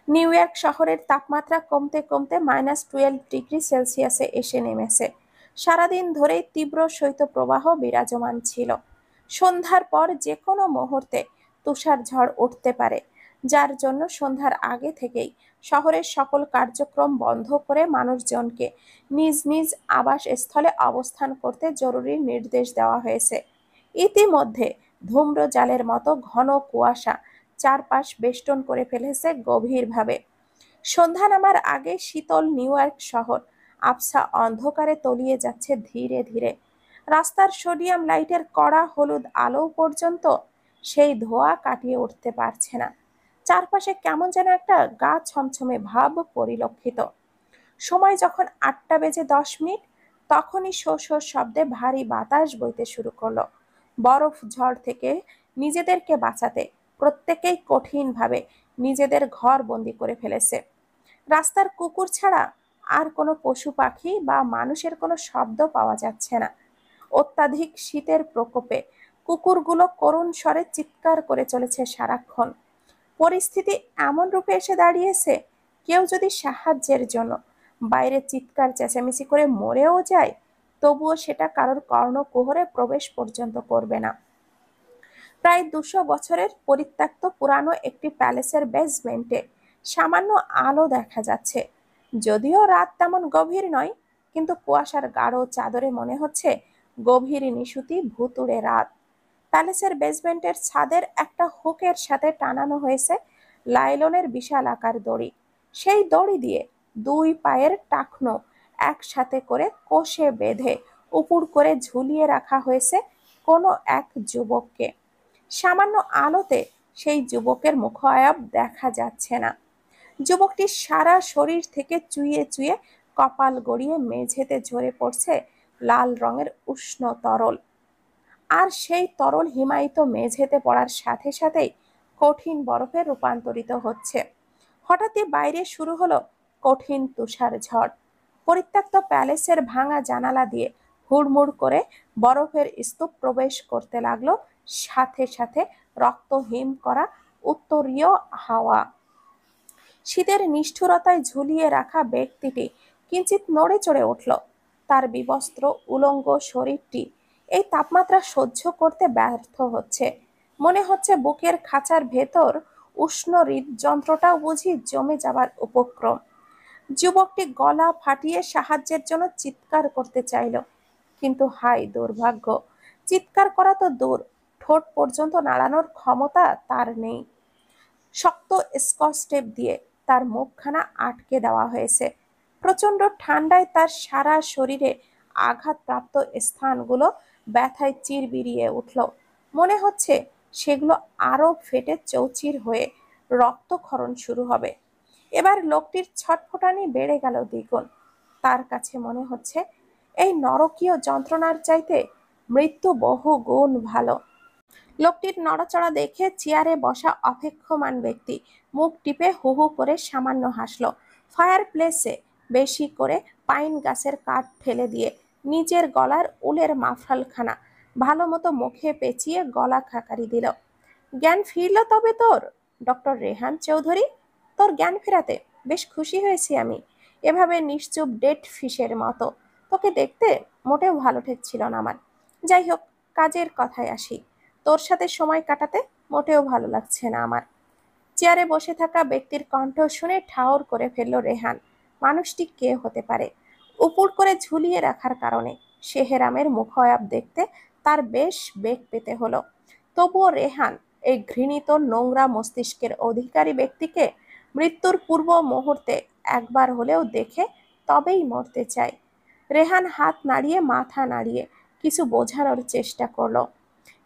New York শহরের তাপমাত্রা কমতে কমতে -12 ডিগ্রি সেলসিয়াসে এসে নেমেছে। সারাদিন ধরেই তীব্র শৈত্যপ্রবাহ বিরাজমান ছিল। সন্ধ্যার পর যে কোনো মুহূর্তে তুষার ঝড় উঠতে পারে, যার জন্য সন্ধ্যার আগে থেকেই শহরের সকল কার্যক্রম বন্ধ করে মানুষজনকে নিজ নিজ আবাসস্থলে অবস্থান করতে জরুরি নির্দেশ দেওয়া হয়েছে। ইতিমধ্যে ধূম্রজালের মতো ঘন কুয়াশা চারপাশ বেষ্টন করে ফেলেছে গভীরভাবে। সন্ধ্যা নামার আগে শীতল নিউ ইয়র্ক শহর আবছা অন্ধকারে তলিয়ে যাচ্ছে ধীরে ধীরে। রাস্তার সোডিয়াম লাইটের কড়া হলুদ আলো পর্যন্ত সেই ধোঁয়া কাটিয়ে উঠতে পারছে না। চারপাশে কেমন যেন একটা গা ছমছমে ভাব পরিলক্ষিত। সময় যখন 8টা বেজে 10 মিনিট, তখনই শো শো শব্দে ভারী বাতাস বইতে শুরু করলো। বরফ ঝড় থেকে নিজেদেরকে বাঁচাতে প্রত্যেকেই কঠিনভাবে নিজেদের ঘর বন্দি করে ফেলেছে। রাস্তার কুকুর ছাড়া আর কোনো পশু পাখি বা মানুষের কোনো শব্দ পাওয়া যাচ্ছে না। অত্যাধিক শীতের প্রকোপে কুকুরগুলো করুণ স্বরে চিৎকার করে চলেছে সারাক্ষণ। পরিস্থিতি এমন রূপে এসে দাঁড়িয়েছে, কেউ যদি সাহায্যের জন্য বাইরে চিৎকার চেঁচামেচি করে মরেও যায়, তবুও সেটা কারোর কর্ণকুহরে প্রবেশ পর্যন্ত করবে না। প্রায় 200 বছরের পরিত্যক্ত পুরানো একটি প্যালেসের বেসমেন্টে সামান্য আলো দেখা যাচ্ছে। যদিও রাত তেমন গভীর নয়, কিন্তু কুয়াশার গাঢ় চাদরে মনে হচ্ছে গভীর নিশুতি ভুতুড়ে রাত। প্যালেসের বেসমেন্টের ছাদের একটা হুকের সাথে টানানো হয়েছে লাইলনের বিশাল আকার দড়ি। সেই দড়ি দিয়ে দুই পায়ের টাকনো একসাথে করে কষে বেঁধে উপুর করে ঝুলিয়ে রাখা হয়েছে কোনো এক যুবককে। সামান্য আলোতে সেই যুবকের মুখাবয়ব দেখা যাচ্ছে না। যুবকটির সারা শরীর থেকে চুইয়ে চুইয়ে কপাল গড়িয়ে মেঝেতে ঝরে পড়ছে লাল রঙের উষ্ণ তরল। আর সেই তরল হিমায়িত মেঝেতে পড়ার সাথে সাথেই কঠিন বরফে রূপান্তরিত হচ্ছে। হঠাৎই বাইরে শুরু হলো কঠিন তুষার ঝড়। পরিত্যক্ত প্যালেসের ভাঙা জানালা দিয়ে হুড়মুড় করে বরফের স্তূপ প্রবেশ করতে লাগলো, সাথে সাথে রক্ত হিম করা উত্তরীয় হাওয়া। শীতের নিষ্ঠুরতায় ঝুলিয়ে রাখা ব্যক্তিটি কিঞ্চিত নড়ে চড়ে উঠল। তার বিবস্ত্র উলঙ্গ শরীরটি এই তাপমাত্রা সহ্য করতে ব্যর্থ হচ্ছে। মনে হচ্ছে বুকের খাঁচার ভেতর উষ্ণ হৃদযন্ত্রটাও বুঝি জমে যাবার উপক্রম। যুবকটি গলা ফাটিয়ে সাহায্যের জন্য চিৎকার করতে চাইল, কিন্তু হায় দুর্ভাগ্য, চিৎকার করা তো দূর, ঠোঁট পর্যন্ত নাড়ানোর ক্ষমতা তার নেই। শক্ত স্কচ টেপ দিয়ে তার মুখখানা আটকে দেওয়া হয়েছে। প্রচন্ড ঠান্ডায় তার সারা শরীরে আঘাতপ্রাপ্ত স্থানগুলো ব্যথায় চিরবিরিয়ে উঠল। মনে হচ্ছে সেগুলো আরো ফেটে চৌচির হয়ে রক্তক্ষরণ শুরু হবে। এবার লোকটির ছটফটানি বেড়ে গেল দ্বিগুণ। তার কাছে মনে হচ্ছে এই নরকীয় যন্ত্রণার চাইতে মৃত্যু বহু গুণ ভালো। লোকটির নড়াচড়া দেখে চেয়ারে বসা অপেক্ষমান ব্যক্তি মুখ টিপে হু হু করে সামান্য হাসল। ফায়ার প্লেসে বেশি করে পাইন গাছের কাঠ ফেলে দিয়ে নিজের গলার উলের মাফলারখানা ভালো মতো মুখে পেঁচিয়ে গলা খাকারি দিল। জ্ঞান ফিরল তবে তোর, ডক্টর রেহান চৌধুরী? তোর জ্ঞান ফেরাতে বেশ খুশি হয়েছি আমি। এভাবে নিশ্চুপ ডেড ফিশের মতো তোকে দেখতে মোটেও ভালো ঠেকছিল না আমার। যাই হোক, কাজের কথায় আসি। তোর সাথে সময় কাটাতে মোটেও ভালো লাগছে না আমার। চেয়ারে বসে থাকা ব্যক্তির কণ্ঠ শুনে ঠাউর করে ফেলল রেহান মানুষটি কে হতে পারে। উপুড় করে ঝুলিয়ে রাখার কারণে শেহরামের মুখাবয়ব দেখতে তার বেশ বেগ পেতে হলো। তবুও রেহান এই ঘৃণিত নোংরা মস্তিষ্কের অধিকারী ব্যক্তিকে মৃত্যুর পূর্ব মুহূর্তে একবার হলেও দেখে তবেই মরতে চায়। রেহান হাত নাড়িয়ে মাথা নাড়িয়ে কিছু বোঝানোর চেষ্টা করলো।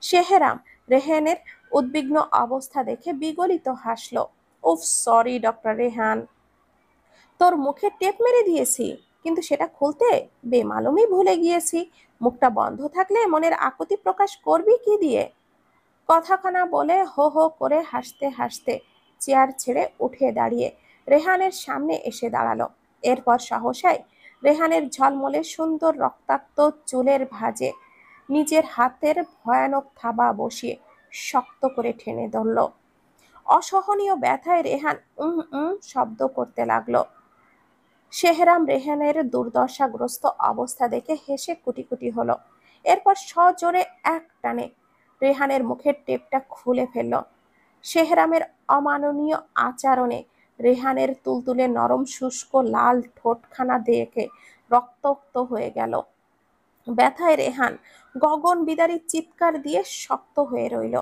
শেহরাম রেহানের উদ্বিগ্ন অবস্থা দেখে বিগলিত হাসল। উফ, সরি ডক্টর রেহান, তোর মুখে টেপ মেরে দিয়েছি, কিন্তু সেটা খুলতে বেমালুমই ভুলে গিয়েছি। মুখটা বন্ধ থাকলে মনের আকুতি প্রকাশ করবি কি দিয়ে? কথাখানা বলে হো হো করে হাসতে হাসতে চেয়ার ছেড়ে উঠে দাঁড়িয়ে রেহানের সামনে এসে দাঁড়ালো। এরপর সহসায় রেহানের ঝলমলে সুন্দর রক্তাক্ত চুলের ভাঁজে নিজের হাতের ভয়ানক থাবা বসিয়ে শক্ত করে টেনে ধরল। অসহনীয় ব্যথায় রেহান শব্দ করতে লাগলো। শেহরাম রেহানের দুর্দশাগ্রস্ত অবস্থা দেখে হেসে কুটি কুটি হলো। এরপর সজোরে এক টানে রেহানের মুখের টেপটা খুলে ফেলল। শেহরামের অমাননীয় আচরণে রেহানের তুলতুলে নরম শুষ্ক লাল ঠোঁটখানা দেখে রক্তাক্ত হয়ে গেল। ব্যথায় রেহান গগন বিদারী চিৎকার দিয়ে শক্ত হয়ে রইল।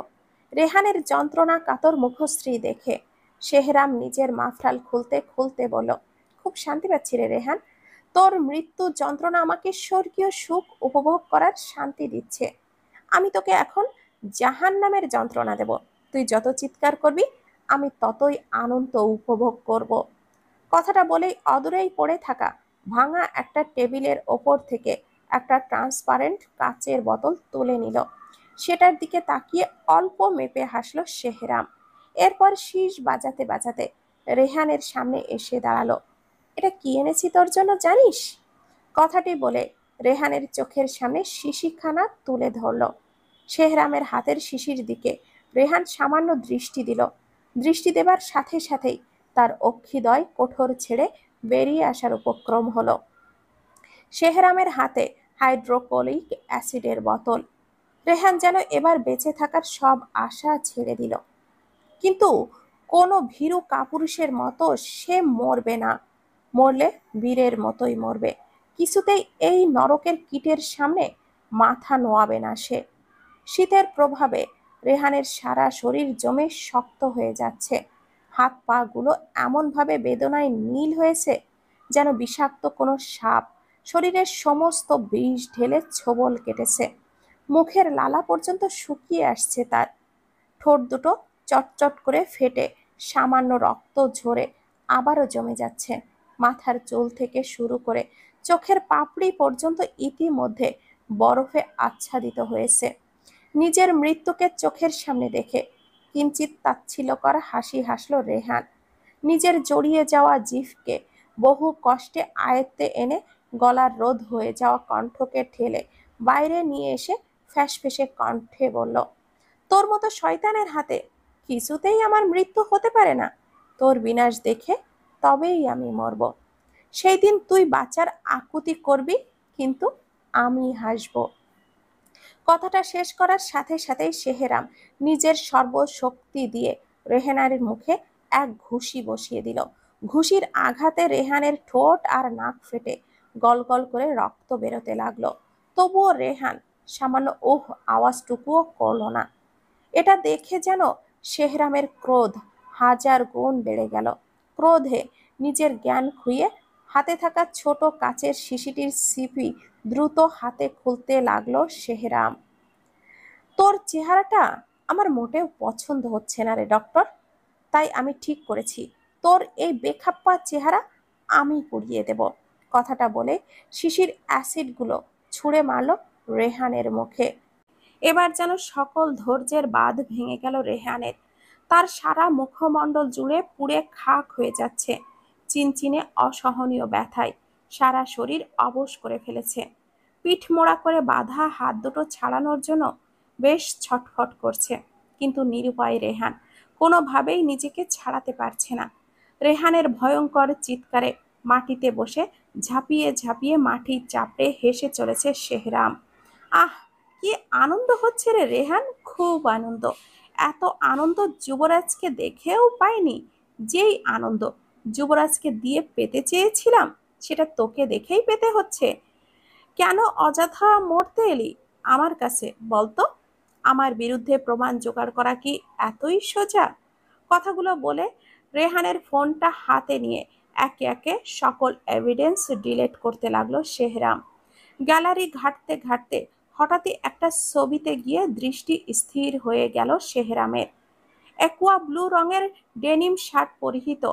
রেহানের যন্ত্রণা কাতর মুখশ্রী দেখে শেহরাম নিজের মাফরাল খুলতে খুলতে বলল, খুব শান্তি পাচ্ছি রে রেহান, তোর মৃত্যু যন্ত্রণা আমাকে স্বর্গীয় সুখ উপভোগ করার শান্তি দিচ্ছে। আমি তোকে এখন জাহান্নামের যন্ত্রণা দেব। তুই যত চিৎকার করবি আমি ততই আনন্দ উপভোগ করব। কথাটা বলেই অদূরেই পড়ে থাকা ভাঙা একটা টেবিলের ওপর থেকে একটা ট্রান্সপারেন্ট কাচের বোতল তুলে নিল। সেটার দিকে তাকিয়ে অল্প মেপে হাসল শেহরাম। এরপর শীষ বাজাতে বাজাতে রেহানের সামনে এসে দাঁড়ালো। এটা কি এনেছি তোর জন্য জানিস? কথাটি বলে রেহানের চোখের সামনে শিশিখানা তুলে ধরল। শেহরামের হাতের শিশির দিকে রেহান সামান্য দৃষ্টি দিল। দৃষ্টি দেবার সাথে সাথেই তার অক্ষিদ্বয় কোঠর ছেড়ে বেরিয়ে আসার উপক্রম হলো। শেহরামের হাতে হাইড্রোক্লোরিক অ্যাসিডের বোতল। রেহান যেন এবার বেঁচে থাকার সব আশা ছেড়ে দিল। কিন্তু কোনো ভীরু কাপুরুষের মতো সে মরবে না। মরলে বীরের মতোই মরবে। কিছুতেই এই নরকের কীটের সামনে মাথা নোয়াবে না সে। শীতের প্রভাবে রেহানের সারা শরীর জমে শক্ত হয়ে যাচ্ছে। হাত পা গুলো এমনভাবে বেদনায় নীল হয়েছে যেন বিষাক্ত কোনো সাপ শরীরের সমস্ত বিষ ঢেলে ছোবল কেটেছে। মুখের লালা পর্যন্ত শুকিয়ে আসছে তার। ঠোঁট দুটো চটচট করে ফেটে সামান্য রক্ত ঝরে আবারও জমে যাচ্ছে। মাথার চুল থেকে শুরু করে চোখের পাপড়ি পর্যন্ত ইতিমধ্যে বরফে আচ্ছাদিত হয়েছে। নিজের মৃত্যুকে চোখের সামনে দেখে কিঞ্চিৎ তাচ্ছিল্যকর হাসি হাসল রেহান। নিজের জড়িয়ে যাওয়া জিভকে বহু কষ্টে আয়ত্তে এনে গলার রোধ হয়ে যাওয়া কণ্ঠকে ঠেলে বাইরে নিয়ে এসে ফ্যাঁসফেঁসে কণ্ঠে বলল, তোর মতো শয়তানের হাতে কিছুতেই আমার মৃত্যু হতে পারে না। তোর বিনাশ দেখে তবেই আমি মরব। সেই দিন তুই বাঁচার আকুতি করবি, কিন্তু আমি হাসব। কথাটা শেষ করার সাথে সাথেই শেহরাম নিজের সর্বশক্তি দিয়ে রেহানের মুখে এক ঘুষি বসিয়ে দিল। ঘুষির আঘাতে রেহানের ঠোঁট আর নাক ফেটে গলগল করে রক্ত বেরোতে লাগলো। তবুও রেহান সামান্য আওয়াজটুকুও করল না। এটা দেখে যেন শেহরামের ক্রোধ হাজার গুণ বেড়ে গেল। ক্রোধে নিজের জ্ঞান খুইয়ে হাতে থাকা ছোট কাচের শিশিটির সিপি দ্রুত হাতে খুলতে লাগলো শেহরাম। তোর চেহারাটা আমার মোটেও পছন্দ হচ্ছে না রে ডক্টর। তাই আমি ঠিক করেছি তোর এই বেখাপ্পা চেহারা আমি পুড়িয়ে দেব। কথাটা বলে শিশির অ্যাসিডগুলো ছুঁড়ে মারল রেহানের মুখে। এবার যেন সকল ধৈর্যের বাঁধ ভেঙে গেল রেহানের। তার সারা মুখমণ্ডল জুড়ে পুড়ে খাক হয়ে যাচ্ছে। চিনচিনে অসহনীয় ব্যথায় সারা শরীর অবশ করে ফেলেছে। পিঠ মোড়া করে বাঁধা হাত দুটো ছাড়ানোর জন্য বেশ ছটফট করছে, কিন্তু নিরুপায় রেহান কোনোভাবেই নিজেকে ছাড়াতে পারছে না। রেহানের ভয়ঙ্কর চিৎকারে মাটিতে বসে ঝাঁপিয়ে ঝাঁপিয়ে মাটি চাপড়ে হেসে চলেছে শেহরাম। আহ, কি আনন্দ হচ্ছে রে রেহান, খুব আনন্দ। এত আনন্দ যুবরাজকে দেখেও পাইনি। যেই আনন্দ যুবরাজকে দিয়ে পেতে চেয়েছিলাম সেটা তোকে দেখেই পেতে হচ্ছে। কেন অযথা মরতে এলি আমার কাছে বলতো? আমার বিরুদ্ধে প্রমাণ জোগাড় করা কি এতই সোজা? কথাগুলো বলে রেহানের ফোনটা হাতে নিয়ে একে একে সকল এভিডেন্স ডিলিট করতে লাগলো শেহরাম। গ্যালারি ঘাঁটতে ঘাঁটতে হঠাৎই একটা ছবিতে গিয়ে দৃষ্টি স্থির হয়ে গেল শেহরামের। অ্যাকুয়া ব্লু রঙের ডেনিম শার্ট পরিহিত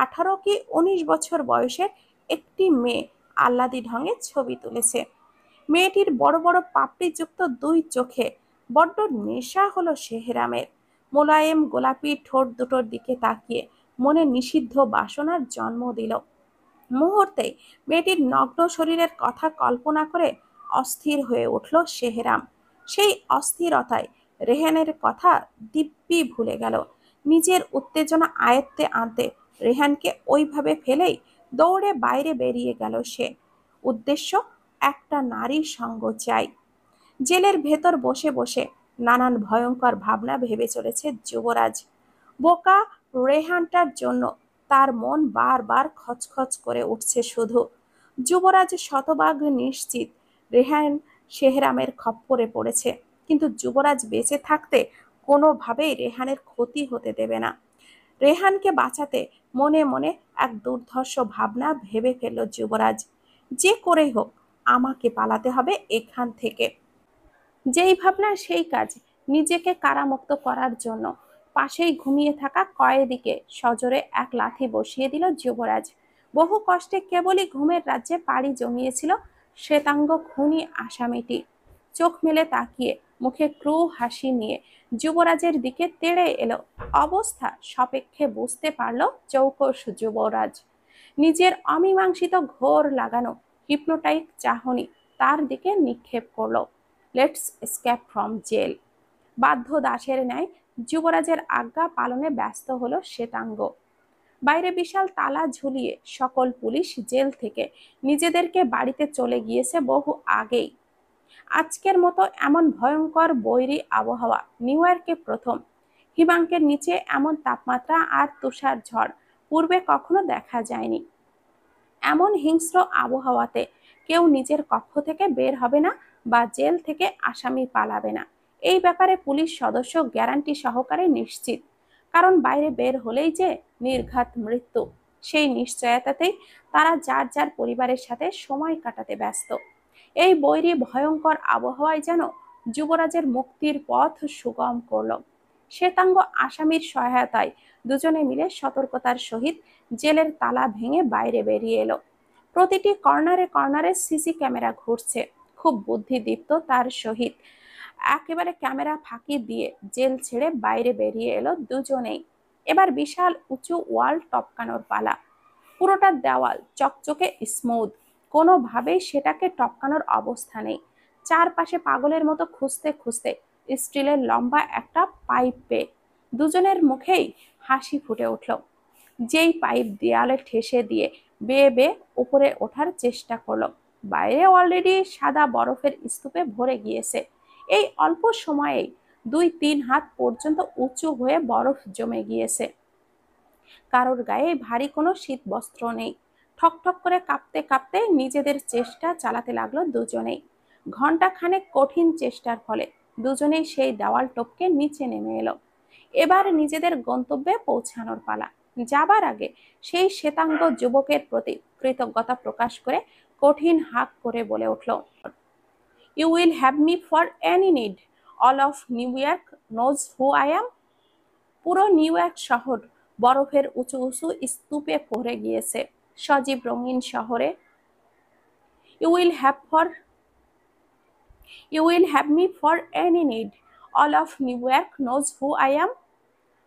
18 কি 19 বছর বয়সের একটি মেয়ে আহ্লাদী ঢঙে ছবি তুলেছে। মেয়েটির বড় বড় পাপড়িযুক্ত দুই চোখে বড্ড নেশা হলো শেহরামের। মোলায়েম গোলাপি ঠোঁট দুটোর দিকে তাকিয়ে মনে নিষিদ্ধ বাসনার জন্ম দিল। মুহূর্তেই মেয়েটির নগ্ন শরীরের কথা কল্পনা করে অস্থির হয়ে উঠল শেহরাম। সেই অস্থিরতায় রেহানের কথা দিব্যি ভুলে গেল। নিজের উত্তেজনা আয়ত্তে আনতে রেহানকে ওইভাবে ফেলেই দৌড়ে বাইরে বেরিয়ে গেল সে। উদ্দেশ্য, একটা নারীর সঙ্গ চাই। জেলের ভেতর বসে বসে নানান ভয়ঙ্কর ভাবনা ভেবে চলেছে যুবরাজ। বোকা রেহানটার জন্য তার মন বারবার খচখচ করে উঠছে শুধু। যুবরাজ শতভাগ নিশ্চিত রেহান শেহরামের খপ্পরে পড়েছে, কিন্তু যুবরাজ বেঁচে থাকতে কোনোভাবেই রেহানের ক্ষতি হতে দেবে না। রেহানকে বাঁচাতে মনে মনে এক দুর্ধর্ষ ভাবনা ভেবে ফেলল যুবরাজ। যে করেই হোক আমাকে পালাতে হবে এখান থেকে। যেই ভাবনা সেই কাজ। নিজেকে কারামুক্ত করার জন্য পাশেই ঘুমিয়ে থাকা কয়েদিকে সজোরে এক লাথি বসিয়ে দিল যুবরাজ। বহু কষ্টে কেবলই ঘুমের রাজ্যে পাড়ি জমিয়েছিল শ্বেতাঙ্গ খুনি আসামিটি। চোখ মেলে তাকিয়ে মুখে ক্রু হাসি নিয়ে যুবরাজের দিকে তেড়ে এলো। অবস্থা সাপেক্ষে বুঝতে পারল চৌকস যুবরাজ। নিজের অমীমাংসিত ঘোর লাগানো হিপনোটাইক চাহনি তার দিকে নিক্ষেপ করলো। Let's escape from jail. বাধ্য দাসের ন্যায় যুবরাজের আজ্ঞা পালনে ব্যস্ত হলো শ্বেতাঙ্গ। বাইরে বিশাল তালা ঝুলিয়ে সকল পুলিশ জেল থেকে নিজেদেরকে বাড়িতে চলে গিয়েছে বহু আগেই। আজকের মতো এমন ভয়ঙ্কর বৈরী আবহাওয়া নিউ ইয়র্কে প্রথম। হিমাঙ্কের নিচে এমন তাপমাত্রা আর তুষার ঝড় পূর্বে কখনো দেখা যায়নি। এমন হিংস্র আবহাওয়াতে কেউ নিজের কক্ষ থেকে বের হবে না বা জেল থেকে আসামি পালাবে না, এই ব্যাপারে পুলিশ সদস্য গ্যারান্টি সহকারে নিশ্চিত। কারণ বাইরে বের হলেই যে নির্ঘাত মৃত্যু, সেই নিশ্চয়তাতেই তারা যার যার পরিবারের সাথে সময় কাটাতে ব্যস্ত। এই বৈরী ভয়ঙ্কর আবহাওয়ায় যেন যুবরাজের মুক্তির পথ সুগম করল। শ্বেতাঙ্গ আসামির সহায়তায় দুজনে মিলে সতর্কতার সহিত জেলের তালা ভেঙে বাইরে বেরিয়ে এলো। প্রতিটি কর্নারে কর্নারে সিসি ক্যামেরা ঘুরছে। খুব বুদ্ধিদীপ্ত তার সহিত একেবারে ক্যামেরা ফাঁকি দিয়ে জেল ছেড়ে বাইরে বেরিয়ে এলো দুজনেই। এবার বিশাল উঁচু ওয়াল টপকানোর পালা। পুরোটা দেওয়াল চকচকে স্মুথ, কোনোভাবেই সেটাকে টপকানোর অবস্থা নেই। চারপাশে পাগলের মতো খুঁজতে খুঁজতে স্টিলের লম্বা একটা পাইপ পেয়ে দুজনের মুখেই হাসি ফুটে উঠল। যেই পাইপ দেয়ালে ঠেসে দিয়ে বেয়ে বেয়ে উপরে ওঠার চেষ্টা করলো। বাইরে অলরেডি সাদা বরফের স্তূপে ভরে গিয়েছে। এই অল্প সময়েই 2-3 হাত পর্যন্ত উঁচু হয়ে বরফ জমে গিয়েছে। কারোর গায়ে ভারী কোনো শীত বস্ত্র নেই। ঠকঠক করে কাঁপতে কাঁপতে নিজেদের চেষ্টা চালাতে লাগলো দুজনেই। ঘন্টা খানেক কঠিন চেষ্টার ফলে দুজনেই সেই দেওয়াল টপকে নিচে নেমে এলো। এবার নিজেদের গন্তব্যে পৌঁছানোর পালা। যাবার আগে সেই শ্বেতাঙ্গ যুবকের প্রতি কৃতজ্ঞতা প্রকাশ করে কঠিন হাঁক করে বলে উঠল, you will have me for any need. All of New York knows who I am. পুরো নিউ ইয়র্ক শহর বরফের উঁচু উঁচু স্তূপে ভরে গিয়েছে। সজীব রঙিন শহরে you will have for you will have me for any need. All of New York knows who I am.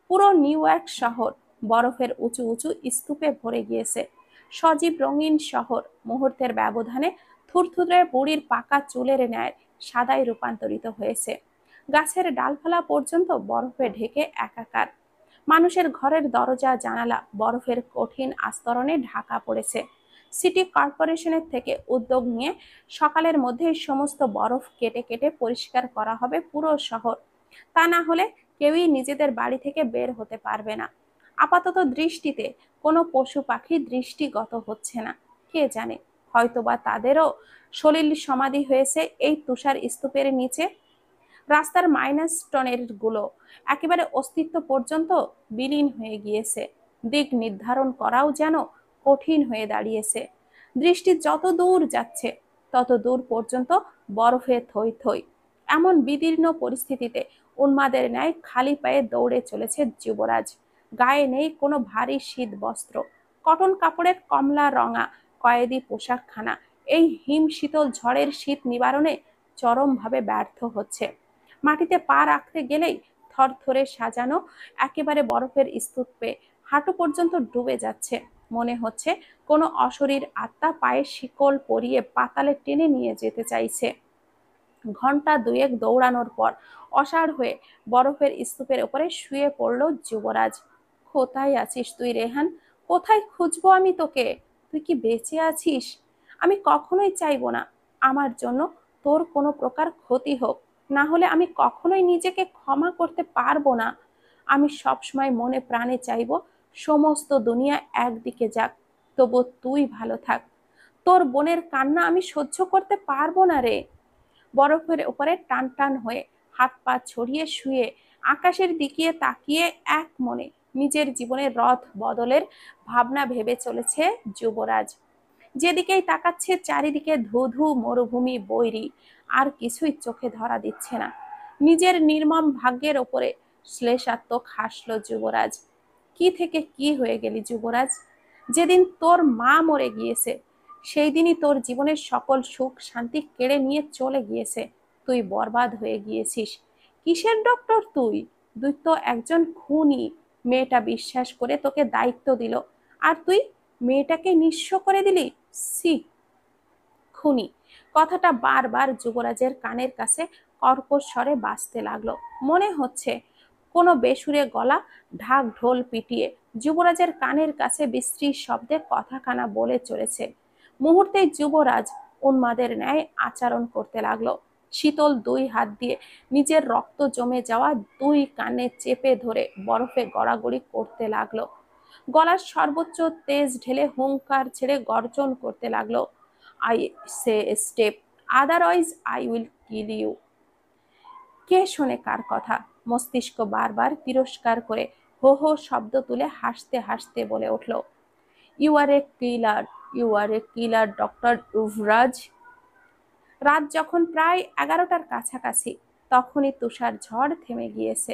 পুরো নিউ ইয়র্ক শহর বরফের উঁচু উঁচু স্তূপে ভরে গিয়েছে। সজীব রঙিন শহর মুহূর্তের ব্যবধানে থুরথুরে বুড়ির পাকা চুলের ন্যায় সাদায় রূপান্তরিত হয়েছে। গাছের ডালপালা পর্যন্ত বরফে ঢেকে একাকার। মানুষের ঘরের দরজা জানালা বরফের কঠিন আস্তরণে ঢাকা পড়েছে। সিটি কর্পোরেশনের থেকে উদ্যোগ নিয়ে সকালের মধ্যেই সমস্ত বরফ কেটে কেটে পরিষ্কার করা হবে পুরো শহর। তা না হলে কেউই নিজেদের বাড়ি থেকে বের হতে পারবে না। আপাতত দৃষ্টিতে কোনো পশু পাখি দৃষ্টিগত হচ্ছে না। কে জানে, হয়তোবা তাদেরও সলিল সমাধি হয়েছে এই তুষার স্তূপের নিচে। রাস্তার মাইনাস টনের গুলো একেবারে অস্তিত্ব পর্যন্ত বিলীন হয়ে গিয়েছে। দিক নির্ধারণ করাও যেন কঠিন হয়ে দাঁড়িয়েছে। দৃষ্টি যত দূর যাচ্ছে তত দূর পর্যন্ত বরফে থই থই। এমন বিদীর্ণ পরিস্থিতিতে উন্মাদের ন্যায় খালি পায়ে দৌড়ে চলেছে যুবরাজ। গায়ে নেই কোনো ভারী শীত বস্ত্র। কটন কাপড়ের কমলা রঙা কয়েদি পোশাকখানা এই হিম শীতল ঝড়ের শীত নিবারণে চরমভাবে ব্যর্থ হচ্ছে। মাটিতে পা রাখতে গেলেই থরথরে সাজানো একেবারে বরফের স্তূপে হাঁটু পর্যন্ত ডুবে যাচ্ছে। মনে হচ্ছে কোনো অশরীর আত্মা পায়ে শিকল পরিয়ে পাতালে টেনে নিয়ে যেতে চাইছে। ঘন্টা দুয়েক দৌড়ানোর পর অসাড় হয়ে বরফের স্তূপের উপরে শুয়ে পড়ল যুবরাজ। কোথায় আছিস তুই রেহান? কোথায় খুঁজবো আমি তোকে? তুই কি বেঁচে আছিস? আমি কখনোই চাইবো না আমার জন্য তোর কোনো প্রকার ক্ষতি হোক, না হলে আমি কখনোই নিজেকে ক্ষমা করতে পারবো না। আমি সবসময় মনে প্রাণে চাইবো সমস্ত দুনিয়া একদিকে যাক, তবু তুই ভালো থাক। তোর বোনের কান্না আমি সহ্য করতে পারবো না রে। বরফের উপরে টান টান হয়ে হাত পা ছড়িয়ে শুয়ে আকাশের দিকে তাকিয়ে এক মনে নিজের জীবনের রথ বদলের ভাবনা ভেবে চলেছে যুবরাজ। যেদিকেই তাকাচ্ছে চারিদিকে ধু ধু মরুভূমি বৈরী, আর কিছুই চোখে ধরা দিচ্ছে না। নিজের নির্মম ভাগ্যের ওপরে শ্লেষাত্মক হাসল যুবরাজ। কি থেকে কি হয়ে গেলি যুবরাজ? যেদিন তোর মা মরে গিয়েছে সেই দিনই তোর জীবনের সকল সুখ শান্তি কেড়ে নিয়ে চলে গিয়েছে। তুই বরবাদ হয়ে গিয়েছিস। কিসের ডক্টর তুই? তুই তো একজন খুনি। মেয়েটা বিশ্বাস করে তোকে দায়িত্ব দিল, আর তুই মেয়েটাকে নিঃস্ব করে দিলি। সি! খুনি কথাটা বারবার যুবরাজের কানের কাছে কর্কশ স্বরে বাজতে লাগলো। মনে হচ্ছে কোনো বেসুরে গলা ঢাক ঢোল পিটিয়ে যুবরাজের কানের কাছে বিশ্রী শব্দে কথাখানা বলে চলেছে। মুহূর্তেই যুবরাজ উন্মাদের ন্যায় আচরণ করতে লাগলো। শীতল দুই হাত দিয়ে নিজের রক্ত জমে যাওয়া দুই কানে চেপে ধরে বরফে গড়াগড়ি করতে লাগলো। গলার সর্বোচ্চ তেজ ঢেলে হুঙ্কার ছেড়ে গর্জন করতে লাগলো, I say step, otherwise I will kill you. কে শোনে কার কথা? মস্তিষ্ক বারবার তিরস্কার করে হো হো শব্দ তুলে হাসতে হাসতে বলে উঠল, you are a killer, you are a killer doctor Yuvraj. রাত যখন প্রায় 11টার কাছাকাছি, তখনই তুষার ঝড় থেমে গিয়েছে।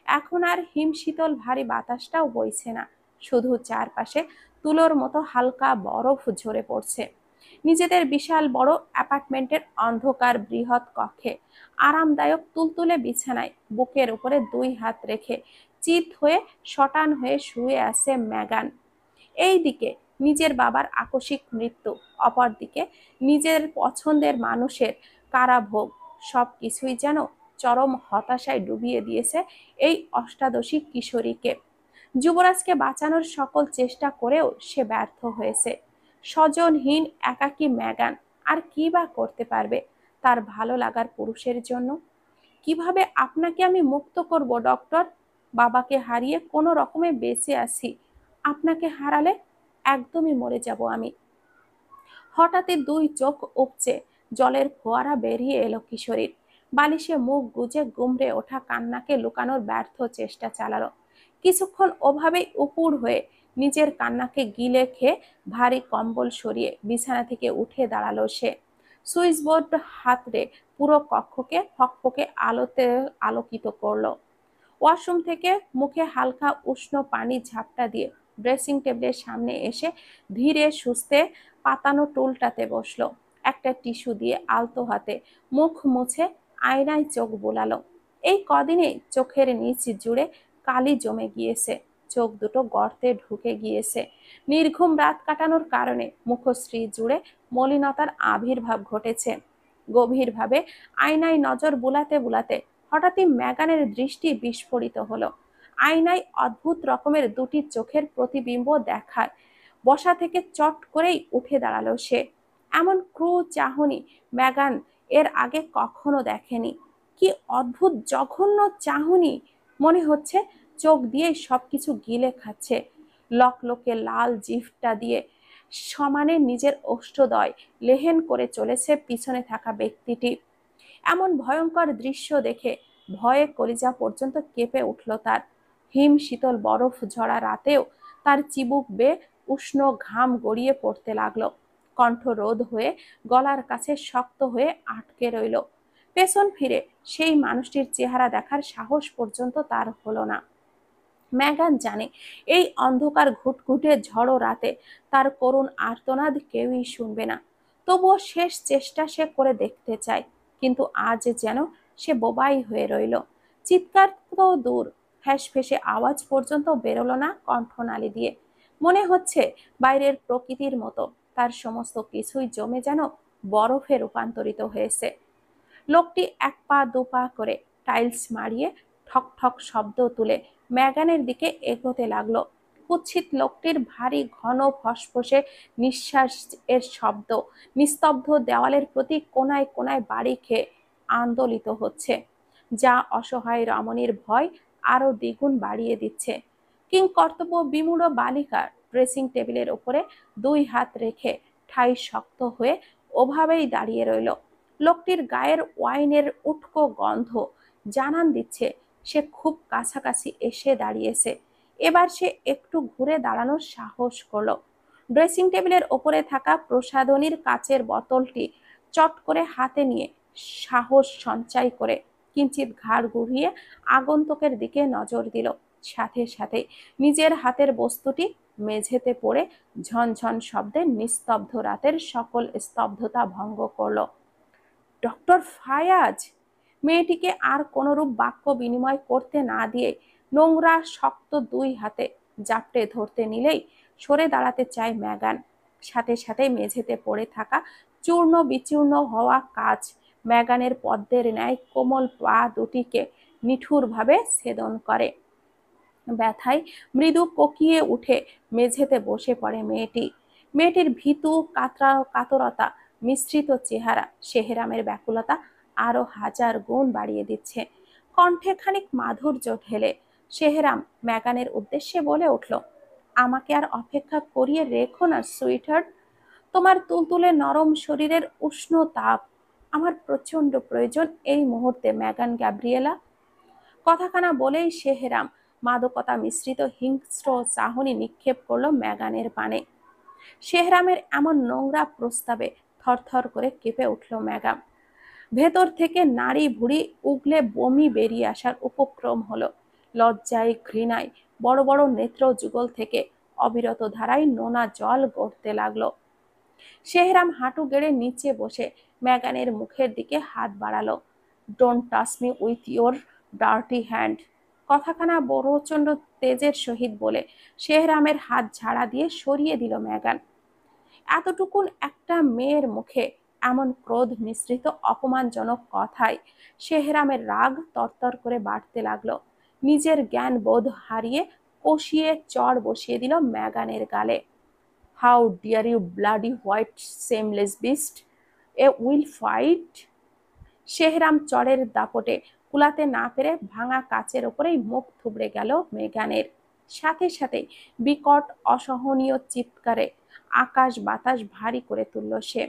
এখন আর হিমশীতল ভারী বাতাসটাও বইছে না, শুধু চারপাশে তুলোর মতো হালকা বরফ ঝরে পড়ছে। নিজেদের বিশাল বড় অ্যাপার্টমেন্টের অন্ধকার বৃহৎ কক্ষে আরামদায়ক তুলতুলে বিছানায় বুকের উপরে দুই হাত রেখে চিত হয়ে শটান হয়ে শুয়ে আছে ম্যাগান। এই দিকে নিজের বাবার আকস্মিক মৃত্যু, অপরদিকে নিজের পছন্দের মানুষের কারাভোগ, সবকিছুই যেন চরম হতাশায় ডুবিয়ে দিয়েছে এই অষ্টাদশী কিশোরীকে। যুবরাজকে বাঁচানোর সকল চেষ্টা করেও সে ব্যর্থ হয়েছে। স্বজনহীন একাকী ম্যাগান আর কি বা করতে পারবে তার ভালো লাগার পুরুষের জন্য? কিভাবে আপনাকে আমি মুক্ত করব ডক্টর? বাবাকে হারিয়ে কোনো রকমে বেঁচে আছি, আপনাকে হারালে একদমই মরে যাব আমি। হঠাৎই দুই চোখ উপচে জলের ফোয়ারা বেরিয়ে এলো কিশোরীর। বালিশে মুখ গুজে গুমড়ে ওঠা কান্নাকে লুকানোর ব্যর্থ চেষ্টা চালালো। কিছুক্ষণ ওভাবেই উপুড় হয়ে নিজের কান্নাকে গিলে খেয়ে ভারী কম্বল সরিয়ে বিছানা থেকে উঠে দাঁড়ালো সে। সুইচ বোর্ড হাতড়ে পুরো কক্ষকে ফকফকে আলোতে আলোকিত করলো। ওয়াশরুম থেকে মুখে হালকা উষ্ণ পানি ঝাপটা দিয়ে ড্রেসিং টেবিলের সামনে এসে ধীরে সুস্থে পাতানো টুলটাতে বসলো। একটা টিস্যু দিয়ে আলতো হাতে মুখ মুছে আয়নায় চোখ বোলালো। এই কদিনে চোখের নিচ জুড়ে কালি জমে গিয়েছে, চোখ দুটো গর্তে ঢুকে গিয়েছে। নির্ঘুম রাত কাটানোর কারণে মুখশ্রী জুড়ে মলিনতার আবির্ভাব ঘটেছে। গভীরভাবে আয়নায় নজর বুলাতে বুলাতে হঠাৎই ম্যাগানের দৃষ্টি বিস্ফোরিত হলো। আয়নায় অদ্ভুত রকমের দুটি চোখের প্রতিবিম্ব দেখায়। বসা থেকে চট করেই উঠে দাঁড়ালো সে। এমন ক্রূর চাহনি ম্যাগান এর আগে কখনো দেখেনি। কি অদ্ভুত জঘন্য চাহনি! মনে হচ্ছে চোখ দিয়ে সবকিছু গিলে খাচ্ছে। লকলকে লাল জিভটা দিয়ে সমানে নিজের ওষ্ঠদ্বয় লেহেন করে চলেছে পিছনে থাকা ব্যক্তিটি। এমন ভয়ঙ্কর দৃশ্য দেখে ভয়ে কলিজা পর্যন্ত কেঁপে উঠল তার। হিম শীতল বরফ ঝরা রাতেও তার চিবুক বেয়ে উষ্ণ ঘাম গড়িয়ে পড়তে লাগলো। কণ্ঠ রোধ হয়ে গলার কাছে শক্ত হয়ে আটকে রইল। পেছন ফিরে সেই মানুষটির চেহারা দেখার সাহস পর্যন্ত তার হলো না। ম্যাগান জানে এই অন্ধকার ঘুটঘুটে ঝড়ো রাতে তার করুণ আর্তনাদ কেউই শুনবে না। তবুও শেষ চেষ্টা সে করে দেখতে চায়, কিন্তু আজ যেন সে বোবাই হয়ে রইল। চিৎকার তো দূর, ফ্যাঁসফেঁসে আওয়াজ পর্যন্ত বেরোলো না কণ্ঠনালী দিয়ে। মনে হচ্ছে বাইরের প্রকৃতির মতো তার সমস্ত কিছুই জমে যেন বরফে রূপান্তরিত হয়েছে। লোকটি এক পা দু পা করে টাইলস মারিয়ে ঠক ঠক শব্দ তুলে মেগানের দিকে এগোতে লাগলো। কুৎসিত লোকটির ভারী ঘন ফসফসে নিঃশ্বাস এর শব্দ নিস্তব্ধ দেওয়ালের প্রতি কোনায় কোনায় বাড়ি খেয়ে আন্দোলিত হচ্ছে, যা অসহায় রমণীর ভয় আরো দ্বিগুণ বাড়িয়ে দিচ্ছে। কিং কর্তব্য বিমূঢ় বালিকা ড্রেসিং টেবিলের ওপরে দুই হাত রেখে ঠাই শক্ত হয়ে ওভাবেই দাঁড়িয়ে রইল। লোকটির গায়ের ওয়াইনের উটকো গন্ধ জানান দিচ্ছে সে খুব কাছাকাছি এসে দাঁড়িয়েছে। এবার সে একটু ঘুরে দাঁড়ানোর সাহস করলো। ড্রেসিং টেবিলের ওপরে থাকা প্রসাধনীর কাচের বোতলটি চট করে হাতে নিয়ে সাহস সঞ্চয় করে কিঞ্চিত ঘাড় ঘুরিয়ে আগন্তুকের দিকে নজর দিল। সাথে সাথে নিজের হাতের বস্তুটি মেঝেতে পড়ে ঝনঝন শব্দে নিস্তব্ধ রাতের সকল স্তব্ধতা ভঙ্গ করল। ডক্টর ফায়াজ! মেয়েটিকে আর কোনরূপ বাক্য বিনিময় করতে না দিয়ে নোংরা শক্ত দুই হাতে জাপটে ধরতে নিলেই সরে দাঁড়াতে চায় মেগান। সাথে সাথে মেঝেতে পড়ে থাকা চূর্ণ বিচূর্ণ হওয়া কাচ মেগানের পদ্মের ন্যায় কোমল পা দুটিকে নিঠুরভাবে ছেদন করে। ব্যথায় মৃদু কোকিয়ে উঠে মেঝেতে বসে পড়ে মেয়েটি। মেয়েটির ভীতু কাতরতা মিশ্রিত চেহারা শেহরামের ব্যাকুলতা আরো হাজার গুণ বাড়িয়ে দিচ্ছে। কণ্ঠে খানিক মাধুর্য ঢেলে শেহরাম মেগানের উদ্দেশ্যে বলে উঠল, আমাকে আর অপেক্ষা করিয়ে রেখো না সুইটহার্ট। তোমার তুলতুলে নরম শরীরের উষ্ণ তাপ আমার প্রচন্ড প্রয়োজন এই মুহূর্তে মেগান গ্যাব্রিয়েলা। কথাখানা বলেই শেহরাম মাদকতা মিশ্রিত হিংস্র চাহনি নিক্ষেপ করলো মেগানের পানে। শেহরামের এমন নোংরা প্রস্তাবে থরথর করে কেঁপে উঠল মেগান। ভেতর থেকে নাড়ি ভুড়ি উগলে বমি বেরিয়ে আসার উপক্রম হলো। লজ্জায় ঘৃণায় বড় বড় নেত্র যুগল থেকে অবিরত ধারায় নোনা জল গড়তে লাগলো। শেহরাম হাঁটু গেড়ে নিচে বসে মেগানের মুখের দিকে হাত বাড়ালো। Don't touch me with your dirty hand. কথাখানা প্রচণ্ড তেজের সহিত বলে শেহরামের হাত ঝাড়া দিয়ে সরিয়ে দিল মেগান। এতটুকুন একটা মেয়ের মুখে এমন ক্রোধ মিশ্রিত অপমানজনক কথায় শেহরামের রাগ তরতর করে বাড়তে লাগলো। নিজের জ্ঞান বোধ হারিয়ে কষিয়ে চড় বসিয়ে দিল মেগানের গালে। How dare you bloody white seamless beast, I will fight. Shehram চড়ের দাপটে কুলাতে না পেরে ভাঙা কাচের ওপরেই মুখ থুবড়ে গেল মেগানের। সাথে সাথে বিকট অসহনীয় চিৎকারে আকাশ বাতাস ভারী করে তুলল সে।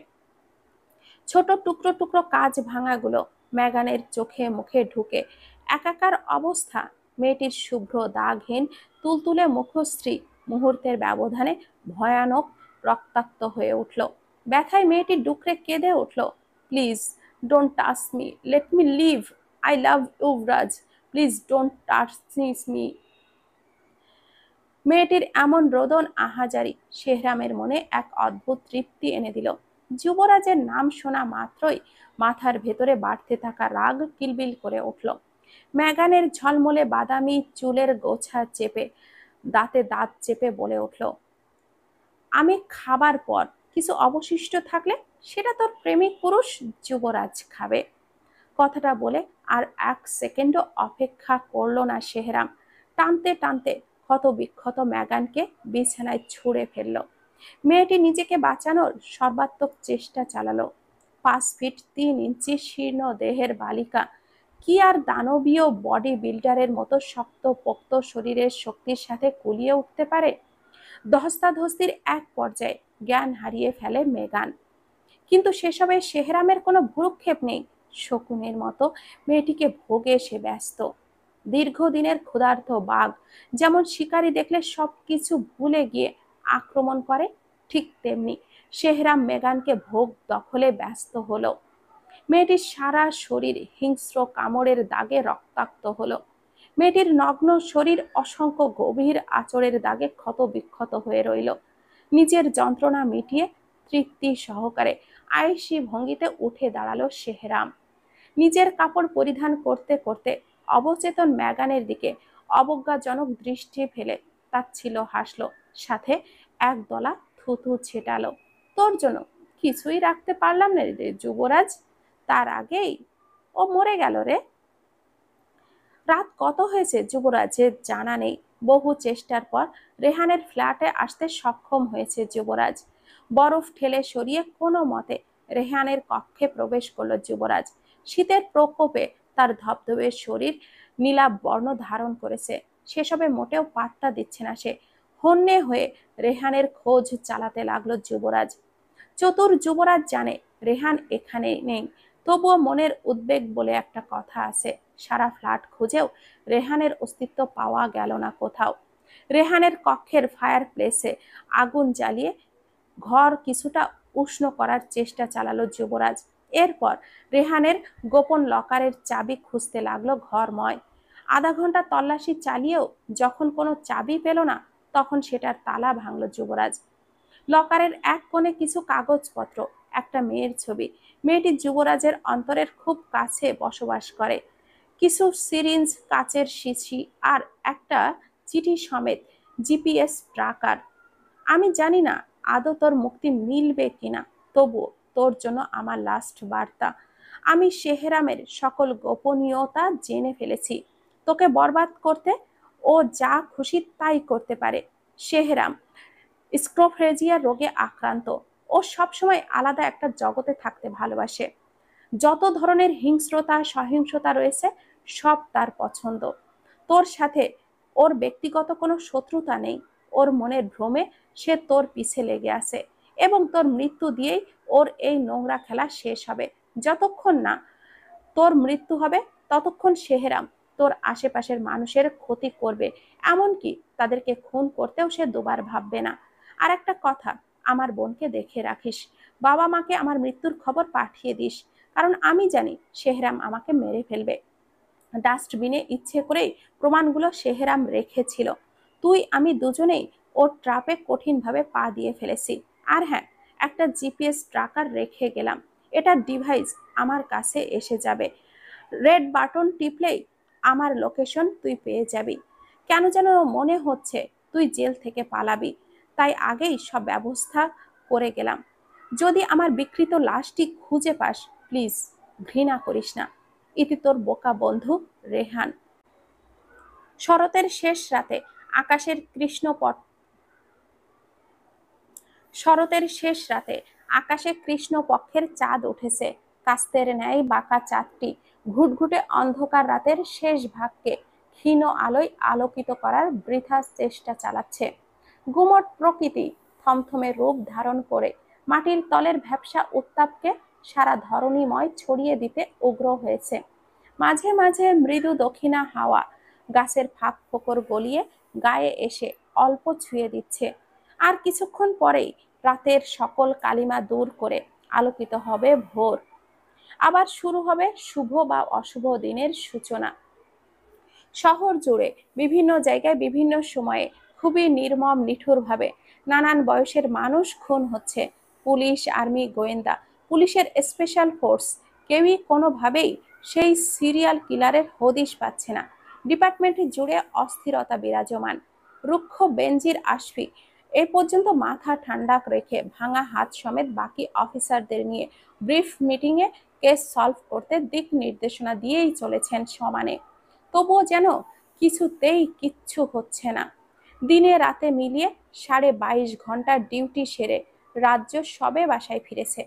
ছোট টুকরো টুকরো কাচ ভাঙাগুলো মেগানের চোখে মুখে ঢুকে একাকার অবস্থা। মেয়েটির শুভ্র দাগহীন তুলতুলে মুখশ্রী মুহূর্তের ব্যবধানে ভয়ানক রক্তাক্ত হয়ে উঠল। ব্যথায় মেয়েটি ডুকরে কেঁদে উঠল। Please don't touch me, let me leave, I love Yuvraj, please don't touch me. মেয়েটির এমন রোদন আহাজারি শেহরামের মনে এক অদ্ভুত তৃপ্তি এনে দিল। যুবরাজের নাম শোনা মাত্রই মাথার ভেতরে বাড়তে থাকা রাগ কিলবিল করে উঠল। মেগানের ঝলমলে বাদামি চুলের গোছা চেপে দাঁতে দাঁত চেপে বলে উঠল, আমি খাবার পর কিছু অবশিষ্ট থাকলে সেটা তোর প্রেমিক পুরুষ যুবরাজ খাবে। কথাটা বলে আর এক সেকেন্ডও অপেক্ষা করলো না শেহরাম। টানতে টানতে ক্ষত বিক্ষত মেগানকে বিছানায় ছুঁড়ে ফেলল। মেয়েটি নিজেকে বাঁচানোর সর্বাত্মক চেষ্টা চালালো। 5 ফিট 3 ইঞ্চি শীর্ণ দেহের বালিকা কি আর দানবীয় বডি বিল্ডারের মতো শক্ত পোক্ত শরীরের শক্তির সাথে কুলিয়ে উঠতে পারে? ধস্তাধস্তির এক পর্যায়ে জ্ঞান হারিয়ে ফেলে মেগান। কিন্তু সেসবে শেহরামের কোনো ভ্রুক্ষেপ নেই। শকুনের মতো মেয়েটিকে ভোগে সে ব্যস্ত। দীর্ঘদিনের ক্ষুধার্ত বাঘ যেমন শিকারী দেখলে সবকিছু ভুলে গিয়ে আক্রমণ করে, ঠিক তেমনি শেহরাম মেগানকে ভোগ দখলে ব্যস্ত হলো। মেয়েটির সারা শরীর হিংস্র কামড়ের দাগে রক্তাক্ত হলো। মেয়েটির নগ্ন শরীর অসংখ্য গভীর আঁচড়ের দাগে ক্ষত বিক্ষত হয়ে রইল। নিজের যন্ত্রণা মিটিয়ে তৃপ্তি সহকারে আয়েশি ভঙ্গিতে উঠে দাঁড়ালো শেহরাম। নিজের কাপড় পরিধান করতে করতে অবচেতন মেগানের দিকে অবজ্ঞাজনক দৃষ্টি ফেলে তাচ্ছিল্য হাসলো, সাথে একদলা থুথু ছেটালো। তোর জন্য কিছুই রাখতে পারলাম না রে যুবরাজ। তার আগেই ও মরে গেল রে। রাত কত হয়েছে যুবরাজের জানা নেই। বহু চেষ্টার পর রেহানের ফ্ল্যাটে আসতে সক্ষম হয়েছে যুবরাজ। বরফ ঠেলে সরিয়ে কোনো মতে রেহানের কক্ষে প্রবেশ করল যুবরাজ। শীতের প্রকোপে তার ধবধবে শরীর নীলাভ বর্ণ ধারণ করেছে, সেসবে মোটেও পাত্তা দিচ্ছে না সে। হন্যে হয়ে রেহানের খোঁজ চালাতে লাগলো যুবরাজ। চতুর যুবরাজ জানে রেহান এখানে নেই, তবুও মনের উদ্বেগ বলে একটা কথা আছে। সারা ফ্ল্যাট খুঁজেও রেহানের অস্তিত্ব পাওয়া গেল না কোথাও। রেহানের কক্ষের ফায়ার প্লেসে আগুন জ্বালিয়ে ঘর কিছুটা উষ্ণ করার চেষ্টা চালালো যুবরাজ। এরপর রেহানের গোপন লকারের চাবি খুঁজতে লাগলো ঘরময়। আধা ঘন্টা তল্লাশি চালিয়েও যখন কোনো চাবি পেল না, তখন সেটার তালা ভাঙল যুবরাজ। লকারের এক কোণে কিছু কাগজপত্র, একটা মেয়ের ছবি। মেয়েটি যুবরাজের অন্তরের খুব কাছে বসবাস করে। কিছু সিরিঞ্জ, কাচের শিশি আর একটা চিঠি সমেত জিপিএস ট্র্যাকার। আমি জানি না আদৌ তোর মুক্তি মিলবে কিনা, তবুও তোর জন্য আমার লাস্ট বার্তা। আমি শেহরামের সকল গোপনীয়তা জেনে ফেলেছি। তোকে বরবাদ করতে ও যা খুশি তাই করতে পারে। শেহরাম স্ক্রোফেজিয়া রোগে আক্রান্ত। ও সবসময় আলাদা একটা জগতে থাকতে ভালোবাসে। যত ধরনের হিংস্রতা সহিংসতা রয়েছে সব তার পছন্দ। তোর সাথে ওর ব্যক্তিগত কোনো শত্রুতা নেই। ওর মনের ভ্রমে সে তোর পিছে লেগে আছে, এবং তোর মৃত্যু দিয়েই ওর এই নোংরা খেলা শেষ হবে। যতক্ষণ না তোর মৃত্যু হবে ততক্ষণ শেহরাম তোর আশেপাশের মানুষের ক্ষতি করবে, এমনকি তাদেরকে খুন করতেও সে দুবার ভাববে না। আর একটা কথা, আমার বোনকে দেখে রাখিস। বাবা মাকে আমার মৃত্যুর খবর পাঠিয়ে দিস, কারণ আমি জানি শেহরাম আমাকে মেরে ফেলবে। ডাস্টবিনে ইচ্ছে করেই প্রমাণগুলো শেহরাম রেখেছিল। তুই আমি দুজনেই ওর ট্রাপে কঠিনভাবে পা দিয়ে ফেলেছি। আর হ্যাঁ, একটা জিপিএস ট্র্যাকার রেখে গেলাম। এটা ডিভাইস আমার কাছে এসে যাবে। রেড বাটন টিপলেই আমার লোকেশন তুই পেয়ে যাবি। কেন যেন মনে হচ্ছে তুই জেল থেকে পালাবি, তাই আগেই সব ব্যবস্থা করে গেলাম। যদি আমার বিকৃত লাশটি খুঁজে পাস, প্লিজ ঘৃণা করিস না। ইতি তোর বোকা বন্ধু রেহান। শরতের শেষ রাতে আকাশের শরতের শেষ রাতে আকাশে কৃষ্ণপক্ষের চাঁদ উঠেছে। কাস্তের ন্যায় বাঁকা চাঁদটি ঘুটঘুটে অন্ধকার রাতের শেষ ভাগকে ক্ষীণ আলোয় আলোকিত করার বৃথা চেষ্টা চালাচ্ছে। গুমট প্রকৃতি থমথমে রূপ ধারণ করে মাটির তলের ভ্যাপসা উত্তাপকে সারা ধরণীময় ছড়িয়ে দিতে উগ্র হয়েছে। মাঝে মাঝে মৃদু দক্ষিণা হাওয়া গাছের ফাঁক ফোকর গলিয়ে গায়ে এসে অল্প ছুঁয়ে দিচ্ছে। আর কিছুক্ষণ পরেই রাতের সকল কালিমা দূর করে আলোকিত হবে ভোর। আবার শুরু হবে শুভ বা অশুভ দিনের সূচনা। শহর জুড়ে বিভিন্ন জায়গায় বিভিন্ন সময়ে খুবই নির্মম নিঠুরভাবে নানান বয়সের মানুষ খুন হচ্ছে। পুলিশ, আর্মি, গোয়েন্দা, পুলিশের স্পেশাল ফোর্স কেউই কোনোভাবেই সেই সিরিয়াল কিলারের হদিশ পাচ্ছে না। ডিপার্টমেন্ট জুড়ে অস্থিরতা বিরাজমান। রুক্ষ বেঞ্জির আশফি এ পর্যন্ত মাথা ঠান্ডা রেখে ভাঙা হাত সমেত বাকি অফিসারদের নিয়ে ব্রিফ মিটিংয়ে কেস সলভ করতে দিক নির্দেশনা দিয়েই চলেছেন সমানে। তবুও যেন কিছুতেই কিচ্ছু হচ্ছে না। দিনে রাতে মিলিয়ে 22.5 ঘন্টার ডিউটি সেরে রাজ্য সবে বাসায় ফিরেছে।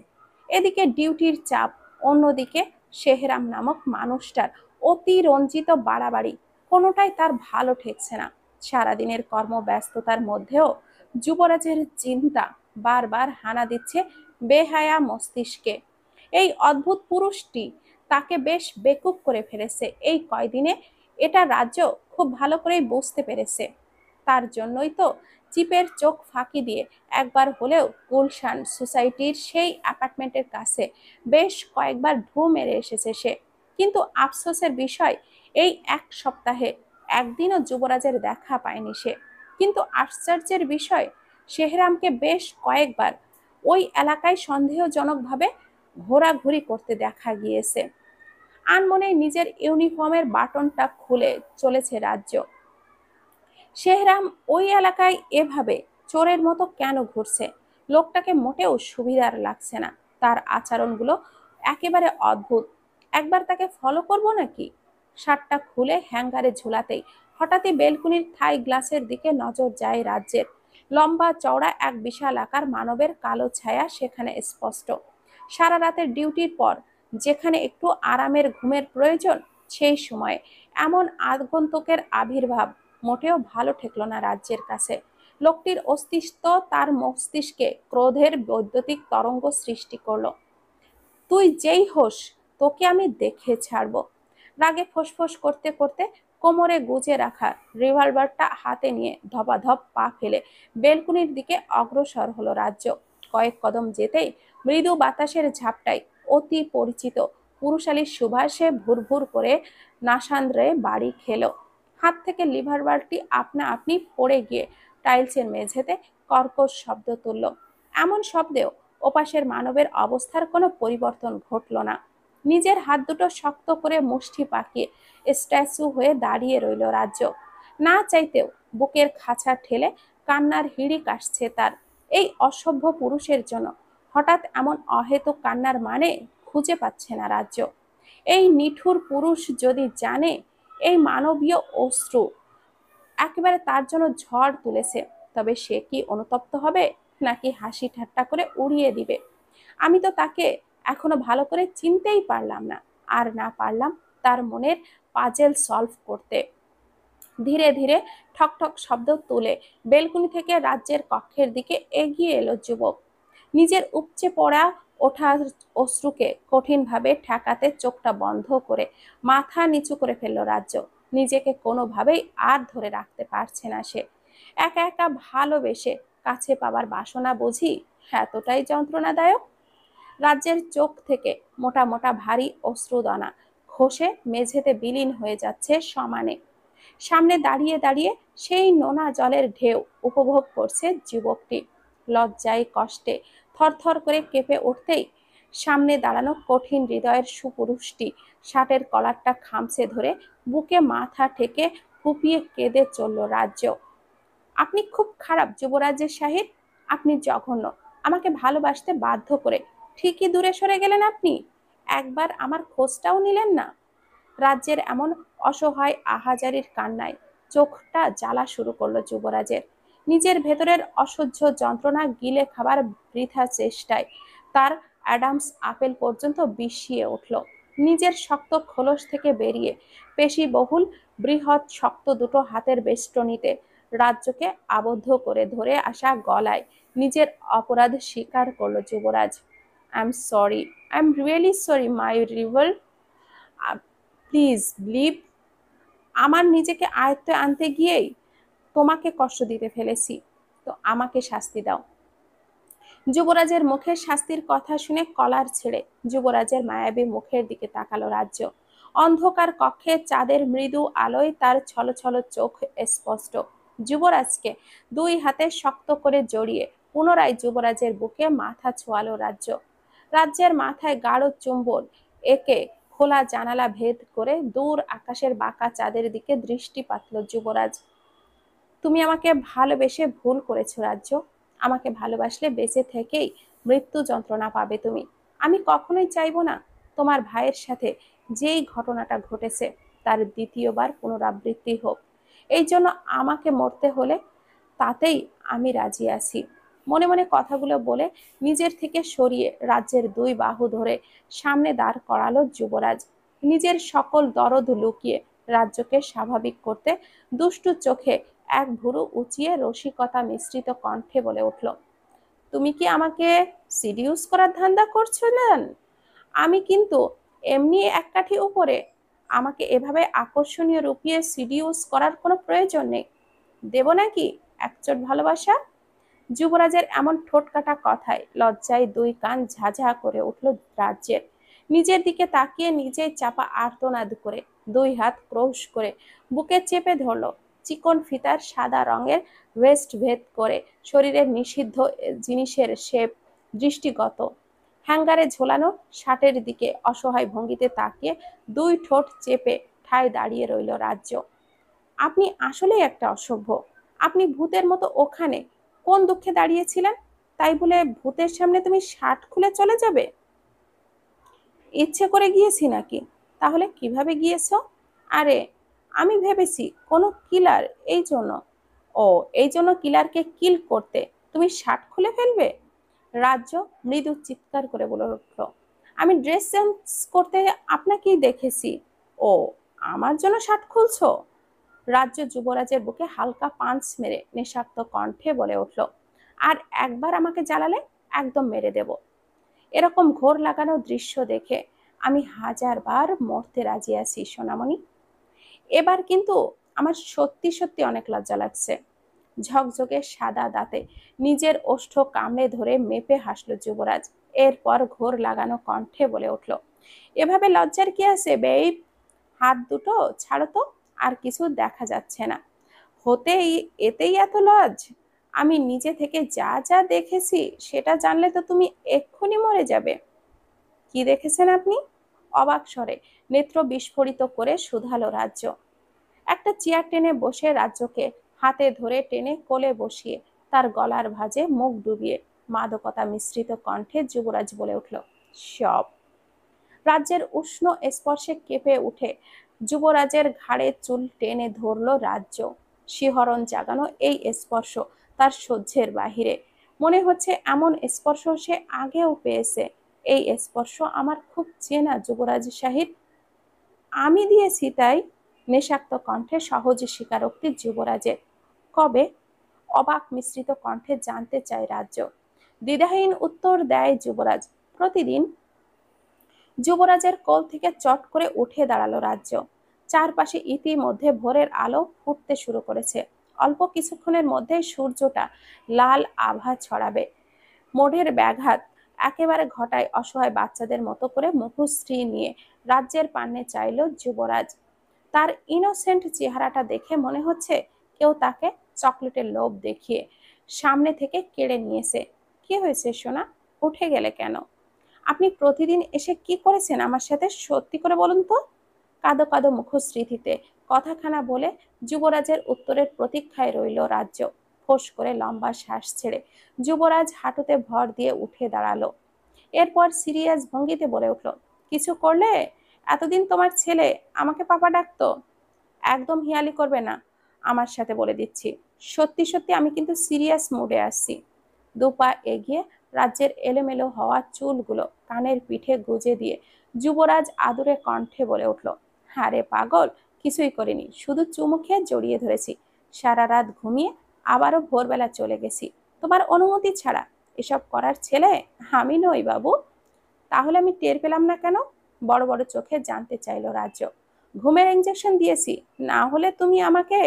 এদিকে ডিউটির চাপ, অন্যদিকে শেহরাম নামক মানুষটার অতিরঞ্জিত বাড়াবাড়ি, কোনোটাই তার ভালো ঠেকছে না। সারাদিনের কর্মব্যস্ততার মধ্যেও যুবরাজের চিন্তা বারবার হানা দিচ্ছে বেহায়া মস্তিষ্কে। এই অদ্ভুত পুরুষটি তাকে বেশ বেকুব করে ফেলেছে এই কয়দিনে, এটা রাজ্য খুব ভালো করেই বুঝতে পেরেছে। তার জন্যই তো চিপের চোখ ফাঁকি দিয়ে একবার হলেও গুলশান সোসাইটির সেই অ্যাপার্টমেন্টের কাছে বেশ কয়েকবার ঢু মেরে এসেছে সে। কিন্তু আফসোসের বিষয়, এই এক সপ্তাহে একদিনও যুবরাজের দেখা পায়নি সে। কিন্তু আশ্চর্যের বিষয়, শেহরামকে বেশ কয়েকবার ওই এলাকায় সন্দেহজনকভাবে ঘোরাঘুরি করতে দেখা গিয়েছে। আনমনে নিজের ইউনিফর্মের বাটনটা খুলে চলেছে রাজ্য। শেহরাম ওই এলাকায় এভাবে চোরের মতো কেন ঘুরছে? লোকটাকে মোটেও সুবিধার লাগছে না। তার আচরণগুলো একেবারে অদ্ভুত। একবার তাকে ফলো করব নাকি? শার্টটা খুলে হ্যাঙ্গারে ঝুলাতেই হঠাৎই বেলকুনির থাই গ্লাসের দিকে নজর যায় রাজ্যের। লম্বা চওড়া এক বিশাল আকার মানবের কালো ছায়া সেখানে স্পষ্ট। সারা রাতের ডিউটির পর যেখানে একটু আরামের ঘুমের প্রয়োজন, সেই সময়ে এমন আগন্তুকের আবির্ভাব মোটেও ভালো ঠেকল না রাজ্যের কাছে। লোকটির অস্তিত্ব তার মস্তিষ্কে ক্রোধের বৈদ্যুতিক তরঙ্গ সৃষ্টি করলো। তুই যেই হোস, তোকে আমি দেখে ছাড়বো। রাগে ফোঁসফোঁস করতে করতে কোমরে গুজে রাখা রিভলভারটা হাতে নিয়ে ধপাধপ পা ফেলে বেলকুনির দিকে অগ্রসর হলো রাজ্য। কয়েক কদম যেতেই মৃদু বাতাসের ঝাপটায় অতি পরিচিত পুরুষালীর সুবাসে ভুরভুর করে নাসান্দ্রে বাড়ি খেলো। হাত থেকে রিভলভারটি আপনা আপনি পড়ে গিয়ে টাইলসের মেঝেতে কর্কশ শব্দ তুলল। এমন শব্দেও ওপাশের মানবের অবস্থার কোনো পরিবর্তন ঘটল না। নিজের হাত দুটো শক্ত করে মুষ্টি পাকিয়ে স্ট্যাচু হয়ে দাঁড়িয়ে রইল রাজ্য। না চাইতেও বুকের খাঁচা ঠেলে কান্নার হিড়িক আসছে তার। এই অসভ্য পুরুষের জন্য হঠাৎ এমন অহেতুক কান্নার মানে খুঁজে পাচ্ছে না রাজ্য। এই নিঠুর পুরুষ যদি জানে এই মানবীয় অশ্রু একেবারে তার জন্য ঝড় তুলেছে, তবে সে কি অনুতপ্ত হবে নাকি হাসি ঠাট্টা করে উড়িয়ে দিবে? আমি তো তাকে এখনো ভালো করে চিনতেই পারলাম না, আর না পারলাম তার মনের পাজেল সলভ করতে। ধীরে ধীরে ঠকঠক শব্দ তুলে বেলকুনি থেকে রাজ্যের কক্ষের দিকে এগিয়ে এলো যুবক। নিজের উপচে পড়া ওঠা অশ্রুকে কঠিনভাবে ঠেকাতে চোখটা বন্ধ করে মাথা নিচু করে ফেললো রাজ্য। নিজেকে কোনোভাবেই আর ধরে রাখতে পারছে না সে। একা একা ভালোবেসে কাছে পাবার বাসনা বুঝি এতটাই যন্ত্রণাদায়ক? রাজ্যের চোখ থেকে মোটা মোটা ভারী অশ্রুদানা খসে মেঝেতে বিলীন হয়ে যাচ্ছে সমানে। সামনে দাঁড়িয়ে দাঁড়িয়ে সেই নোনা জলের ঢেউ উপভোগ করছে যুবকটি। লজ্জায় কষ্টে থরথর করে কেঁপে উঠতেই সামনে দাঁড়ানো কঠিন হৃদয়ের সুপুরুষটি শার্টের কলারটা খামচে ধরে বুকে মাথা ঠেকে ফুপিয়ে কেঁদে চলল রাজ্য। আপনি খুব খারাপ যুবরাজের সাহেব, আপনি জঘন্য। আমাকে ভালোবাসতে বাধ্য করে ঠিকই দূরে সরে গেলেন আপনি। একবার আমার খোঁজটাও নিলেন না। রাজ্যের এমন অসহায় আহাজারির কান্নায় চোখটা জ্বালা শুরু করলো যুবরাজের। নিজের ভেতরের অসহ্য যন্ত্রণা গিলে খাবার বৃথা চেষ্টায় তার অ্যাডামস আপেল পর্যন্ত বিষিয়ে উঠল। নিজের শক্ত খোলস থেকে বেরিয়ে পেশিবহুল বৃহৎ শক্ত দুটো হাতের বেষ্টনীতে রাজ্যকে আবদ্ধ করে ধরে আসা গলায় নিজের অপরাধ স্বীকার করলো Yuvraj. I am sorry, I am really sorry my rival, please leave. আমার নিজেকে আয়ত্তে আনতে গিয়েই তোমাকে কষ্ট দিতে ফেলেছি, তো আমাকে শাস্তি দাও। যুবরাজের মুখের শাস্তির কথা শুনে কলার ছেড়ে যুবরাজের মায়াবী মুখের দিকে তাকালো রাজ্য। অন্ধকার কক্ষে চাঁদের মৃদু আলোয় তার ছলছল চোখ স্পষ্ট। যুবরাজকে দুই হাতে শক্ত করে জড়িয়ে পুনরায় যুবরাজের বুকে মাথা ছোঁয়ালো রাজ্য। রাজ্যের মাথায় গাঢ় চুম্বন একে খোলা জানালা ভেদ করে দূর আকাশের বাঁকা চাঁদের দিকে দৃষ্টি পাতল যুবরাজ। তুমি আমাকে ভালোবেসে ভুল করেছো রাজ্য। আমাকে ভালোবাসলে বেঁচে থেকেই মৃত্যু যন্ত্রণা পাবে তুমি। আমি কখনোই চাইবো না তোমার ভাইয়ের সাথে যেই ঘটনাটা ঘটেছে তার দ্বিতীয়বার পুনরাবৃত্তি হোক। এই জন্য আমাকে মরতে হলে তাতেই আমি রাজি আছি। মনে মনে কথাগুলো বলে নিজের থেকে সরিয়ে রাজ্যের দুই বাহু ধরে সামনে দাঁড় করালো যুবরাজ। নিজের সকল দরদ লুকিয়ে রাজ্যকে স্বাভাবিক করতে দুষ্টু চোখে এক ভুরু উঁচিয়ে রসিকতা মিশ্রিত কণ্ঠে বলে উঠল, তুমি কি আমাকে সিডিউস করার ধান্দা করছো না? আমি কিন্তু এমনি এক কাঠি উপরে। আমাকে এভাবে আকর্ষণীয় রূপিয়ে সিডিউস করার কোনো প্রয়োজন নেই। দেব নাকি একচোট ভালোবাসা? যুবরাজের এমন ঠোঁটকাটা কথায় লজ্জায় দুই কান ঝাঝা করে উঠল রাজ্যের। নিজের দিকে তাকিয়ে নিজেই চাপা আর্তনাদ করে দুই হাত ক্রোশ করে বুকে চেপে ধরল। চিকন ফিতার সাদা রঙের ওয়েস্ট ভেদ করে শরীরের নিষিদ্ধ জিনিসের শেপ দৃষ্টিগত। হ্যাঙ্গারে ঝোলানো শার্টের দিকে অসহায় ভঙ্গিতে তাকিয়ে দুই ঠোঁট চেপে ঠায় দাঁড়িয়ে রইল রাজ্য। আপনি আসলেই একটা অসভ্য। আপনি ভূতের মতো ওখানে কোন দুঃখে দাঁড়িয়েছিলেন? তাই বলে ভূতের সামনে তুমি শার্ট খুলে চলে যাবে? ইচ্ছে করে গিয়েছি নাকি? তাহলে কিভাবে গিয়েছো? আরে, আমি ভেবেছি কোনো কিলার, এই জন্য। ও, এই জন্য কিলারকে কিল করতে তুমি শার্ট খুলে ফেলবে? রাজ্য মৃদু চিৎকার করে বলে উঠল, আমি ড্রেস চেঞ্জ করতে আপনাকেই দেখেছি। ও, আমার জন্য শার্ট খুলছো? রাজ্য যুবরাজের বুকে হালকা পাঞ্চ মেরে নেশাক্ত কণ্ঠে বলে উঠল, আর একবার আমাকে জ্বালালে একদম মেরে দেব। এরকম ঘোর লাগানো দৃশ্য দেখে আমি হাজারবার মরতে রাজি আছি সোনামণি। এবার কিন্তু আমার সত্যি সত্যি অনেক লজ্জা লাগছে। ঝকঝকে সাদা দাঁতে নিজের ওষ্ঠ কামড়ে ধরে মেপে হাসল যুবরাজ। এরপর ঘোর লাগানো কণ্ঠে বলে উঠল, এভাবে লজ্জার কি আছে বেইব? হাত দুটো ছাড়ো তো, আর কিছু দেখা যাচ্ছে না। হতেই এতেই এত লজ? আমি নিজে থেকে যা যা দেখেছি সেটা জানলে তো তুমি এক্ষুনি মরে যাবে। কি দেখেছেন আপনি? অবাক স্বরে নেত্র বিস্ফোরিত করে শুধালো রাজ্য। একটা চেয়ার টেনে বসে রাজ্যকে হাতে ধরে টেনে কোলে বসিয়ে তার গলার ভাঁজে মুখ ডুবিয়ে মাদকতা মিশ্রিত কণ্ঠে যুবরাজ বলে উঠল, সব। রাজ্যের উষ্ণ স্পর্শে কেঁপে উঠে যুবরাজের ঘাড়ে চুল টেনে ধরল রাজ্য। শিহরণ জাগানো এই স্পর্শ তার সহ্যের বাহিরে। মনে হচ্ছে এমন স্পর্শ সে আগেও পেয়েছে। এই স্পর্শ আমার খুব চেনা যুবরাজ সাহিব, আমি দিয়েছি তাই। নেশাক্ত কণ্ঠে সহজে স্বীকারোক্তি যুবরাজের। কবে? অবাক মিশ্রিত কণ্ঠে জানতে চায় রাজ্য। দ্বিধাহীন উত্তর দেয় যুবরাজ, প্রতিদিন। যুবরাজের কোল থেকে চট করে উঠে দাঁড়ালো রাজ্য। চারপাশে ইতিমধ্যে ভোরের আলো ফুটতে শুরু করেছে। অল্প কিছুক্ষণের মধ্যে সূর্যটা লাল আভা ছড়াবে। মোঢের ব্যাঘাত একেবারে ঘটায় অসহায় বাচ্চাদের মতো করে মুখশ্রী নিয়ে রাজ্যের পানে চাইল যুবরাজ। তার ইনোসেন্ট চেহারাটা দেখে মনে হচ্ছে কেউ তাকে চকলেটের লোভ দেখিয়ে সামনে থেকে কেড়ে নিয়েছে। কি হয়েছে সোনা, উঠে গেলে কেন? আপনি প্রতিদিন এসে কি করেছেন আমার সাথে, সত্যি করে বলুন তো। কাঁদো কাঁদো মুখশ্রীতে কথাখানা বলে যুবরাজের উত্তরের প্রতীক্ষায় রইল রাজ্য। ফোঁস করে লম্বা শ্বাস ছেড়ে যুবরাজ হাঁটুতে ভর দিয়ে উঠে দাঁড়ালো। এরপর সিরিয়াস ভঙ্গিতে বলে উঠল, কিছু করলে? এতদিন তোমার ছেলে আমাকে পাপা ডাকতো। একদম হিয়ালি করবে না আমার সাথে, বলে দিচ্ছি। সত্যি সত্যি আমি কিন্তু সিরিয়াস মুডে আসছি। দুপা এগিয়ে রাজ্যের এলোমেলো হওয়া চুলগুলো কানের পিঠে গুজে দিয়ে যুবরাজ আদুরে কণ্ঠে বলে উঠল, আরে পাগল, কিছুই করিনি, শুধু চুমু খেয়ে জড়িয়ে ধরেছি। সারা রাত ঘুমিয়ে আবারও ভোরবেলা চলে গেছি তোমার অনুমতি ছাড়া। এসব করার ছেলে আমি নই বাবু। তাহলে আমি টের পেলাম না কেন? বড় বড় চোখে জানতে চাইল রাজ্য। ঘুমের ইঞ্জেকশন দিয়েছি, না হলে তুমি আমাকে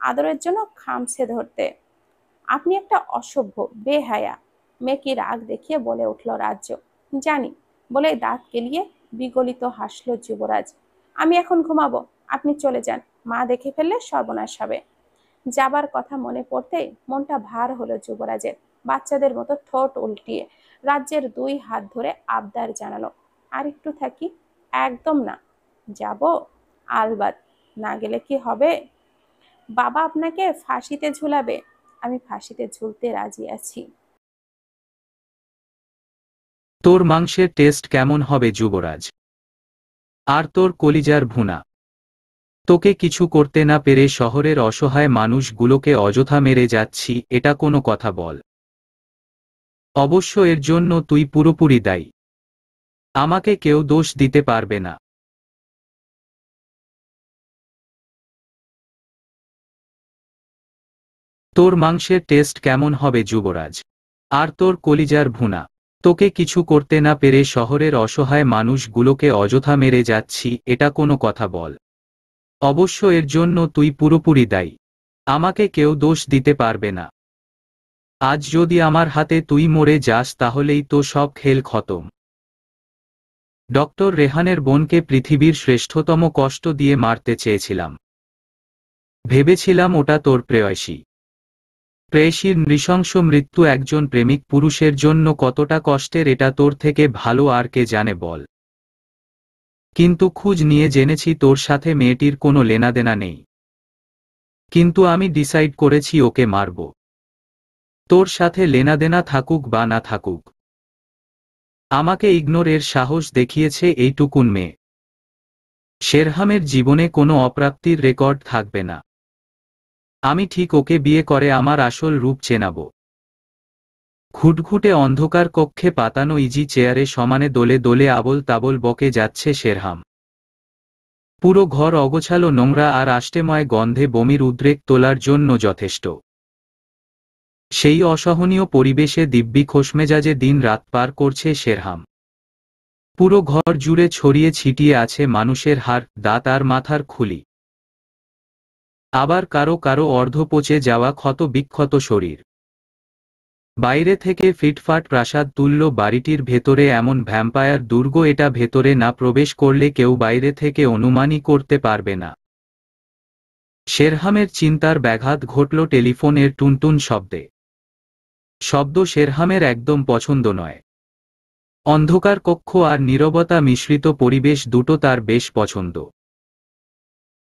আদরের জন্য খামছে ধরতে। আপনি একটা অসভ্য, বেহায়া। মেকি রাগ দেখিয়ে বলে উঠল রাজ্য। জানি, বলে দাঁত কেলিয়ে বিগলিত হাসল যুবরাজ। আমি এখন ঘুমাবো, আপনি চলে যান। মা দেখে ফেললে সর্বনাশ হবে। যাবার কথা মনে পড়তেই মনটা ভার হলো যুবরাজের। বাচ্চাদের মতো ঠোঁট উল্টিয়ে রাজ্যের দুই হাত ধরে আবদার জানালো, আর একটু থাকি। একদম না। যাব? আলবাত। না গেলে কি হবে? বাবা আপনাকে ফাঁসিতে ঝুলাবে। আমি ফাঁসিতে ঝুলতে রাজি আছি। তোর মাংসের টেস্ট কেমন হবে যুবরাজ? আর তোর কলিজার ভুনা? তোকে কিছু করতে না পেরে শহরের অসহায় মানুষগুলোকে অযথা মেরে যাচ্ছি, এটা কোনো কথা বল? অবশ্য এর জন্য তুই পুরোপুরি দায়ী। আমাকে কেউ দোষ দিতে পারবে না। তোর মাংসের টেস্ট কেমন হবে যুবরাজ? আর তোর কলিজার ভুনা? তোকে কিছু করতে না পেরে শহরের অসহায় মানুষগুলোকে অযথা মেরে যাচ্ছি, এটা কোনো কথা বল? অবশ্য এর জন্য তুই পুরোপুরি দায়ী। আমাকে কেউ দোষ দিতে পারবে না। আজ যদি আমার হাতে তুই মরে যাস তাহলেই তো সব খেল খতম। ডক্টর রেহানের বোনকে পৃথিবীর শ্রেষ্ঠতম কষ্ট দিয়ে মারতে চেয়েছিলাম। ভেবেছিলাম ওটা তোর প্রেয়সী। প্রেয়সীর নৃশংস মৃত্যু একজন প্রেমিক পুরুষের জন্য কতটা কষ্টের এটা তোর থেকে ভালো আর কে জানে বল। কিন্তু খোঁজ নিয়ে জেনেছি তোর সাথে মেয়েটির কোনো লেনাদেনা নেই। কিন্তু আমি ডিসাইড করেছি ওকে মারব। তোর সাথে লেনাদেনা থাকুক বা না থাকুক। আমাকে ইগনোরের সাহস দেখিয়েছে এইটুকুন মেয়ে। শেরহামের জীবনে কোনো অপ্রাপ্তির রেকর্ড থাকবে না। আমি ঠিক ওকে বিয়ে করে আমার আসল রূপ চেনাব। ঘুটঘুটে অন্ধকার কক্ষে পাতানো ইজি চেয়ারে সমানে দোলে দোলে আবোল তাবোল বকে যাচ্ছে শেরহাম। পুরো ঘর অগোছালো, নোংরা আর আষ্টেময় গন্ধে বমির উদ্রেক তোলার জন্য যথেষ্ট। সেই অসহনীয় পরিবেশে দিব্যি খোশমেজাজে দিন রাত পার করছে শেরহাম। পুরো ঘর জুড়ে ছড়িয়ে ছিটিয়ে আছে মানুষের হাড়, দাঁত আর মাথার খুলি। আবার কারো কারো অর্ধপচে যাওয়া ক্ষত বিক্ষত শরীর। বাইরে থেকে ফিটফাট প্রাসাদ তুল্য বাড়িটির ভেতরে এমন ভ্যাম্পায়ার দুর্গ, এটা ভেতরে না প্রবেশ করলে কেউ বাইরে থেকে অনুমানই করতে পারবে না। শেরহামের চিন্তার ব্যাঘাত ঘটল টেলিফোনের টুনটুন শব্দে। শব্দ শেরহামের একদম পছন্দ নয়। অন্ধকার কক্ষ আর নীরবতা মিশ্রিত পরিবেশ দুটো তার বেশ পছন্দ।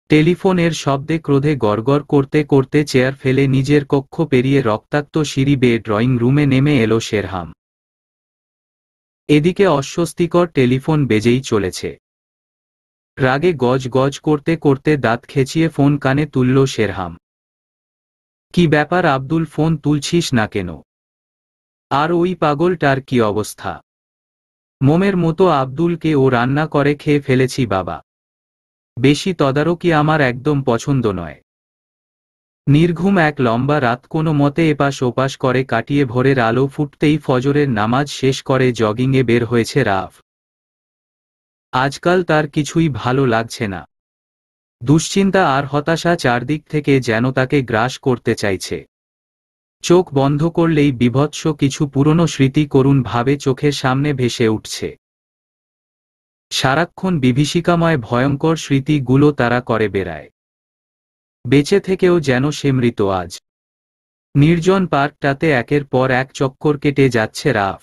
টেলিফোনের শব্দে ক্রোধে গড়গড় করতে করতে চেয়ার ফেলে নিজের কক্ষ পেরিয়ে রক্তাক্ত সিঁড়ি বেয়ে ড্রয়িং রুমে নেমে এলো শেরহাম। এদিকে অস্বস্তিকর টেলিফোন বেজেই চলেছে। রাগে গজ গজ করতে করতে দাঁত খেঁচিয়ে ফোন কানে তুলল শেরহাম। কি ব্যাপার আব্দুল, ফোন তুলছিস না কেন? আর ওই পাগলটার কি অবস্থা? মোমের মতো আব্দুলকে ও রান্না করে খেয়ে ফেলেছি বাবা। বেশি তদারকি আমার একদম পছন্দ নয়। নির্ঘুম এক লম্বা রাত কোনো মতে এপাশ ওপাশ করে কাটিয়ে ভোরের আলো ফুটতেই ফজরের নামাজ শেষ করে জগিংয়ে বের হয়েছে রাফ। আজকাল তার কিছুই ভালো লাগছে না। দুশ্চিন্তা আর হতাশা চারদিক থেকে যেন তাকে গ্রাস করতে চাইছে। চোখ বন্ধ করলেই বীভৎস কিছু পুরনো স্মৃতি করুণ ভাবে চোখের সামনে ভেসে উঠছে। সারাক্ষণ বিভীষিকাময় ভয়ঙ্কর স্মৃতিগুলো তারা করে বেড়ায়। বেঁচে থেকেও যেন সে মৃত আজ। নির্জন পার্কটাতে একের পর এক চক্কর কেটে যাচ্ছে রাফ।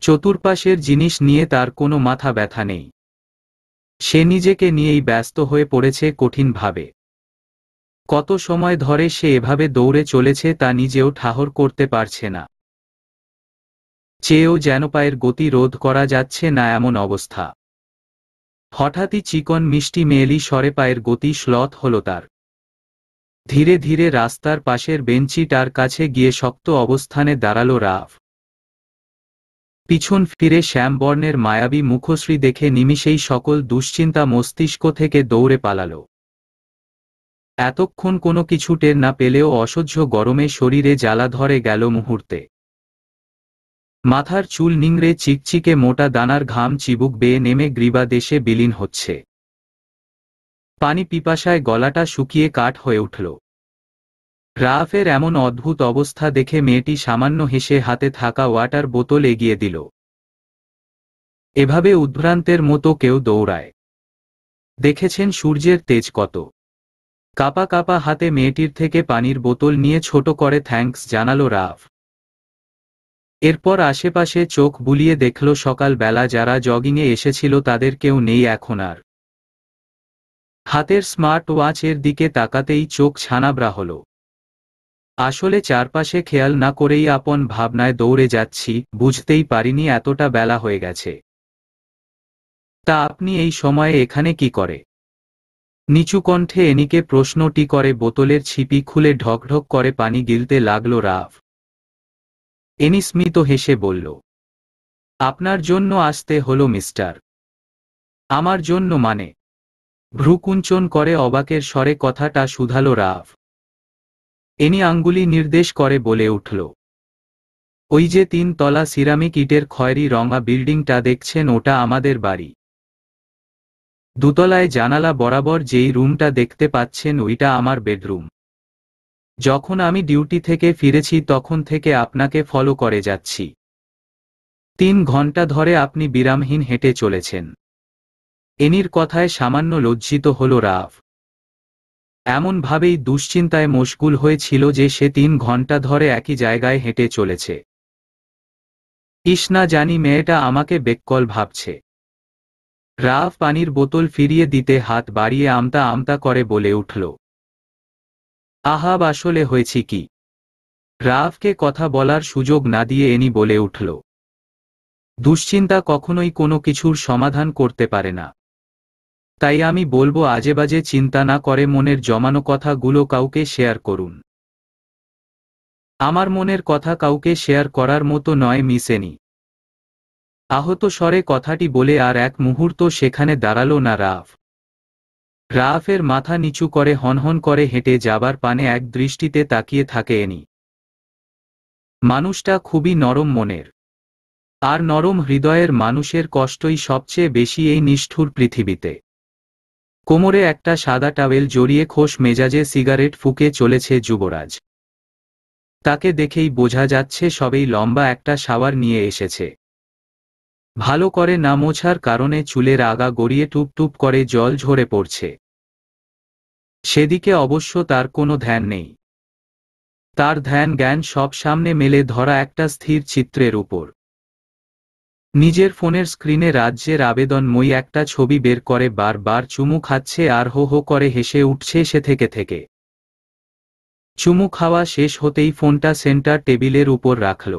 চতুর্পাশের জিনিস নিয়ে তার কোনো মাথা ব্যথা নেই। সে নিজেকে নিয়েই ব্যস্ত হয়ে পড়েছে কঠিনভাবে। কত সময় ধরে সে এভাবে দৌড়ে চলেছে তা নিজেও ঠাহর করতে পারছে না। চেয়েও যেন পায়ের গতি রোধ করা যাচ্ছে না এমন অবস্থা। হঠাৎই চিকন মিষ্টি মেয়েলি স্বরে পায়ের গতি শ্লথ হল তার। ধীরে ধীরে রাস্তার পাশের বেঞ্চিটার কাছে গিয়ে শক্ত অবস্থানে দাঁড়ালো রাফ। পিছন ফিরে শ্যামবর্ণের মায়াবী মুখশ্রী দেখে নিমিষেই সকল দুশ্চিন্তা মস্তিষ্ক থেকে দৌড়ে পালালো। এতক্ষণ কোনো কিছু টের না পেলেও অসহ্য গরমে শরীরে জ্বালা ধরে গেল মুহূর্তে। মাথার চুল নিংড়ে চিকচিকে মোটা দানার ঘাম চিবুক বেয়ে নেমে গ্রীবা দেশে বিলীন হচ্ছে। পানি পিপাসায় গলাটা শুকিয়ে কাঠ হয়ে উঠল। রাফের এমন অদ্ভুত অবস্থা দেখে মেয়েটি সামান্য হেসে হাতে থাকা ওয়াটার বোতল এগিয়ে দিল। এভাবে উদ্ভ্রান্তের মতো কেউ দৌড়ায়? দেখেছেন সূর্যের তেজ কত। কাপা কাপা হাতে মেয়েটির থেকে পানির বোতল নিয়ে ছোট করে থ্যাঙ্কস জানালো রাফ। এরপর আশেপাশে চোখ বুলিয়ে দেখল সকাল বেলা যারা জগিংয়ে এসেছিল তাদের কেউ নেই এখন আর। হাতের স্মার্ট ওয়াচের দিকে তাকাতেই চোখ ছানাবড়া হল। আসলে চারপাশে খেয়াল না করেই আপন ভাবনায় দৌড়ে যাচ্ছি, বুঝতেই পারিনি এতটা বেলা হয়ে গেছে। তা আপনি এই সময়ে এখানে কি করে? নিচু কণ্ঠে এনিকে প্রশ্নটি করে বোতলের ছিপি খুলে ঢকঢক করে পানি গিলতে লাগল রাফ। এনি স্মিত হেসে বলল, আপনার জন্য আসতে হলো মিস্টার। আমার জন্য মানে? ভ্রুকুঞ্চন করে অবাকের স্বরে কথাটা শুধালো রাফ। এনি আঙ্গুলি নির্দেশ করে বলে উঠল, ওই যে 3 তলা সিরামিক ইটের খয়েরি রঙা বিল্ডিংটা দেখছেন ওটা আমাদের বাড়ি। দুতলায় জানালা বরাবর যেই রুমটা দেখতে পাচ্ছেন ওইটা আমার বেডরুম। যখন আমি ডিউটি থেকে ফিরেছি তখন থেকে আপনাকে ফলো করে যাচ্ছি। 3 ঘন্টা ধরে আপনি বিরামহীন হেঁটে চলেছেন। এনির কথায় সামান্য লজ্জিত হল রাফ। এমনভাবেই দুশ্চিন্তায় মশগুল হয়েছিল যে সে 3 ঘন্টা ধরে একই জায়গায় হেঁটে চলেছে। ইস, না জানি মেয়েটা আমাকে বেককল ভাবছে। রাফ পানির বোতল ফিরিয়ে দিতে হাত বাড়িয়ে আমতা আমতা করে বলে উঠল, আহাব, আসলে হয়েছি কি? রাফকে কথা বলার সুযোগ না দিয়ে এনি বলে উঠল, দুশ্চিন্তা কখনোই কোনো কিছুর সমাধান করতে পারে না। তাই আমি বলবো আজেবাজে চিন্তা না করে মনের জমানো কথাগুলো কাউকে শেয়ার করুন। আমার মনের কথা কাউকে শেয়ার করার মতো নয় মিসেনি। আহত স্বরে কথাটি বলে আর এক মুহূর্ত সেখানে দাঁড়ালো না রাফ। রাফের মাথা নিচু করে হনহন করে হেঁটে যাবার পানে এক দৃষ্টিতে তাকিয়ে থাকে এনি। মানুষটা খুবই নরম মনের, আর নরম হৃদয়ের মানুষের কষ্টই সবচেয়ে বেশি এই নিষ্ঠুর পৃথিবীতে। কোমরে একটা সাদা টাওয়েল জড়িয়ে খোশ মেজাজে সিগারেট ফুঁকে চলেছে যুবরাজ। তাকে দেখেই বোঝা যাচ্ছে সবেই লম্বা একটা শাওয়ার নিয়ে এসেছে। ভালো করে না মোছার কারণে চুলের আগা গড়িয়ে টুপ টুপ করে জল ঝরে পড়ছে। সেদিকে অবশ্য তার কোনো ধ্যান নেই। তার ধ্যান জ্ঞান সব সামনে মেলে ধরা একটা স্থির চিত্রের উপর। নিজের ফোনের স্ক্রিনে রাজ্যের আবেদনময়ী একটা ছবি বের করে বারবার চুমু খাচ্ছে আর হো হো করে হেসে উঠছে সে থেকে থেকে। চুমু খাওয়া শেষ হতেই ফোনটা সেন্টার টেবিলের উপর রাখল।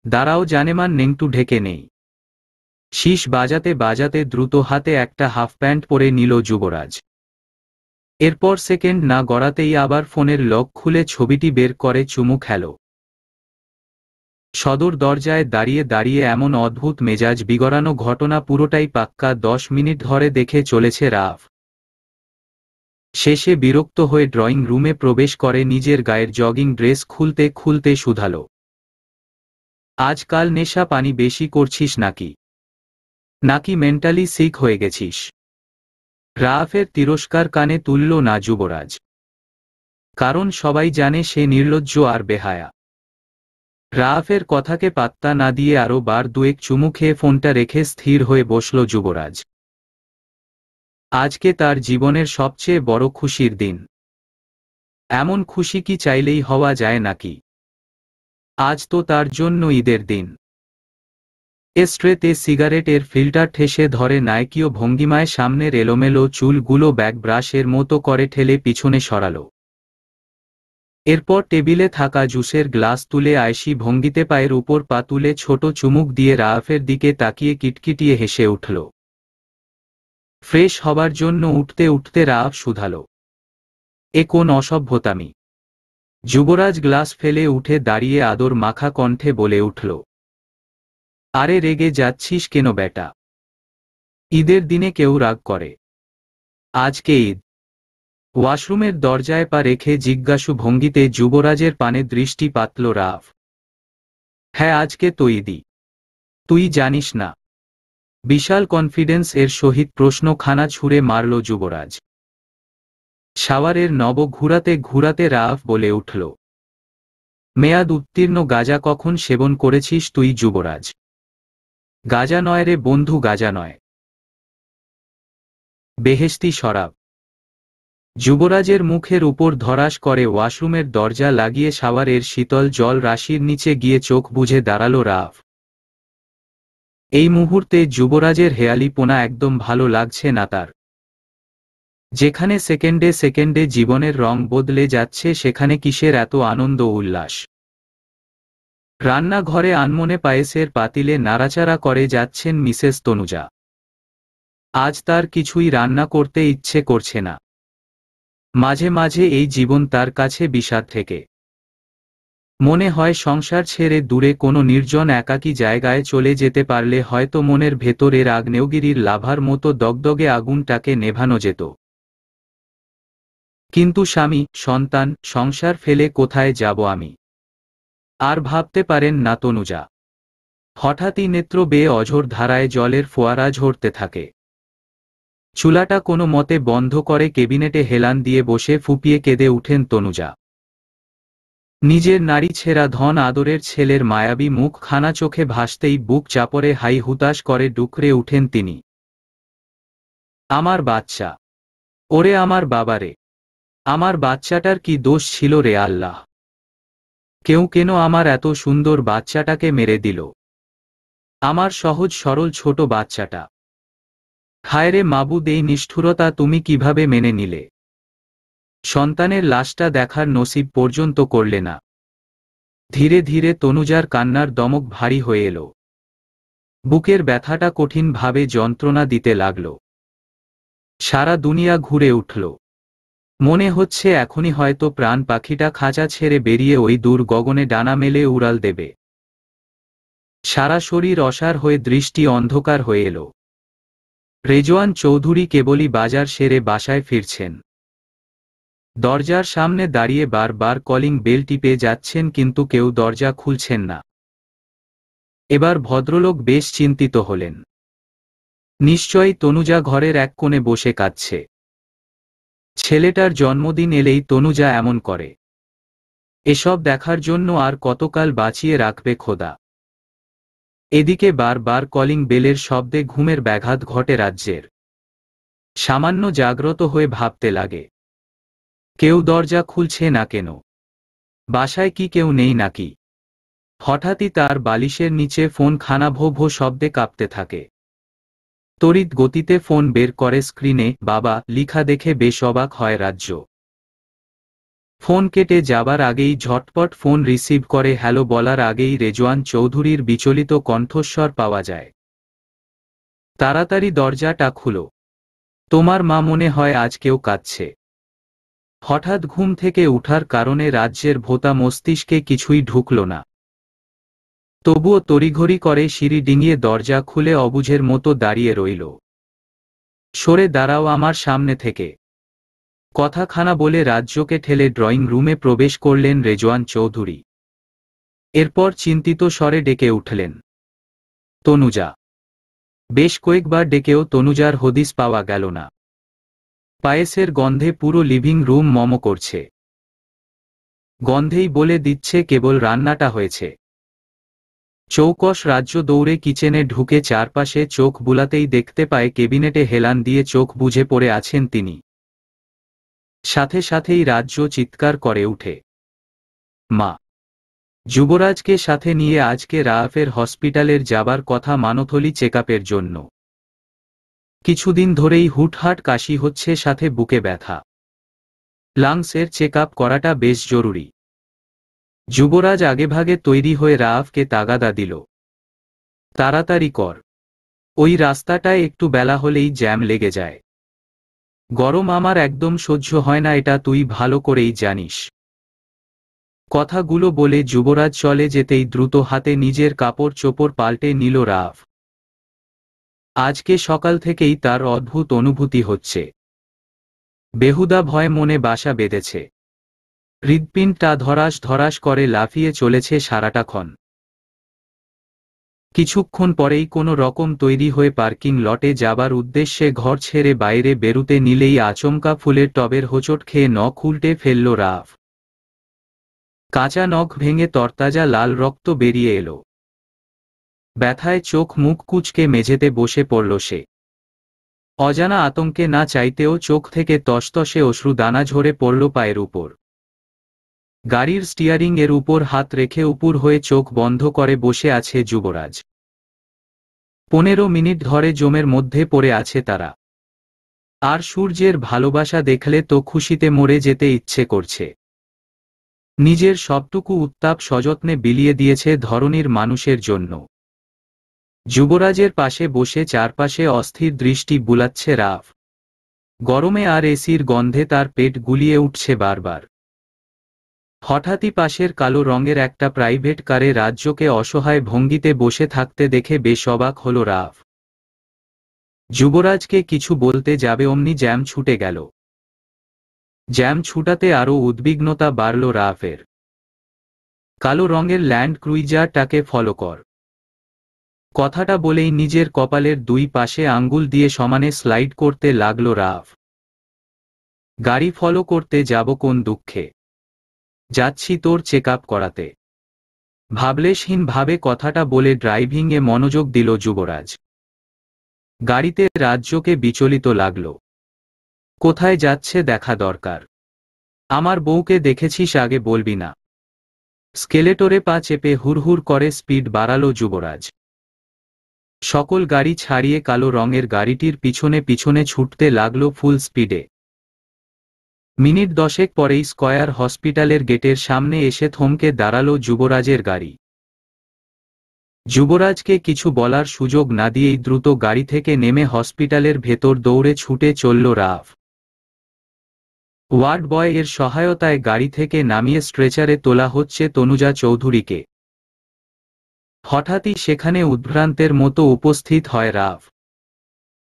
দাঁড়াও জানেমান নেংটু ঢেকে নেই। শীষ বাজাতে বাজাতে দ্রুত হাতে একটা হাফ প্যান্ট পরে নিল যুবরাজ। এরপর সেকেন্ড না গড়াতেই আবার ফোনের লক খুলে ছবিটি বের করে চুমু খেল। সদর দরজায় দাঁড়িয়ে দাঁড়িয়ে এমন অদ্ভুত মেজাজ বিগড়ানো ঘটনা পুরোটাই পাক্কা 10 মিনিট ধরে দেখে চলেছে রাফ। শেষে বিরক্ত হয়ে ড্রয়িং রুমে প্রবেশ করে নিজের গায়ের জগিং ড্রেস খুলতে খুলতে শুধাল, আজকাল নেশা পানি বেশি করছিস নাকি মেন্টালি সিক হয়ে গেছিস? রাফের তিরস্কার কানে তুলল না যুবরাজ, কারণ সবাই জানে সে নির্লজ্জ আর বেহায়া। রাফের কথাকে পাত্তা না দিয়ে আরো বার দুয়েক চুমু খেয়ে ফোনটা রেখে স্থির হয়ে বসল যুবরাজ। আজকে তার জীবনের সবচেয়ে বড় খুশির দিন। এমন খুশি কি চাইলেই হওয়া যায় নাকি? আজ তো তার জন্য ঈদের দিন। স্ট্রেতে সিগারেটের ফিল্টার ঠেসে ধরে নায়কীয় ভঙ্গিমায় সামনের এলোমেলো চুলগুলো ব্যাক ব্রাশের মতো করে ঠেলে পিছনে সরাল। এরপর টেবিলে থাকা জুসের গ্লাস তুলে আয়েশি ভঙ্গিতে পায়ের উপর পা তুলে ছোট চুমুক দিয়ে রাফের দিকে তাকিয়ে কিটকিটিয়ে হেসে উঠল। ফ্রেশ হবার জন্য উঠতে উঠতে রাফ শুধাল, এ কোন অসভ্যতামি? যুবরাজ গ্লাস ফেলে উঠে দাঁড়িয়ে আদর মাখা কণ্ঠে বলে উঠল, আরে রেগে যাচ্ছিস কেন বেটা? ঈদের দিনে কেউ রাগ করে? আজকে ঈদ। ওয়াশরুমের দরজায় পা রেখে জিজ্ঞাসু ভঙ্গিতে যুবরাজের পানে দৃষ্টি পাতল রাফ। হ্যাঁ আজকে তো ঈদই। তুই জানিস না? বিশাল কনফিডেন্স এর সহিত প্রশ্নখানা ছুঁড়ে মারল যুবরাজ। শাওয়ারের নব ঘুরাতে ঘুরাতে রাফ বলে উঠল, মেয়াদ উত্তীর্ণ গাঁজা কখন সেবন করেছিস তুই যুবরাজ? গাঁজা নয় রে বন্ধু, গাঁজা নয়, বেহেশতি শরাব। যুবরাজের মুখের উপর ধরাস করে ওয়াশরুমের দরজা লাগিয়ে শাওয়ারের শীতল জল রাশির নিচে গিয়ে চোখ বুজে দাঁড়াল রাফ। এই মুহূর্তে যুবরাজের হেয়ালিপোনা একদম ভালো লাগছে না তার। যেখানে সেকেন্ডে সেকেন্ডে জীবনের রং বদলে যাচ্ছে সেখানে কিসের এত আনন্দ উল্লাস? রান্নাঘরে আনমনে পায়েসের পাতিলে নাড়াচাড়া করে যাচ্ছেন মিসেস তনুজা। আজ তার কিছুই রান্না করতে ইচ্ছে করছে না। মাঝে মাঝে এই জীবন তার কাছে বিষাদ থেকে। মনে হয় সংসার ছেড়ে দূরে কোনো নির্জন একাকী জায়গায় চলে যেতে পারলে হয়তো মনের ভেতরের আগ্নেয়গিরির লাভার মতো দগদগে আগুনটাকে নেভানো যেত। কিন্তু স্বামী, সন্তান, সংসার ফেলে কোথায় যাব আমি? আর ভাবতে পারেন না তনুজা। হঠাৎই নেত্র বেয়ে অঝোর ধারায় জলের ফোয়ারা ঝরতে থাকে। চুলাটা কোনো মতে বন্ধ করে কেবিনেটে হেলান দিয়ে বসে ফুপিয়ে কেঁদে উঠেন তনুজা। নিজের নারী ছেঁড়া ধন আদরের ছেলের মায়াবী মুখ খানা চোখে ভাসতেই বুক চাপড়ে হাই হুতাশ করে ডুকরে উঠেন তিনি। আমার বাচ্চা, ওরে আমার বাবারে, আমার বাচ্চাটার কি দোষ ছিল রে আল্লাহ? কেউ কেন আমার এত সুন্দর বাচ্চাটাকে মেরে দিল? আমার সহজ সরল ছোট বাচ্চাটা। হায় রে মাবুদ, এই নিষ্ঠুরতা তুমি কিভাবে মেনে নিলে? সন্তানের লাশটা দেখার নসিব পর্যন্ত করলে না। ধীরে ধীরে তনুজার কান্নার দমক ভারী হয়ে এলো। বুকের ব্যথাটা কঠিনভাবে যন্ত্রণা দিতে লাগল। সারা দুনিয়া ঘুরে উঠল। মনে হচ্ছে এখনই হয়তো প্রাণ পাখিটা খাঁচা ছেড়ে বেরিয়ে ওই দূর গগনে ডানা মেলে উড়াল দেবে। সারা শরীর অসাড় হয়ে দৃষ্টি অন্ধকার হয়ে এলো। রেজওয়ান চৌধুরী কেবলই বাজার সেরে বাসায় ফিরছেন। দরজার সামনে দাঁড়িয়ে বারবার কলিং বেল টিপে যাচ্ছেন, কিন্তু কেউ দরজা খুলছেন না। এবার ভদ্রলোক বেশ চিন্তিত হলেন। নিশ্চয়ই তনুজা ঘরের এক কোণে বসে কাঁদছে। ছেলেটার জন্মদিন এলেই তনুজা এমন করে। এসব দেখার জন্য আর কতকাল বাঁচিয়ে রাখবে খোদা। এদিকে বারবার কলিং বেলের শব্দে ঘুমের ব্যাঘাত ঘটে রাজ্যের। সামান্য জাগ্রত হয়ে ভাবতে লাগে, কেউ দরজা খুলছে না কেন? বাসায় কি কেউ নেই নাকি? হঠাৎই তার বালিশের নিচে ফোন খানা ভো ভো শব্দে কাঁপতে থাকে। তড়িৎ গতিতে ফোন বের করে স্ক্রিনে বাবা লিখা দেখে বেশ অবাক হয় রাজ্য। ফোন কেটে যাবার আগেই ঝটপট ফোন রিসিভ করে হ্যালো বলার আগেই রেজওয়ান চৌধুরীর বিচলিত কণ্ঠস্বর পাওয়া যায়। তাড়াতাড়ি দরজাটা খুলো, তোমার মা মনে হয় আজকেও কাঁদছে। হঠাৎ ঘুম থেকে উঠার কারণে রাজ্যের ভোঁতা মস্তিষ্কে কিছুই ঢুকল না। তবুও তড়িঘড়ি করে সিঁড়ি ডিঙিয়ে দরজা খুলে অবুঝের মতো দাঁড়িয়ে রইল। সরে দাঁড়াও আমার সামনে থেকে, কথাখানা বলে রাজ্যকে ঠেলে ড্রয়িং রুমে প্রবেশ করলেন রেজওয়ান চৌধুরী। এরপর চিন্তিত স্বরে ডেকে উঠলেন, তনুজা। বেশ কয়েকবার ডেকেও তনুজার হদিস পাওয়া গেল না। পায়েসের গন্ধে পুরো লিভিং রুম মম করছে। গন্ধেই বলে দিচ্ছে কেবল রান্নাটা হয়েছে। চৌকস রাজ্য দৌড়ে কিচেনে ঢুকে চারপাশে চোখ বুলাতেই দেখতে পায় কেবিনেটে হেলান দিয়ে চোখ বুজে পড়ে আছেন তিনি। সাথে সাথেই রাজ্য চিৎকার করে উঠে, মা! যুবরাজকে সাথে নিয়ে আজকে রাফের হসপিটালের যাবার কথা মানথলি চেকআপের জন্য। কিছুদিন ধরেই হুটহাট কাশি হচ্ছে, সাথে বুকে ব্যথা। লাংসের চেকআপ করাটা বেশ জরুরি। যুবরাজ আগেভাগে তৈরি হয়ে রাফকে তাগাদা দিল, তাড়াতাড়ি কর, ওই রাস্তাটায় একটু বেলা হলেই জ্যাম লেগে যায়। গরম আমার একদম সহ্য হয় না, এটা তুই ভালো করেই জানিস। কথাগুলো বলে যুবরাজ চলে যেতেই দ্রুত হাতে নিজের কাপড় চোপড় পাল্টে নিল রাফ। আজকে সকাল থেকেই তার অদ্ভুত অনুভূতি হচ্ছে। বেহুদা ভয় মনে বাসা বেঁধেছে। হৃৎপিণ্ডটা ধরাস ধরাস করে লাফিয়ে চলেছে সারাটাক্ষণ। কিছুক্ষণ পরেই কোনো রকম তৈরি হয়ে পার্কিং লটে যাবার উদ্দেশ্যে ঘর ছেড়ে বাইরে বেরুতে নিলেই আচমকা ফুলের টবের হোঁচট খেয়ে নখ উল্টে ফেলল রাফ। কাঁচা নখ ভেঙে তরতাজা লাল রক্ত বেরিয়ে এলো। ব্যথায় চোখ মুখ কুঁচকে মেঝেতে বসে পড়ল সে। অজানা আতঙ্কে না চাইতেও চোখ থেকে তসতসে অশ্রু দানা ঝরে পড়ল পায়ের উপর। গাড়ির স্টিয়ারিং এর উপর হাত রেখে উপুর হয়ে চোখ বন্ধ করে বসে আছে যুবরাজ। 15 মিনিট ধরে জমের মধ্যে পড়ে আছে তারা। আর সূর্যের ভালোবাসা দেখলে তো খুশিতে মরে যেতে ইচ্ছে করছে। নিজের সবটুকু উত্তাপ সযত্নে বিলিয়ে দিয়েছে ধরনীর মানুষের জন্য। যুবরাজের পাশে বসে চারপাশে অস্থির দৃষ্টি বুলাচ্ছে রাফ। গরমে আর এসির গন্ধে তার পেট গুলিয়ে উঠছে বারবার। হঠাৎই পাশের কালো রঙের একটা প্রাইভেট কারে রাজ্যকে অসহায় ভঙ্গিতে বসে থাকতে দেখে বেশ অবাক হল রাফ। যুবরাজকে কিছু বলতে যাবে অমনি জ্যাম ছুটে গেল। জ্যাম ছুটাতে আরও উদ্বিগ্নতা বাড়ল রাফের। কালো রঙের ল্যান্ড ক্রুইজারটাকে ফলো কর, কথাটা বলেই নিজের কপালের দুই পাশে আঙ্গুল দিয়ে সমানে স্লাইড করতে লাগল রাফ। গাড়ি ফলো করতে যাব কোন দুঃখে? যাচ্ছি তোর চেকআপ করাতে। ভাবলেশহীনভাবে কথাটা বলে ড্রাইভিংয়ে মনোযোগ দিল যুবরাজ। গাড়িতে রাজ্যকে বিচলিত লাগল। কোথায় যাচ্ছে দেখা দরকার। আমার বউকে দেখেছিস, আগে বলবি না? স্কেলেটরে পা চেপে হুড়হুড় করে স্পিড বাড়ালো যুবরাজ। সকল গাড়ি ছাড়িয়ে কালো রঙের গাড়িটির পিছনে পিছনে ছুটতে লাগলো ফুল স্পিডে। মিনিট 10 পরেই স্কয়ার হসপিটালের গেটের সামনে এসে থমকে দাঁড়ালো যুবরাজের গাড়ি। যুবরাজকে কিছু বলার সুযোগ না দিয়েই দ্রুত গাড়ি থেকে নেমে হসপিটালের ভেতর দৌড়ে ছুটে চলল রাফ। ওয়ার্ড বয় এর সহায়তায় গাড়ি থেকে নামিয়ে স্ট্রেচারে তোলা হচ্ছে তনুজা চৌধুরীকে। হঠাৎই সেখানে উদ্ভ্রান্তের মতো উপস্থিত হয় রাফ।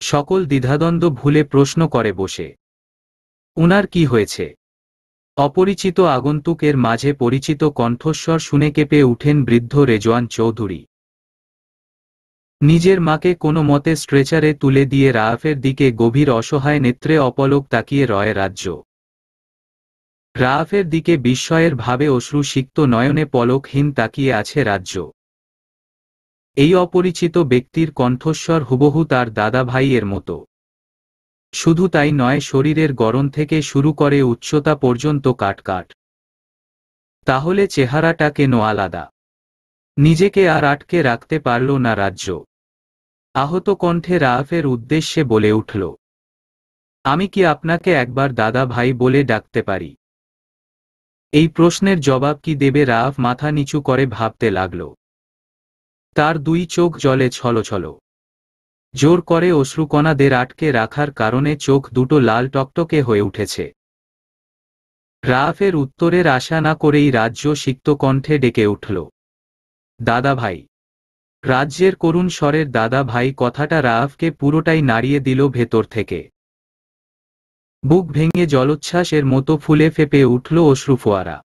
সকল দ্বিধাদ্বন্দ্ব ভুলে প্রশ্ন করে বসে, উনার কি হয়েছে? অপরিচিত আগন্তুকের মাঝে পরিচিত কণ্ঠস্বর শুনে কেঁপে উঠেন বৃদ্ধ রেজওয়ান চৌধুরী। নিজের মাকে কোনো মতে স্ট্রেচারে তুলে দিয়ে রাফের দিকে গভীর অসহায় নেত্রে অপলক তাকিয়ে রয় রাজ্য। রাফের দিকে বিস্ময়ের ভাবে অশ্রুসিক্ত নয়নে পলকহীন তাকিয়ে আছে রাজ্য। এই অপরিচিত ব্যক্তির কণ্ঠস্বর হুবহু তার দাদা ভাইয়ের মতো। শুধু তাই নয়, শরীরের গড়ন থেকে শুরু করে উচ্চতা পর্যন্ত কাটকাট। তাহলে চেহারাটা কেন আলাদা? নিজেকে আর আটকে রাখতে পারল না রাজ্য। আহত কণ্ঠে রাফের উদ্দেশ্যে বলে উঠল, আমি কি আপনাকে একবার দাদা ভাই বলে ডাকতে পারি? এই প্রশ্নের জবাব কি দেবে রাফ মাথা নিচু করে ভাবতে লাগল। তার দুই চোখ জলে ছলছল। জোর করে অশ্রুকণাদের আটকে রাখার কারণে চোখ দুটো লাল টকটকে হয়ে উঠেছে। রাফের উত্তরের আশা না করেই রাজ্য সিক্ত কণ্ঠে ডেকে উঠল, দাদা ভাই। রাজ্যের করুণ স্বরের দাদা ভাই কথাটা রাফকে পুরোটাই নাড়িয়ে দিল ভেতর থেকে। বুক ভেঙে জলোচ্ছ্বাসের মতো ফুলে ফেপে উঠল অশ্রুফোয়ারা।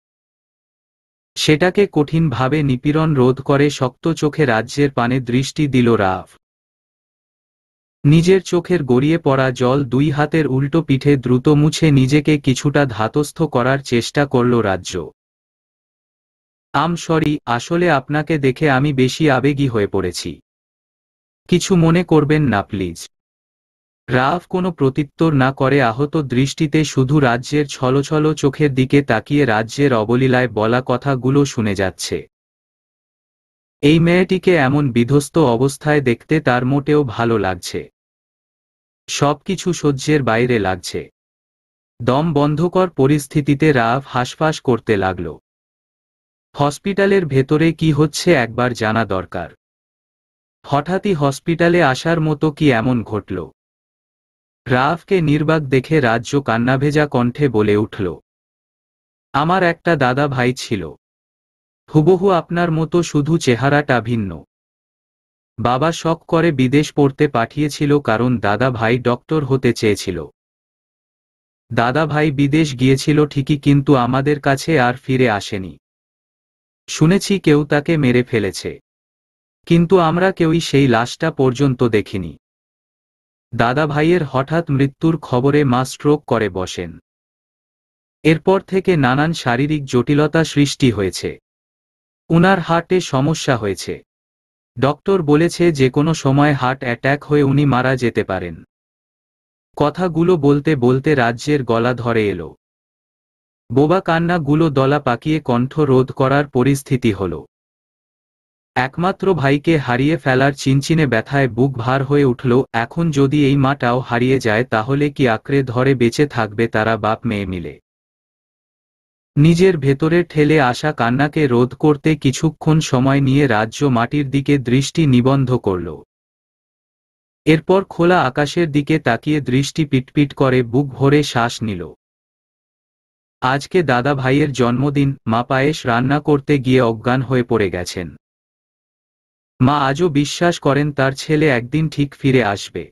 সেটাকে কঠিনভাবে নিপীড়ন রোধ করে শক্ত চোখে রাজ্যের পানে দৃষ্টি দিল রাফ। নিজের চোখের গড়িয়ে পড়া জল দুই হাতের উল্টো পিঠে দ্রুত মুছে নিজেকে কিছুটা ধাতস্থ করার চেষ্টা করল রাজ্য। সরি, আসলে আপনাকে দেখে আমি বেশি আবেগী হয়ে পড়েছি। কিছু মনে করবেন না প্লিজ। রাফ কোনো প্রত্যুত্তর না করে আহত দৃষ্টিতে শুধু রাজ্যের ছলছল চোখের দিকে তাকিয়ে রাজ্যের অবলীলায় বলা কথাগুলো শুনে যাচ্ছে। এই মেয়েটিকে এমন বিধ্বস্ত অবস্থায় দেখতে তার মোটেও ভালো লাগছে। সবকিছু সহ্যের বাইরে লাগছে। দম বন্ধকর পরিস্থিতিতে রাফ হাঁসফাঁস করতে লাগল। হসপিটালের ভেতরে কি হচ্ছে একবার জানা দরকার। হঠাৎই হসপিটালে আসার মতো কি এমন ঘটল? রাফকে নির্বাক দেখে রাজ্য কান্নাভেজা কণ্ঠে বলে উঠল, আমার একটা দাদা ভাই ছিল, হুবহু আপনার মতো, শুধু চেহারাটা ভিন্ন। বাবা শখ করে বিদেশ পড়তে পাঠিয়েছিল কারণ দাদা ভাই ডক্টর হতে চেয়েছিল। দাদা ভাই বিদেশ গিয়েছিল ঠিকই, কিন্তু আমাদের কাছে আর ফিরে আসেনি। শুনেছি কেউ তাকে মেরে ফেলেছে, কিন্তু আমরা কেউই সেই লাশটা পর্যন্ত দেখিনি। দাদা ভাইয়ের হঠাৎ মৃত্যুর খবরে মা স্ট্রোক করে বসেন। এরপর থেকে নানান শারীরিক জটিলতা সৃষ্টি হয়েছে। উনার হার্টে সমস্যা হয়েছে। ডক্টর বলেছে যে কোনো সময় হার্ট অ্যাটাক হয়ে উনি মারা যেতে পারেন। কথাগুলো বলতে বলতে রাজ্যের গলা ধরে এলো। বোবা কান্নাগুলো দলা পাকিয়ে কণ্ঠ রোধ করার পরিস্থিতি হল। একমাত্র ভাইকে হারিয়ে ফেলার চিনচিনে ব্যথায় বুক ভার হয়ে উঠল। এখন যদি এই মাটাও হারিয়ে যায় তাহলে কি আঁকড়ে ধরে বেঁচে থাকবে তারা বাপ মেয়ে মিলে? নিজের ভেতরে ঠেলে আসা কান্নাকে রোধ করতে কিছুক্ষণ সময় নিয়ে রাজ্য মাটির দিকে দৃষ্টি নিবদ্ধ করল। এরপর খোলা আকাশের দিকে তাকিয়ে দৃষ্টি পিটপিট করে বুক ভরে শ্বাস নিল। আজকে দাদা ভাইয়ের জন্মদিন। মা পায়েস রান্না করতে গিয়ে অজ্ঞান হয়ে পড়ে গেছেন। মা আজও বিশ্বাস করেন তার ছেলে একদিন ঠিক ফিরে আসবে।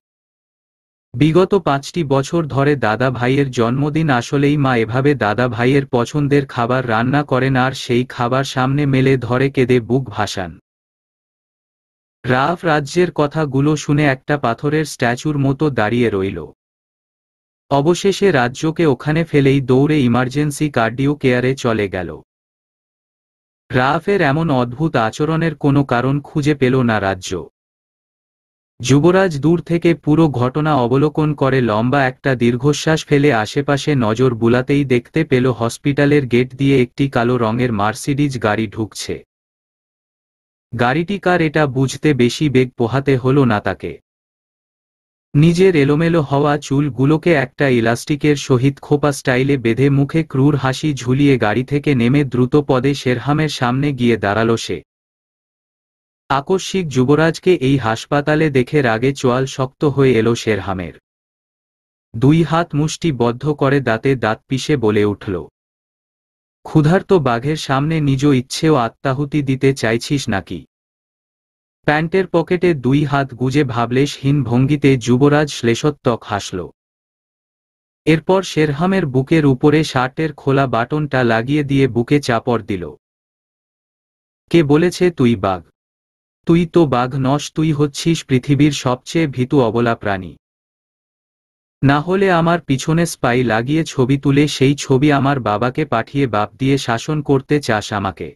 বিগত 5টি বছর ধরে দাদা ভাইয়ের জন্মদিন আসলেই মা এভাবে দাদা ভাইয়ের পছন্দের খাবার রান্না করেন আর সেই খাবার সামনে মেলে ধরে কেঁদে বুক ভাসান। রাফ রাজ্যের কথাগুলো শুনে একটা পাথরের স্ট্যাচুর মতো দাঁড়িয়ে রইল। অবশেষে রাজ্যকে ওখানে ফেলেই দৌড়ে ইমার্জেন্সি কার্ডিও কেয়ারে চলে গেল। রাফের এমন অদ্ভুত আচরণের কোনো কারণ খুঁজে পেল না রাজ্য। যুবরাজ দূর থেকে পুরো ঘটনা অবলোকন করে লম্বা একটা দীর্ঘশ্বাস ফেলে আশেপাশে নজর বুলাতেই দেখতে পেল হসপিটালের গেট দিয়ে একটি কালো রঙের মার্সিডিজ গাড়ি ঢুকছে। গাড়িটি কার এটা বুঝতে বেশি বেগ পোহাতে হলো না তাকে। নিজের এলোমেলো হওয়া চুলগুলোকে একটা ইলাস্টিকের সহিত খোপা স্টাইলে বেঁধে মুখে ক্রূর হাসি ঝুলিয়ে গাড়ি থেকে নেমে দ্রুত পদে শেরহামের সামনে গিয়ে দাঁড়াল সে। আকস্মিক যুবরাজকে এই হাসপাতালে দেখে রাগে চোয়াল শক্ত হয়ে এলো শেরহামের। দুই হাত মুষ্টি বদ্ধ করে দাঁতে দাঁত পিষে বলে উঠল, ক্ষুধার্ত বাঘের সামনে নিজ ইচ্ছেও আত্মাহুতি দিতে চাইছিস নাকি? প্যান্টের পকেটে দুই হাত গুজে ভাবলেশহীন ভঙ্গিতে যুবরাজ শ্লেষোত্তক হাসল। এরপর শেরহামের বুকের উপরে শার্টের খোলা বাটনটা লাগিয়ে দিয়ে বুকে চাপড় দিল। কে বলেছে তুই বাঘ? তুই তো বাঘ নস, তুই হচ্ছিস পৃথিবীর সবচেয়ে ভীতু অবলা প্রাণী। না হলে আমার পিছনে স্পাই লাগিয়ে ছবি তুলে সেই ছবি আমার বাবাকে পাঠিয়ে বাপ দিয়ে শাসন করতে চাস আমাকে?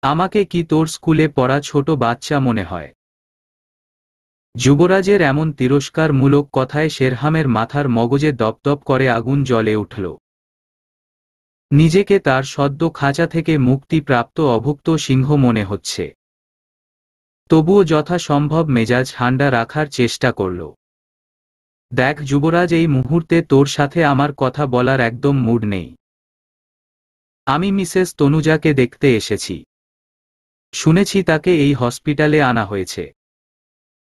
আমাকে কি তোর স্কুলে পড়া ছোট বাচ্চা মনে হয়? যুবরাজের এমন তিরস্কারমূলক কথায় শেরহামের মাথার মগজে দপদপ করে আগুন জ্বলে উঠল। নিজেকে তার সদ্য খাঁচা থেকে মুক্তিপ্রাপ্ত অভুক্ত সিংহ মনে হচ্ছে। তবুও যথাসম্ভব মেজাজ ঠান্ডা রাখার চেষ্টা করল। দেখ যুবরাজ, এই মুহূর্তে তোর সাথে আমার কথা বলার একদম মুড নেই। আমি মিসেস তনুজাকে দেখতে এসেছি। শুনেছি তাকে এই হসপিটালে আনা হয়েছে।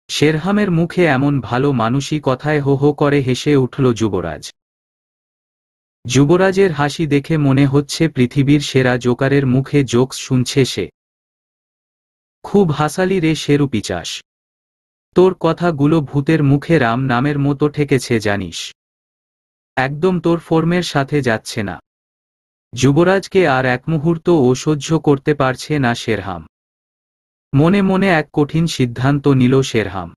শেরহামের মুখে এমন ভালো মানুষই কথায় হো হো করে হেসে উঠল যুবরাজ। যুবরাজের হাসি দেখে মনে হচ্ছে পৃথিবীর সেরা জোকারের মুখে জোকস শুনছে সে। খুব হাসালি রে শেরু পিচাস। তোর কথাগুলো ভূতের মুখে রাম নামের মতো ঠেকেছে জানিস। একদম তোর ফর্মের সাথে যাচ্ছে না। যুবরাজকে আর এক মুহূর্ত ও সহ্য করতে পারছে না শেরহাম। মনে মনে এক কঠিন সিদ্ধান্ত নিল শেরহাম।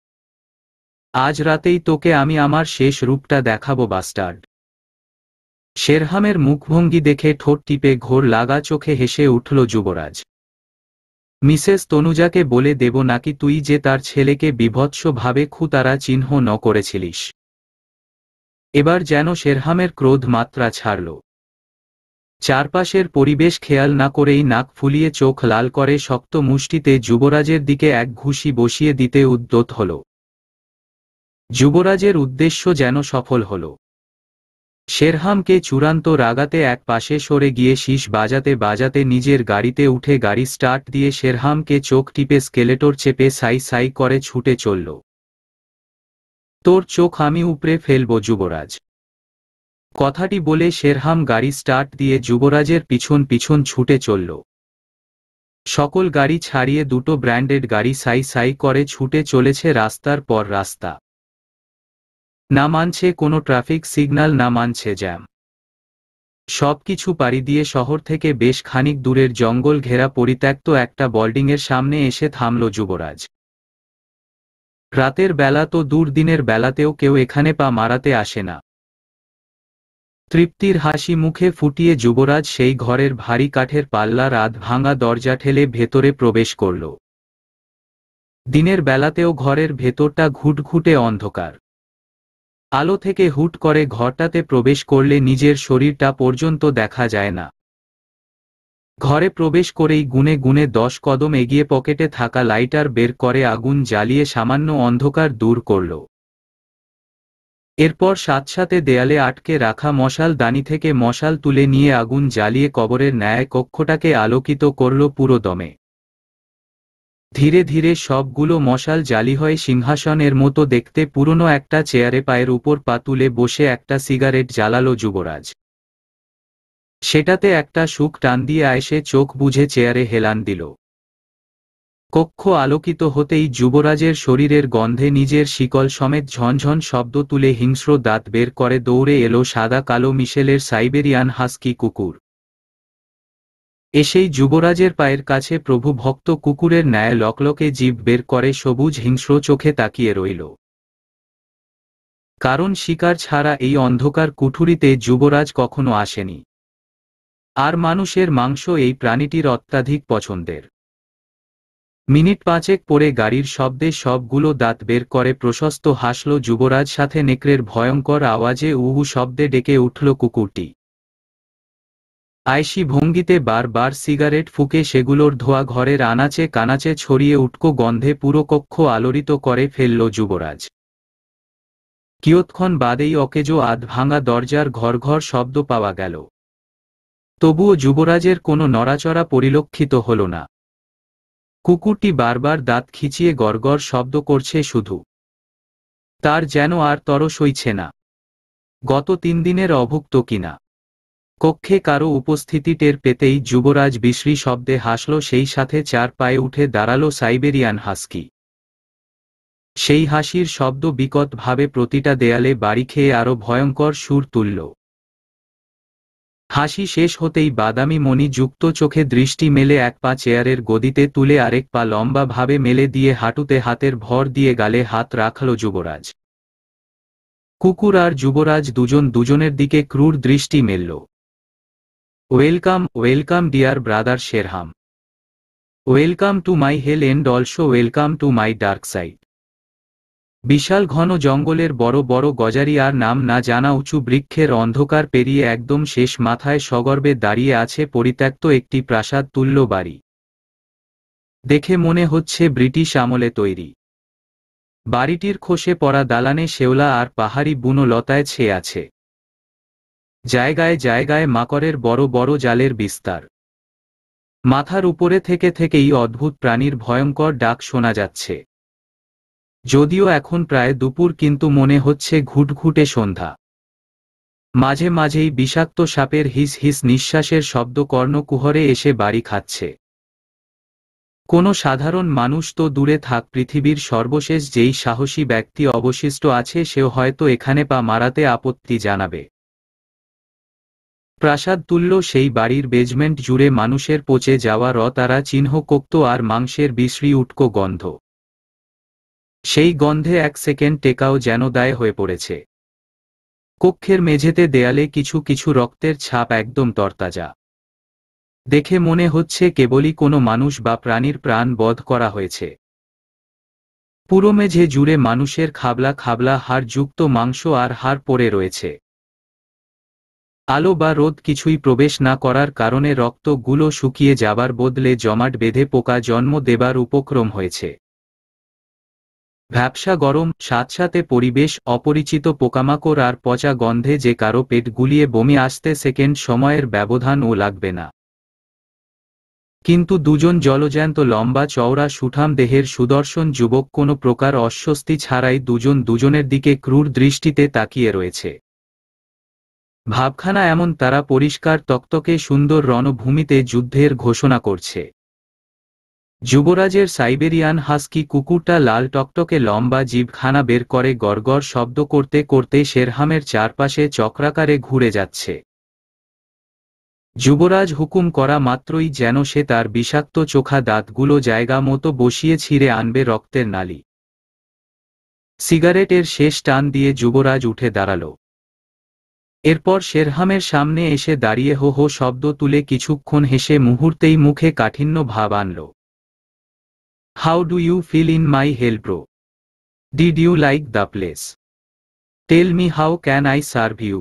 আজ রাতেই তোকে আমি আমার শেষ রূপটা দেখাবো বাস্টার্ড। শেরহামের মুখভঙ্গি দেখে ঠোঁট টিপে ঘোর লাগা চোখে হেসে উঠল যুবরাজ। মিসেস তনুজাকে বলে দেব নাকি তুই যে তার ছেলেকে বীভৎসভাবে খুতারা চিহ্ন ন করেছিলিস? এবার যেন শেরহামের ক্রোধ মাত্রা ছাড়ল। চারপাশের পরিবেশ খেয়াল না করেই নাক ফুলিয়ে চোখ লাল করে শক্ত মুষ্টিতে যুবরাজের দিকে এক ঘুষি বসিয়ে দিতে উদ্যত হল। যুবরাজের উদ্দেশ্য যেন সফল হল। শেরহামকে চূড়ান্ত রাগাতে এক পাশে সরে গিয়ে শীষ বাজাতে বাজাতে নিজের গাড়িতে উঠে গাড়ি স্টার্ট দিয়ে শেরহামকে চোখ টিপে স্কেলেটর চেপে সাই সাই করে ছুটে চলল। তোর চোখ আমি উপড়ে ফেলব যুবরাজ। কথাটি বলে শেরহাম গাড়ি স্টার্ট দিয়ে যুবরাজের পিছন পিছন ছুটে চলল। সকল গাড়ি ছাড়িয়ে দুটো ব্র্যান্ডেড গাড়ি সাই সাই করে ছুটে চলেছে রাস্তার পর রাস্তা। না মানছে কোনো ট্রাফিক সিগন্যাল, না মানছে জ্যাম। সবকিছু পাড়ি দিয়ে শহর থেকে বেশ খানিক দূরের জঙ্গল ঘেরা পরিত্যক্ত একটা বিল্ডিংয়ের সামনে এসে থামল যুবরাজ। রাতের বেলা তো দূর, দিনের বেলাতেও কেউ এখানে পা মারাতে আসে না। তৃপ্তির হাসি মুখে ফুটিয়ে যুবরাজ সেই ঘরের ভারী কাঠের পাল্লার আধ ভাঙা দরজা ঠেলে ভেতরে প্রবেশ করল। দিনের বেলাতেও ঘরের ভেতরটা ঘুটঘুটে অন্ধকার। আলো থেকে হুট করে ঘরটাতে প্রবেশ করলে নিজের শরীরটা পর্যন্ত দেখা যায় না। ঘরে প্রবেশ করেই গুনে গুনে 10 কদম এগিয়ে পকেটে থাকা লাইটার বের করে আগুন জ্বালিয়ে সামান্য অন্ধকার দূর করল। এরপর সাথে দেয়ালে আটকে রাখা মশাল দানি থেকে মশাল তুলে নিয়ে আগুন জ্বালিয়ে কবরের ন্যায় কক্ষটাকে আলোকিত করল পুরো দমে। ধীরে ধীরে সবগুলো মশাল জালি হয়ে সিংহাসনের মতো দেখতে পুরনো একটা চেয়ারে পায়ের উপর পা তুলে বসে একটা সিগারেট জ্বালালো যুবরাজ। সেটাতে একটা সুখ টান দিয়ে আয়েসে চোখ বুঝে চেয়ারে হেলান দিল। কক্ষ আলোকিত হতেই যুবরাজের শরীরের গন্ধে নিজের শিকল সমেত ঝনঝন শব্দ তুলে হিংস্র দাঁত বের করে দৌড়ে এলো সাদা কালো মিশেলের সাইবেরিয়ান হাস্কি কুকুর। এসেই যুবরাজের পায়ের কাছে প্রভু ভক্ত কুকুরের ন্যায় লকলকে জিভ বের করে সবুজ হিংস্র চোখে তাকিয়ে রইল। কারণ শিকার ছাড়া এই অন্ধকার কুঠুরিতে যুবরাজ কখনো আসেনি। আর মানুষের মাংস এই প্রাণীটির অত্যাধিক পছন্দের। মিনিট 5 পরে গাড়ির শব্দে সবগুলো দাঁত বের করে প্রশস্ত হাসল যুবরাজ, সাথে নেকড়ের ভয়ঙ্কর আওয়াজে উহু শব্দে ডেকে উঠল কুকুরটি। আয়েশি ভঙ্গিতে বারবার সিগারেট ফুঁকে সেগুলোর ধোঁয়া ঘরের আনাচে কানাচে ছড়িয়ে উটকো গন্ধে পুরো কক্ষ আলোড়িত করে ফেলল যুবরাজ। কিয়ৎক্ষণ বাদেই অকেজো আধ ভাঙা দরজার ঘর ঘর শব্দ পাওয়া গেল। তবুও যুবরাজের কোনো নড়াচড়া পরিলক্ষিত হল না। কুকুরটি বারবার দাঁত খিচিয়ে গড়গড় শব্দ করছে শুধু। তার যেন আর তর সইছে না। গত 3 দিনের অভুক্ত কিনা। কক্ষে কারো উপস্থিতি টের পেতেই যুবরাজ বিশ্রী শব্দে হাসল, সেই সাথে 4 পায়ে উঠে দাঁড়ালো সাইবেরিয়ান হাস্কি। সেই হাসির শব্দ বিকট ভাবে প্রতিটা দেয়ালে বাড়ি খেয়ে আরো ভয়ঙ্কর সুর তুলল। হাসি শেষ হতেই বাদামি মণি যুক্ত চোখে দৃষ্টি মেলে এক পা চেয়ারের গদিতে তুলে আরেক পা লম্বা ভাবে মেলে দিয়ে হাঁটুতে হাতের ভর দিয়ে গালে হাত রাখল যুবরাজ। কুকুর আর যুবরাজ দুজন দুজনের দিকে ক্রূর দৃষ্টি মেলল। Welcome, welcome dear brother Sherham. Welcome to my hell and also welcome to my dark side. বিশাল ঘন জঙ্গলের বড় বড় গজারি আর নাম না জানা উঁচু বৃক্ষের অন্ধকার পেরিয়ে একদম শেষ মাথায় সগর্বে দাঁড়িয়ে আছে পরিত্যক্ত একটি প্রাসাদ তুল্য বাড়ি। দেখে মনে হচ্ছে ব্রিটিশ আমলে তৈরি। বাড়িটির খসে পড়া দালানে শেওলা আর পাহাড়ি বুনো লতায় ছেয়ে আছে। জায়গায় জায়গায় মাকড়ের বড় বড় জালের বিস্তার। মাথার উপরে থেকে থেকেই অদ্ভুত প্রাণীর ভয়ঙ্কর ডাক শোনা যাচ্ছে। যদিও এখন প্রায় দুপুর, কিন্তু মনে হচ্ছে ঘুটঘুটে সন্ধ্যা। মাঝে মাঝেই বিষাক্ত সাপের হিস হিস নিঃশ্বাসের শব্দ কর্ণকুহরে এসে বাড়ি খাচ্ছে। কোনো সাধারণ মানুষ তো দূরে থাক, পৃথিবীর সর্বশেষ যেই সাহসী ব্যক্তি অবশিষ্ট আছে সেও হয়তো এখানে পা মারাতে আপত্তি জানাবে। প্রাসাদ তুল্য সেই বাড়ির বেজমেন্ট জুড়ে মানুষের পচে যাওয়া রতারা চিহ্ন, কোক্ত আর মাংসের বিশ্রী উটকো গন্ধ। সেই গন্ধে এক সেকেন্ড টেকাও যেন দায় হয়ে পড়েছে। কক্ষের মেঝেতে দেয়ালে কিছু কিছু রক্তের ছাপ, একদম তরতাজা। দেখে মনে হচ্ছে কেবলই কোনো মানুষ বা প্রাণীর প্রাণ বধ করা হয়েছে। পুরো মেঝে জুড়ে মানুষের খাবলা খাবলা হাড়যুক্ত মাংস আর হাড় পড়ে রয়েছে। আলো বা রোদ কিছুই প্রবেশ না করার কারণে রক্তগুলো শুকিয়ে যাবার বদলে জমাট বেঁধে পোকা জন্ম দেবার উপক্রম হয়েছে। ভ্যাপসা গরম, সাথে পরিবেশ, অপরিচিত পোকামাকড় আর পচা গন্ধে যে কারো পেট গুলিয়ে বমি আসতে সেকেন্ড সময়ের ব্যবধানও লাগবে না। কিন্তু দুজন জলজ্যান্ত লম্বা চওড়া সুঠাম দেহের সুদর্শন যুবক কোনো প্রকার অস্বস্তি ছাড়াই দুজন দুজনের দিকে ক্রূর দৃষ্টিতে তাকিয়ে রয়েছে। ভাবখানা এমন, তারা পরিষ্কার তকতকে সুন্দর রণভূমিতে যুদ্ধের ঘোষণা করছে। যুবরাজের সাইবেরিয়ান হাস্কি কুকুরটা লাল টকটকে লম্বা জিভখানা বের করে গড়গড় শব্দ করতে করতে শেরহামের চারপাশে চক্রাকারে ঘুরে যাচ্ছে। যুবরাজ হুকুম করা মাত্রই যেন সে তার বিষাক্ত চোখা দাঁতগুলো জায়গা মতো বসিয়ে ছিঁড়ে আনবে রক্তের নালি। সিগারেটের শেষ টান দিয়ে যুবরাজ উঠে দাঁড়াল। এরপর শেরহামের সামনে এসে দাঁড়িয়ে হো হো শব্দ তুলে কিছুক্ষণ হেসে মুহূর্তেই মুখে কাঠিন্য ভাব আনল। How do you feel in my hell, bro? Did you like the place? Tell me, how can I serve you?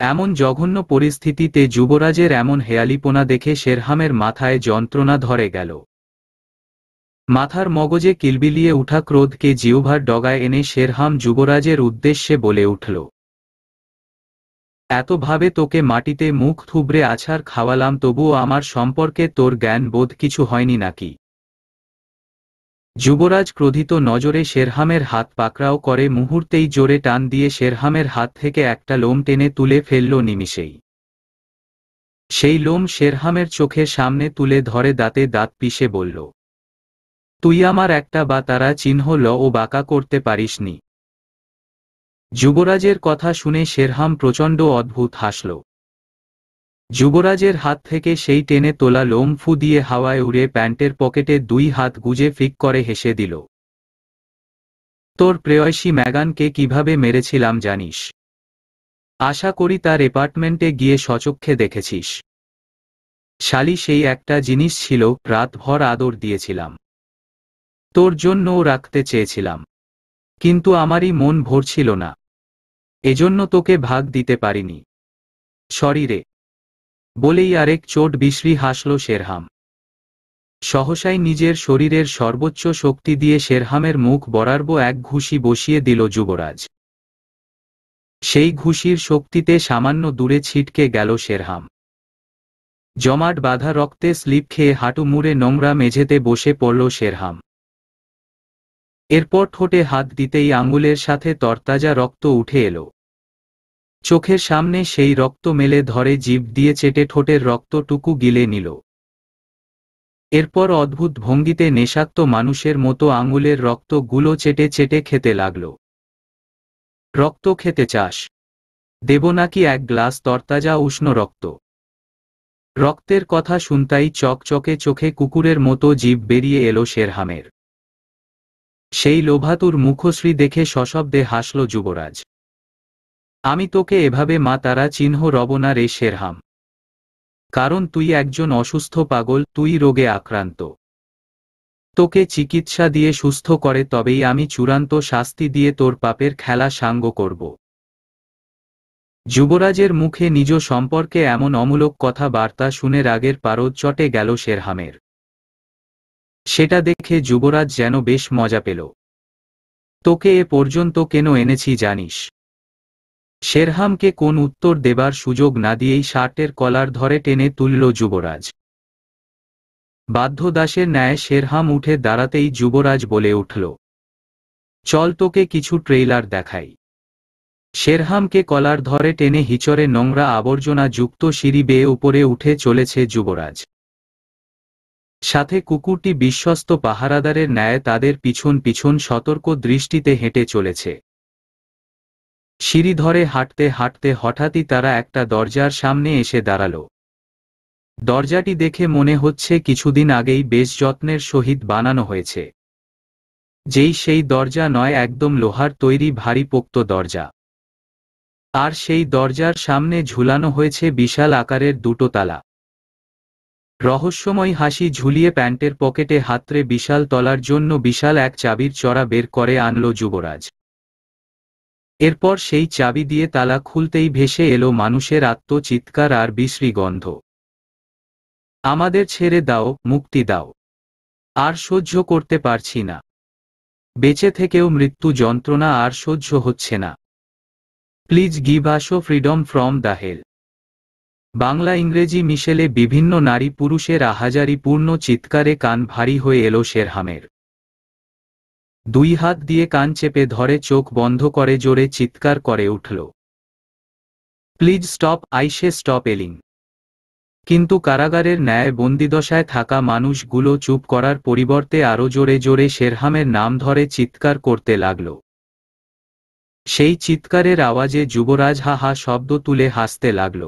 এমন জঘন্য পরিস্থিতিতে যুবরাজের এমন হেয়ালিপোনা দেখে শেরহামের মাথায় যন্ত্রণা ধরে গেল। মাথার মগজে কিলবিলিয়ে উঠা ক্রোধকে জিহ্বার ডগায় এনে শেরহাম যুবরাজের উদ্দেশ্যে বলে উঠল, এত ভাবে তোকে মাটিতে মুখ থুবড়ে আছাড় খাওয়ালাম, তবুও আমার সম্পর্কে তোর জ্ঞান বোধ কিছু হয়নি নাকি? যুবরাজ ক্রোধিত নজরে শেরহামের হাত পাকড়াও করে মুহূর্তেই জোরে টান দিয়ে শেরহামের হাত থেকে একটা লোম টেনে তুলে ফেলল নিমিষেই। সেই লোম শেরহামের চোখের সামনে তুলে ধরে দাঁতে দাঁত পিষে বলল, তুই আমার একটা বা তারা চিহ্ন ল ও বাঁকা করতে পারিসনি। যুবরাজের কথা শুনে শেরহাম প্রচণ্ড অদ্ভুত হাসল। যুবরাজের হাত থেকে সেই টেনে তোলা লোম ফু দিয়ে হাওয়ায় উড়ে প্যান্টের পকেটে 2 হাত গুজে ফিক করে হেসে দিল। তোর প্রেয়সী ম্যাগানকে কিভাবে মেরেছিলাম জানিস? আশা করি তার অ্যাপার্টমেন্টে গিয়ে সচক্ষে দেখেছিস। শালি, সেই একটা জিনিস ছিল, রাতভর আদর দিয়েছিলাম। তোর জন্যও রাখতে চেয়েছিলাম, কিন্তু আমারই মন ভরছিল না, এজন্য তোকে ভাগ দিতে পারিনি। সরি রে। বলেই আরেক চোট বিশ্রী হাসল শেরহাম। সহসাই নিজের শরীরের সর্বোচ্চ শক্তি দিয়ে শেরহামের মুখ বরাবর এক ঘুষি বসিয়ে দিল যুবরাজ। সেই ঘুষির শক্তিতে সামান্য দূরে ছিটকে গেল শেরহাম। জমাট বাঁধা রক্তে স্লিপ খেয়ে হাঁটু মুড়ে নোংরা মেঝেতে বসে পড়ল শেরহাম। এরপর ঠোঁটে হাত দিতেই আঙুলের সাথে তরতাজা রক্ত উঠে এলো। চোখের সামনে সেই রক্ত মেলে ধরে জিভ দিয়ে চেটে ঠোঁটের রক্তটুকু গিলে নিল। এরপর অদ্ভুত ভঙ্গিতে নেশাক্ত মানুষের মতো আঙুলের রক্ত গুলো চেটে চেটে খেতে লাগল। রক্ত খেতে চাস? দেব নাকি এক গ্লাস তরতাজা উষ্ণ রক্ত? রক্তের কথা শুনতাই চকচকে চোখে কুকুরের মতো জিভ বেরিয়ে এলো শেরহামের। সেই লোভাতুর মুখশ্রী দেখে সশব্দে হাসল যুবরাজ। আমি তোকে এভাবে মা তারা চিহ্ন রব না রে শেরহাম। কারণ তুই একজন অসুস্থ পাগল, তুই রোগে আক্রান্ত। তোকে চিকিৎসা দিয়ে সুস্থ করে তবেই আমি চূড়ান্ত শাস্তি দিয়ে তোর পাপের খেলা সাঙ্গ করব। যুবরাজের মুখে নিজ সম্পর্কে এমন অমূলক কথাবার্তা শুনে রাগের পারদ চটে গেল শেরহামের। সেটা দেখে যুবরাজ যেন বেশ মজা পেল। তোকে এ পর্যন্ত কেন এনেছি জানিস? শেরহামকে কোন উত্তর দেবার সুযোগ না দিয়েই শার্টের কলার ধরে টেনে তুলল যুবরাজ। বাধ্য দাসের ন্যায় শেরহাম উঠে দাঁড়াতেই যুবরাজ বলে উঠল, চল তোকে কিছু ট্রেইলার দেখাই। শেরহামকে কলার ধরে টেনে হিচড়ে নোংরা আবর্জনা যুক্ত সিঁড়ি বেয়ে উপরে উঠে চলেছে যুবরাজ। সাথে কুকুরটি বিশ্বস্ত পাহারাদারের ন্যায় তাদের পিছন পিছন সতর্ক দৃষ্টিতে হেঁটে চলেছে। সিঁড়ি ধরে হাঁটতে হাঁটতে হঠাৎই তারা একটা দরজার সামনে এসে দাঁড়াল। দরজাটি দেখে মনে হচ্ছে কিছুদিন আগেই বেশ যত্নের সহিত বানানো হয়েছে। যেই সেই দরজা নয়, একদম লোহার তৈরি ভারী পোক্ত দরজা। আর সেই দরজার সামনে ঝুলানো হয়েছে বিশাল আকারের দুটো তালা। রহস্যময় হাসি ঝুলিয়ে প্যান্টের পকেটে হাতড়ে বিশাল তলার জন্য বিশাল এক চাবির চড়া বের করে আনল যুবরাজ। এরপর সেই চাবি দিয়ে তালা খুলতেই ভেসে এলো মানুষের আত্মচিৎকার আর বিশ্রী গন্ধ। আমাদের ছেড়ে দাও, মুক্তি দাও, আর সহ্য করতে পারছি না। বেঁচে থেকেও মৃত্যু যন্ত্রণা আর সহ্য হচ্ছে না। Please give us freedom from the hell. Bangla ইংরেজি মিশেলে বিভিন্ন নারী পুরুষের আহাজারিপূর্ণ চিৎকারে কান ভারী হয়ে এলো শেরহামের। দুই হাত দিয়ে কান চেপে ধরে চোখ বন্ধ করে জোরে চিৎকার করে উঠল, প্লিজ স্টপ, আইসে স্টপ এলিং। কিন্তু কারাগারের ন্যায় বন্দিদশায় থাকা মানুষগুলো চুপ করার পরিবর্তে আরো জোরে জোরে শেরহামের নাম ধরে চিৎকার করতে লাগল। সেই চিৎকারের আওয়াজে যুবরাজ হা হা শব্দ তুলে হাসতে লাগল।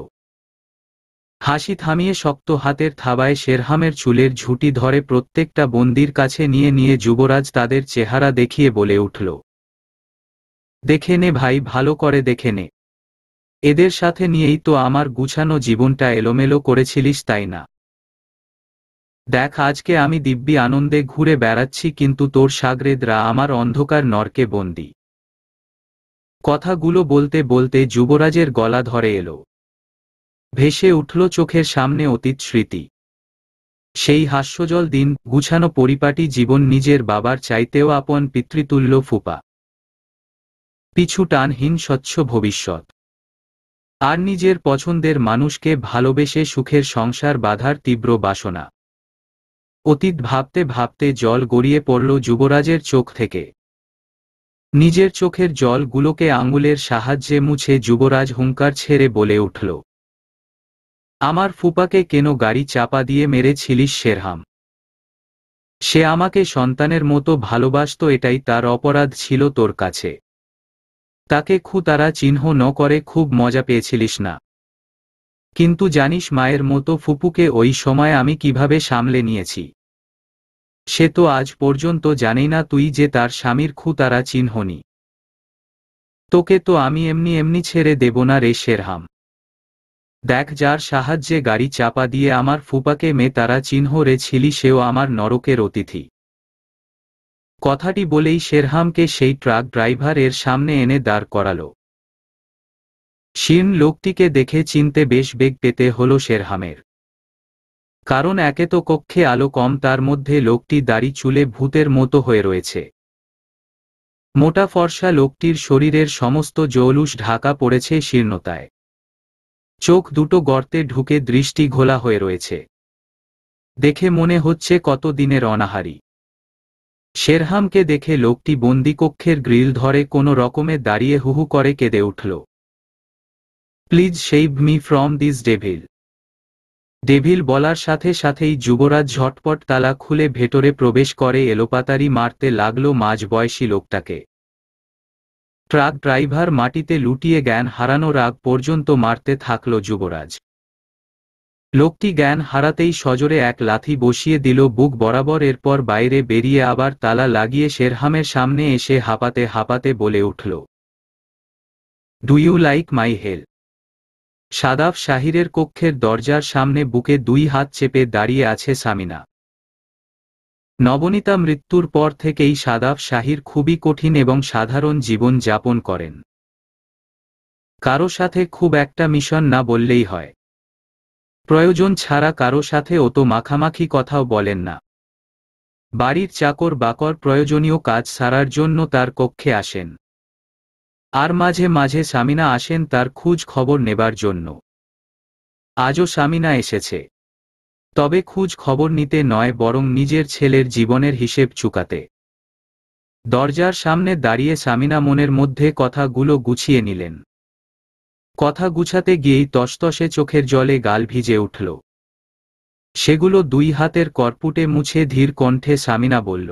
হাসি থামিয়ে শক্ত হাতের থাবায় শেরহামের চুলের ঝুঁটি ধরে প্রত্যেকটা বন্দির কাছে নিয়ে নিয়ে যুবরাজ তাদের চেহারা দেখিয়ে বলে উঠল, দেখে নে ভাই, ভালো করে দেখে নে। এদের সাথে নিয়েই তো আমার গুছানো জীবনটা এলোমেলো করেছিলিস, তাই না? দেখ, আজকে আমি দিব্যি আনন্দে ঘুরে বেড়াচ্ছি, কিন্তু তোর শাগরেদরা আমার অন্ধকার নরকে বন্দী। কথাগুলো বলতে বলতে যুবরাজের গলা ধরে এলো। ভেসে উঠল চোখের সামনে অতীত স্মৃতি। সেই হাস্যজল দিন, গুছানো পরিপাটি জীবন, নিজের বাবার চাইতেও আপন পিতৃতুল্য ফুপা, পিছু টানহীন স্বচ্ছ ভবিষ্যৎ, আর নিজের পছন্দের মানুষকে ভালোবেসে সুখের সংসার বাঁধার তীব্র বাসনা। অতীত ভাবতে ভাবতে জল গড়িয়ে পড়ল যুবরাজের চোখ থেকে। নিজের চোখের জলগুলোকে আঙুলের সাহায্যে মুছে যুবরাজ হুঙ্কার ছেড়ে বলে উঠল, আমার ফুপাকে কেন গাড়ি চাপা দিয়ে মেরেছিলিস শেরহাম? সে আমাকে সন্তানের মতো ভালোবাসত, এটাই তার অপরাধ ছিল তোর কাছে। তাকে তারা চিহ্ন ন করে খুব মজা পেয়েছিলিস না? কিন্তু জানিস মায়ের মতো ফুপুকে ওই সময় আমি কিভাবে সামলে নিয়েছি? সে তো আজ পর্যন্ত জানেই না তুই যে তার স্বামীর তারা চিহ্ননি। তোকে তো আমি এমনি এমনি ছেড়ে দেব না রে শেরহাম। দেখ, যার সাহায্যে গাড়ি চাপা দিয়ে আমার ফুপাকে তারা চিহ্ন রেছিলি, সেও আমার নরকের অতিথি। কথাটি বলেই শেরহামকে সেই ট্রাক ড্রাইভার এর সামনে এনে দাঁড় করালো। শীর্ণ লোকটিকে দেখে চিনতে বেশ বেগ পেতে হলো শেরহামের। কারণ একে তো কক্ষে আলো কম, তার মধ্যে লোকটি দাড়ি চুলে ভূতের মতো হয়ে রয়েছে। মোটা ফর্সা লোকটির শরীরের সমস্ত জৌলুস ঢাকা পড়েছে শীর্ণতায়। চোখ দুটো গর্তে ঢুকে দৃষ্টি ঘোলা হয়ে রয়েছে। দেখে মনে হচ্ছে কত দিনের অনাহারী। শেরহামকে দেখে লোকটি বন্দিকক্ষের গ্রিল ধরে কোনো রকমে দাঁড়িয়ে হুহু করে কেঁদে উঠল। Please save me from this devil. Devil বলার সাথে সাথেই যুবরাজ ঝটপট তালা খুলে ভেতরে প্রবেশ করে এলোপাতাড়ি মারতে লাগলো মাঝবয়সী লোকটাকে। ট্রাক ড্রাইভার মাটিতে লুটিয়ে জ্ঞান হারানোর আগ পর্যন্ত মারতে থাকল যুবরাজ। লোকটি জ্ঞান হারাতেই সজোরে এক লাথি বসিয়ে দিল বুক বরাবর। এরপর বাইরে বেরিয়ে আবার তালা লাগিয়ে শেরহামের সামনে এসে হাঁপাতে হাঁপাতে বলে উঠল, do you like my help? Sadaf শাহিরের কক্ষের দরজার সামনে বুকে দুই হাত চেপে দাঁড়িয়ে আছে সামিনা। নবনীতা মৃত্যুর পর থেকেই সাদাফ শাহির খুবই কঠিন এবং সাধারণ জীবন যাপন করেন। কারো সাথে খুব একটা মিশন না বললেই হয়। প্রয়োজন ছাড়া কারো সাথে অত মাখামাখি কথাও বলেন না। বাড়ির চাকর বাকর প্রয়োজনীয় কাজ সারার জন্য তার কক্ষে আসেন, আর মাঝে মাঝে সামিনা আসেন তার খোঁজ খবর নেবার জন্য। আজও সামিনা এসেছে, তবে খোঁজ খবর নিতে নয়, বরং নিজের ছেলের জীবনের হিসেব চুকাতে। দরজার সামনে দাঁড়িয়ে সামিনা মনের মধ্যে কথাগুলো গুছিয়ে নিলেন। কথা গুছাতে গিয়েই তসতসে চোখের জলে গাল ভিজে উঠল। সেগুলো দুই হাতের করপুটে মুছে ধীর কণ্ঠে সামিনা বলল,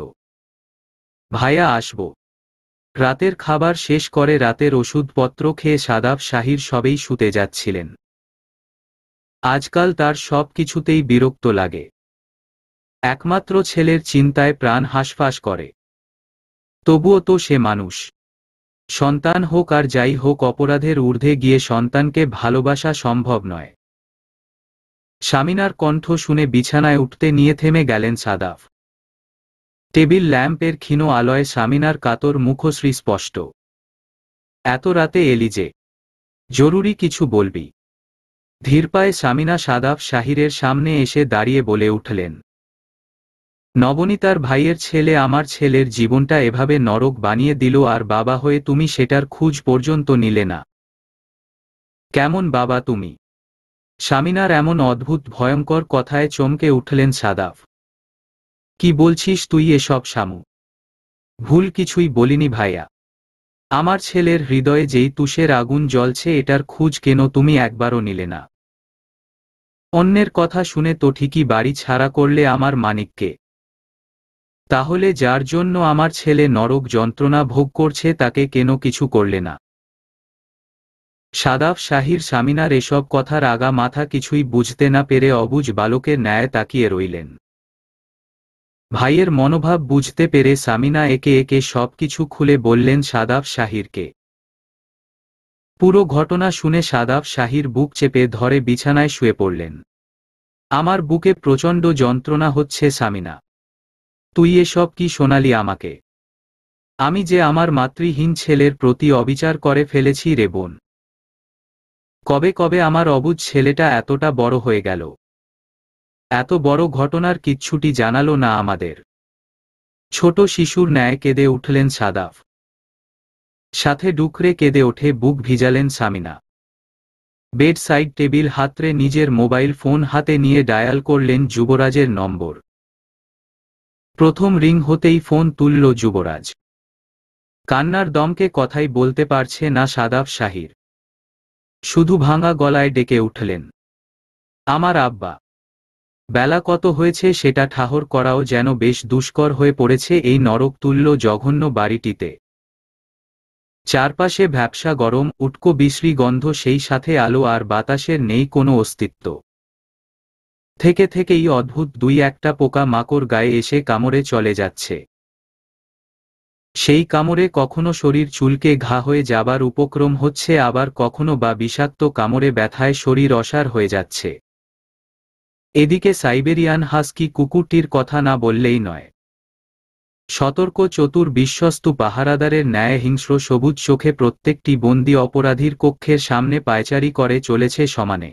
ভাইয়া আসব। রাতের খাবার শেষ করে রাতের ওষুধপত্র খেয়ে সাদাফ শাহির সবেই শুতে যাচ্ছিলেন। আজকাল তার সব কিছুতেই বিরক্ত লাগে। একমাত্র ছেলের চিন্তায় প্রাণ হাঁসফাঁস করে। তবুও তো সে মানুষ। সন্তান হোক আর যাই হোক, অপরাধের ঊর্ধ্বে গিয়ে সন্তানকে ভালোবাসা সম্ভব নয়। সামিনার কণ্ঠ শুনে বিছানায় উঠতে নিয়ে থেমে গেলেন সাদাফ। টেবিল ল্যাম্পের ক্ষীণ আলোয় সামিনার কাতর মুখশ্রী স্পষ্ট। এত রাতে এলি যে, জরুরি কিছু বলবি? ধীর পায়ে সামিনা সাদাফ শাহিরের সামনে এসে দাঁড়িয়ে বলে উঠলেন, নবনীতার ভাইয়ের ছেলে আমার ছেলের জীবনটা এভাবে নরক বানিয়ে দিল, আর বাবা হয়ে তুমি সেটার খোঁজ পর্যন্ত নিলে না। কেমন বাবা তুমি? সামিনার এমন অদ্ভুত ভয়ঙ্কর কথায় চমকে উঠলেন সাদাফ। কি বলছিস তুই এসব শামু? ভুল কিছুই বলিনি ভাইয়া। আমার ছেলের হৃদয়ে যেই তুষের আগুন জ্বলছে, এটার খোঁজ কেন তুমি একবারও নিলে না? অন্যের কথা শুনে তো ঠিকই বাড়ি ছাড়া করলে আমার মানিককে। তাহলে যার জন্য আমার ছেলে নরক যন্ত্রণা ভোগ করছে তাকে কেন কিছু করলে না? সাদাফ শাহির সামিনার এসব কথার আগা মাথা কিছুই বুঝতে না পেরে অবুঝ বালকের ন্যায় তাকিয়ে রইলেন। ভাইয়ের মনোভাব বুঝতে পেরে সামিনা একে একে সবকিছু খুলে বললেন সাদাফ শাহিরকে। পুরো ঘটনা শুনে সাদাফ শাহির বুক চেপে ধরে বিছানায় শুয়ে পড়লেন। আমার বুকে প্রচণ্ড যন্ত্রণা হচ্ছে সামিনা। তুই এসব কি শোনালি আমাকে? আমি যে আমার মাতৃহীন ছেলের প্রতি অবিচার করে ফেলেছি রে বোন। কবে কবে আমার অবুঝ ছেলেটা এতটা বড় হয়ে গেল, এত বড় ঘটনার কিচ্ছুটি জানালো না আমাদের। ছোট শিশুর ন্যায় কেঁদে উঠলেন সাদাফ। সাথে ডুকরে কেঁদে ওঠে বুক ভিজালেন সামিনা। বেড সাইড টেবিল হাতড়ে নিজের মোবাইল ফোন হাতে নিয়ে ডায়াল করলেন যুবরাজের নম্বর। প্রথম রিং হতেই ফোন তুলল যুবরাজ। কান্নার দমকে কথাই বলতে পারছে না সাদাফ শাহির। শুধু ভাঙা গলায় ডেকে উঠলেন, আমার আব্বা। বেলা কত হয়েছে সেটা ঠাহর করাও যেন বেশ দুষ্কর হয়ে পড়েছে এই নরকতুল্য জঘন্য বাড়িটিতে। চারপাশে ভ্যাপসা গরম, উটকো বিশ্রী গন্ধ, সেই সাথে আলো আর বাতাসের নেই কোনো অস্তিত্ব। থেকে থেকেই অদ্ভুত দুই একটা পোকা মাকড় গায়ে এসে কামড়ে চলে যাচ্ছে। সেই কামড়ে কখনো শরীর চুলকে ঘা হয়ে যাবার উপক্রম হচ্ছে, আবার কখনো বা বিষাক্ত কামড়ে ব্যথায় শরীর অসাড় হয়ে যাচ্ছে। এদিকে সাইবেরিয়ান হাস্কি কুকুরটির কথা না বললেই নয়। সতর্ক চতুর বিশ্বস্ত পাহারাদারের ন্যায় হিংস্র সবুজ চোখে প্রত্যেকটি বন্দী অপরাধীর কক্ষের সামনে পায়চারি করে চলেছে সমানে।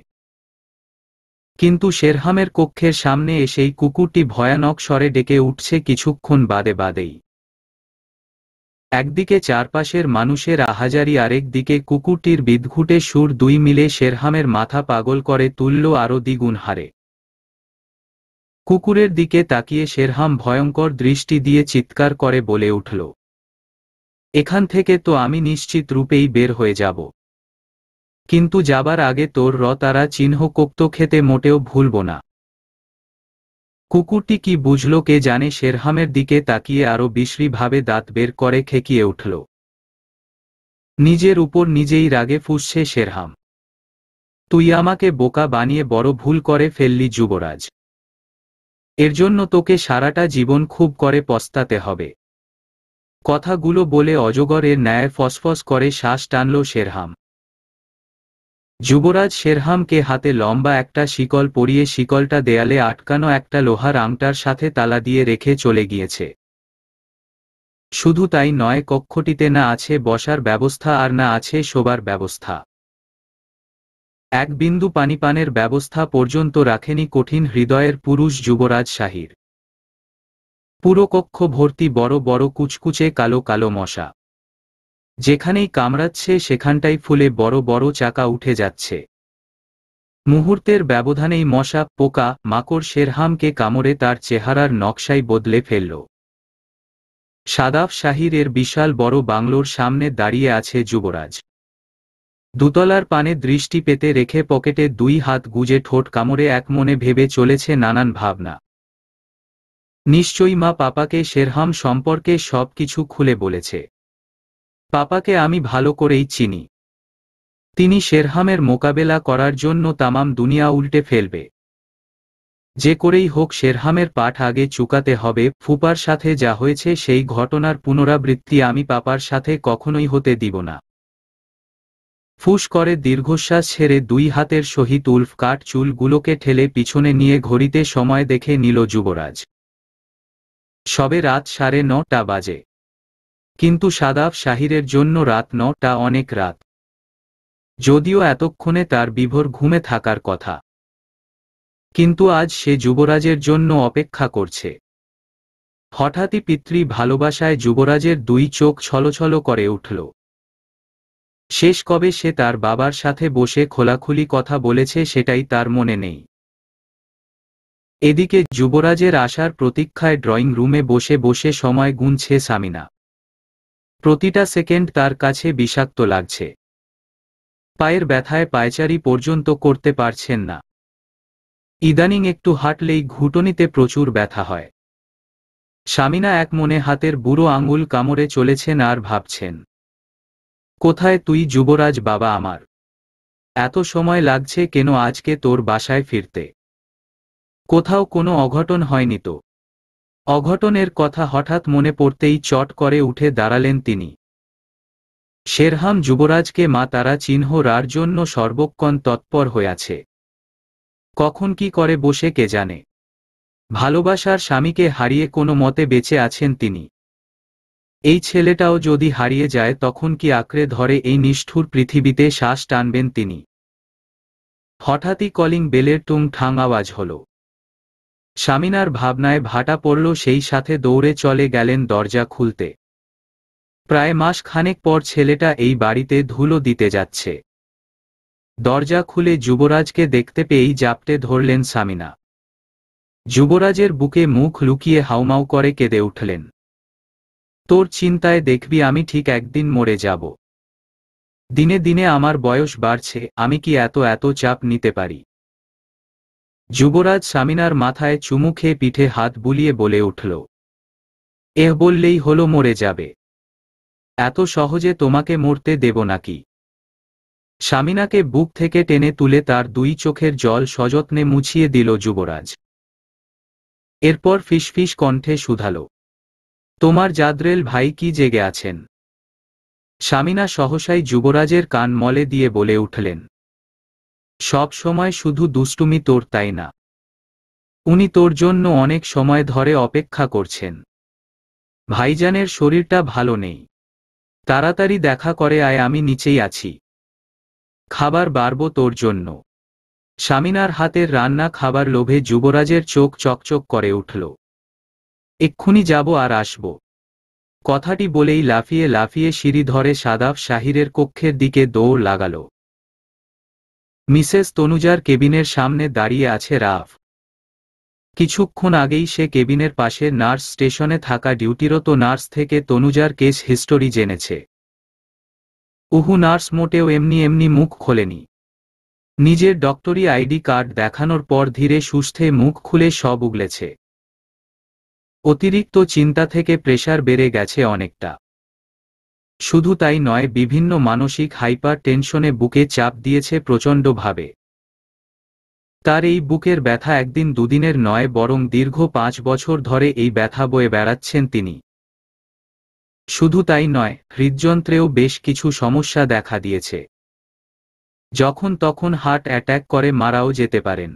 কিন্তু শেরহামের কক্ষের সামনে এসেই কুকুরটি ভয়ানক স্বরে ডেকে উঠছে কিছুক্ষণ বাদে বাদেই। একদিকে চারপাশের মানুষের আহাজারি, আরেক দিকে কুকুরটির বিদঘুটে সুর, দুই মিলে শেরহামের মাথা পাগল করে তুলল আরো দ্বিগুণ হারে। কুকুরের দিকে তাকিয়ে শেরহাম ভয়ঙ্কর দৃষ্টি দিয়ে চিৎকার করে বলে উঠল, এখান থেকে তো আমি নিশ্চিত রূপেই বের হয়ে যাব, কিন্তু যাবার আগে তোর রতারা চিহ্ন কোক্ত খেতে মোটেও ভুলব না। কুকুরটি কি বুঝল কে জানে, শেরহামের দিকে তাকিয়ে আরো বিশ্রীভাবে দাঁত বের করে খেকিয়ে উঠল। নিজের উপর নিজেই রাগে ফুঁসছে শেরহাম। তুই আমাকে বোকা বানিয়ে বড় ভুল করে ফেললি যুবরাজ, এর জন্য তোকে সারাটা জীবন খুব করে পস্তাতে হবে। কথাগুলো বলে অজগরের ন্যায় ফসফস করে শ্বাস টানল শেরহাম। যুবরাজ শেরহামকে হাতে লম্বা একটা শিকল পরিয়ে শিকলটা দেয়ালে আটকানো একটা লোহার আংটার সাথে তালা দিয়ে রেখে চলে গিয়েছে। শুধু তাই নয়, কক্ষটিতে না আছে বসার ব্যবস্থা আর না আছে শোবার ব্যবস্থা। এক বিন্দু পানি পানের ব্যবস্থা পর্যন্ত রাখেনি কঠিন হৃদয়ের পুরুষ যুবরাজ শাহির। পুরো কক্ষ ভর্তি বড় বড় কুচকুচে কালো কালো মশা, যেখানেই কামড়াচ্ছে সেখানটাই ফুলে বড় বড় চাকা উঠে যাচ্ছে। মুহূর্তের ব্যবধানেই মশা, পোকা, মাকড় শেরহামকে কামড়ে তার চেহারার নকশাই বদলে ফেলল। সাদাফ শাহির এর বিশাল বড় বাংলোর সামনে দাঁড়িয়ে আছে যুবরাজ। দুতলার পানে দৃষ্টি পেতে রেখে পকেটে দুই হাত গুজে ঠোঁট কামড়ে এক মনে ভেবে চলেছে নানান ভাবনা। নিশ্চয়ই মা পাপাকে শেরহাম সম্পর্কে সব কিছু খুলে বলেছে। পাপাকে আমি ভালো করেই চিনি। তিনি শেরহামের মোকাবেলা করার জন্য তামাম দুনিয়া উল্টে ফেলবে। যে করেই হোক শেরহামের পাঠ আগে চুকাতে হবে। ফুপার সাথে যা হয়েছে সেই ঘটনার পুনরাবৃত্তি আমি পাপার সাথে কখনোই হতে দিব না। ফুস করে দীর্ঘশ্বাস ছেড়ে দুই হাতের সহিত উল্ফ কাট চুলগুলোকে ঠেলে পিছনে নিয়ে ঘড়িতে সময় দেখে নিল যুবরাজ। সবে রাত 9:30 বাজে, কিন্তু সাদাফ শাহিরের জন্য রাত 9টা অনেক রাত। যদিও এতক্ষণে তার বিভোর ঘুমে থাকার কথা, কিন্তু আজ সে যুবরাজের জন্য অপেক্ষা করছে। হঠাৎই পিতৃ ভালোবাসায় যুবরাজের দুই চোখ ছলছল করে উঠল। শেষ কবে সে তার বাবার সাথে বসে খোলাখুলি কথা বলেছে সেটাই তার মনে নেই। এদিকে যুবরাজের আসার প্রতীক্ষায় ড্রয়িং রুমে বসে বসে সময় গুনছে সামিনা। প্রতিটা সেকেন্ড তার কাছে বিষাক্ত লাগছে। পায়ের ব্যথায় পায়চারি পর্যন্ত করতে পারছেন না। ইদানিং একটু হাঁটলেই ঘুঁটনিতে প্রচুর ব্যথা হয়। সামিনা এক মনে হাতের বুড়ো আঙুল কামড়ে চলেছেন আর ভাবছেন, কোথায় তুই যুবরাজ বাবা আমার? এত সময় লাগছে কেন আজকে তোর বাসায় ফিরতে? কোথাও কোনো অঘটন হয়নি তো? অঘটনের কথা হঠাৎ মনে পড়তেই চট করে উঠে দাঁড়ালেন তিনি। শেরহাম যুবরাজকে মা তারা চিহ্ন রার জন্য সর্বক্ষণ তৎপর হয়ে আছে। কখন কি করে বসে কে জানে। ভালোবাসার স্বামীকে হারিয়ে কোনো মতে বেঁচে আছেন তিনি। এই ছেলেটাও যদি হারিয়ে যায় তখন কি আঁকড়ে ধরে এই নিষ্ঠুর পৃথিবীতে শ্বাস টানবেন তিনি? হঠাৎই কলিং বেলের টুং ঠাং আওয়াজ হল। সামিনার ভাবনায় ভাটা পড়ল, সেই সাথে দৌড়ে চলে গেলেন দরজা খুলতে। প্রায় মাস খানেক পর ছেলেটা এই বাড়িতে ধুলো দিতে যাচ্ছে। দরজা খুলে যুবরাজকে দেখতে পেয়েই জাপটে ধরলেন সামিনা। যুবরাজের বুকে মুখ লুকিয়ে হাউমাউ করে কেঁদে উঠলেন। তোর চিন্তায় দেখবি আমি ঠিক একদিন মরে যাব। দিনে দিনে আমার বয়স বাড়ছে, আমি কি এত এত চাপ নিতে পারি? যুবরাজ সামিনার মাথায় চুমু খেয়ে পিঠে হাত বুলিয়ে বলে উঠল, বললেই হলো মরে যাবে? এত সহজে তোমাকে মরতে দেব নাকি? সামিনাকে বুক থেকে টেনে তুলে তার দুই চোখের জল সযত্নে মুছিয়ে দিল যুবরাজ। এরপর ফিসফিস কণ্ঠে শুধাল, তোমার জাদ্রেল ভাই কি জেগে আছেন? সামিনা সহসাই যুবরাজের কান মলে দিয়ে বলে উঠলেন, সব সময় শুধু দুষ্টুমি তোর, তাই না? উনি তোর জন্য অনেক সময় ধরে অপেক্ষা করছেন। ভাইজানের শরীরটা ভালো নেই, তাড়াতাড়ি দেখা করে আয়, আমি নিচেই আছি। খাবার বাড়ব তোর জন্য। সামিনার হাতের রান্না খাবার লোভে যুবরাজের চোখ চকচক করে উঠল। এক্ষুনি যাব আর আসব। কথাটি বলেই লাফিয়ে লাফিয়ে সিঁড়ি ধরে সাদাব শাহিরের কক্ষের দিকে দৌড় লাগাল। মিসেস তনুজার কেবিনের সামনে দাঁড়িয়ে আছে রাফ। কিছুক্ষণ আগেই সে কেবিনের পাশে নার্স স্টেশনে থাকা ডিউটিরত নার্স থেকে তনুজার কেস হিস্টোরি জেনেছে। নার্স মোটেও এমনি এমনি মুখ খোলেনি। নিজের ডক্টরি আইডি কার্ড দেখানোর পর ধীরে সুস্থে মুখ খুলে সব উগলেছে। অতিরিক্ত চিন্তা থেকে প্রেশার বেড়ে গেছে অনেকটা। শুধু তাই নয়, বিভিন্ন মানসিক হাইপার টেনশনে বুকে চাপ দিয়েছে প্রচণ্ডভাবে। তার এই বুকের ব্যথা একদিন দুদিনের নয়, বরং দীর্ঘ 5 বছর ধরে এই ব্যথা বয়ে বেড়াচ্ছেন তিনি। শুধু তাই নয়, হৃদযন্ত্রেও বেশ কিছু সমস্যা দেখা দিয়েছে। যখন তখন হার্ট অ্যাটাক করে মারাও যেতে পারেন।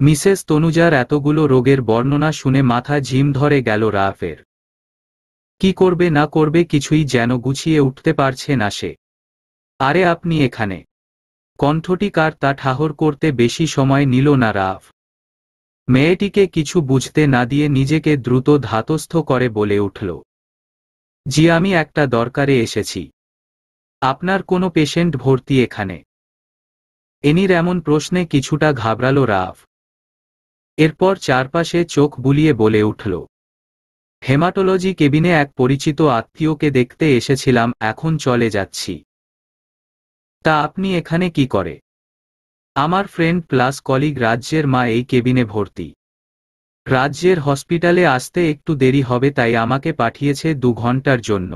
মিসেস তনুজার এতগুলো রোগের বর্ণনা শুনে মাথা ঝিম ধরে গেল রাফের। কি করবে না করবে কিছুই যেন গুছিয়ে উঠতে পারছে না সে। আরে আপনি এখানে? কণ্ঠটি কার তা ঠাহর করতে বেশি সময় নিল না রাফ। মেয়েটিকে কিছু বুঝতে না দিয়ে নিজেকে দ্রুত ধাতস্থ করে বলে উঠল, জি আমি একটা দরকারে এসেছি। আপনার কোনো পেশেন্ট ভর্তি এখানে? এনির এমন প্রশ্নে কিছুটা ঘাবড়াল রাফ। এরপর চারপাশে চোখ বুলিয়ে বলে উঠল, হেমাটোলজি কেবিনে এক পরিচিত আত্মীয়কে দেখতে এসেছিলাম, এখন চলে যাচ্ছি। তা আপনি এখানে কি করে? আমার ফ্রেন্ড প্লাস কলিগ রাজ্যের মা এই কেবিনে ভর্তি। রাজ্যের হসপিটালে আসতে একটু দেরি হবে, তাই আমাকে পাঠিয়েছে 2 ঘন্টার জন্য।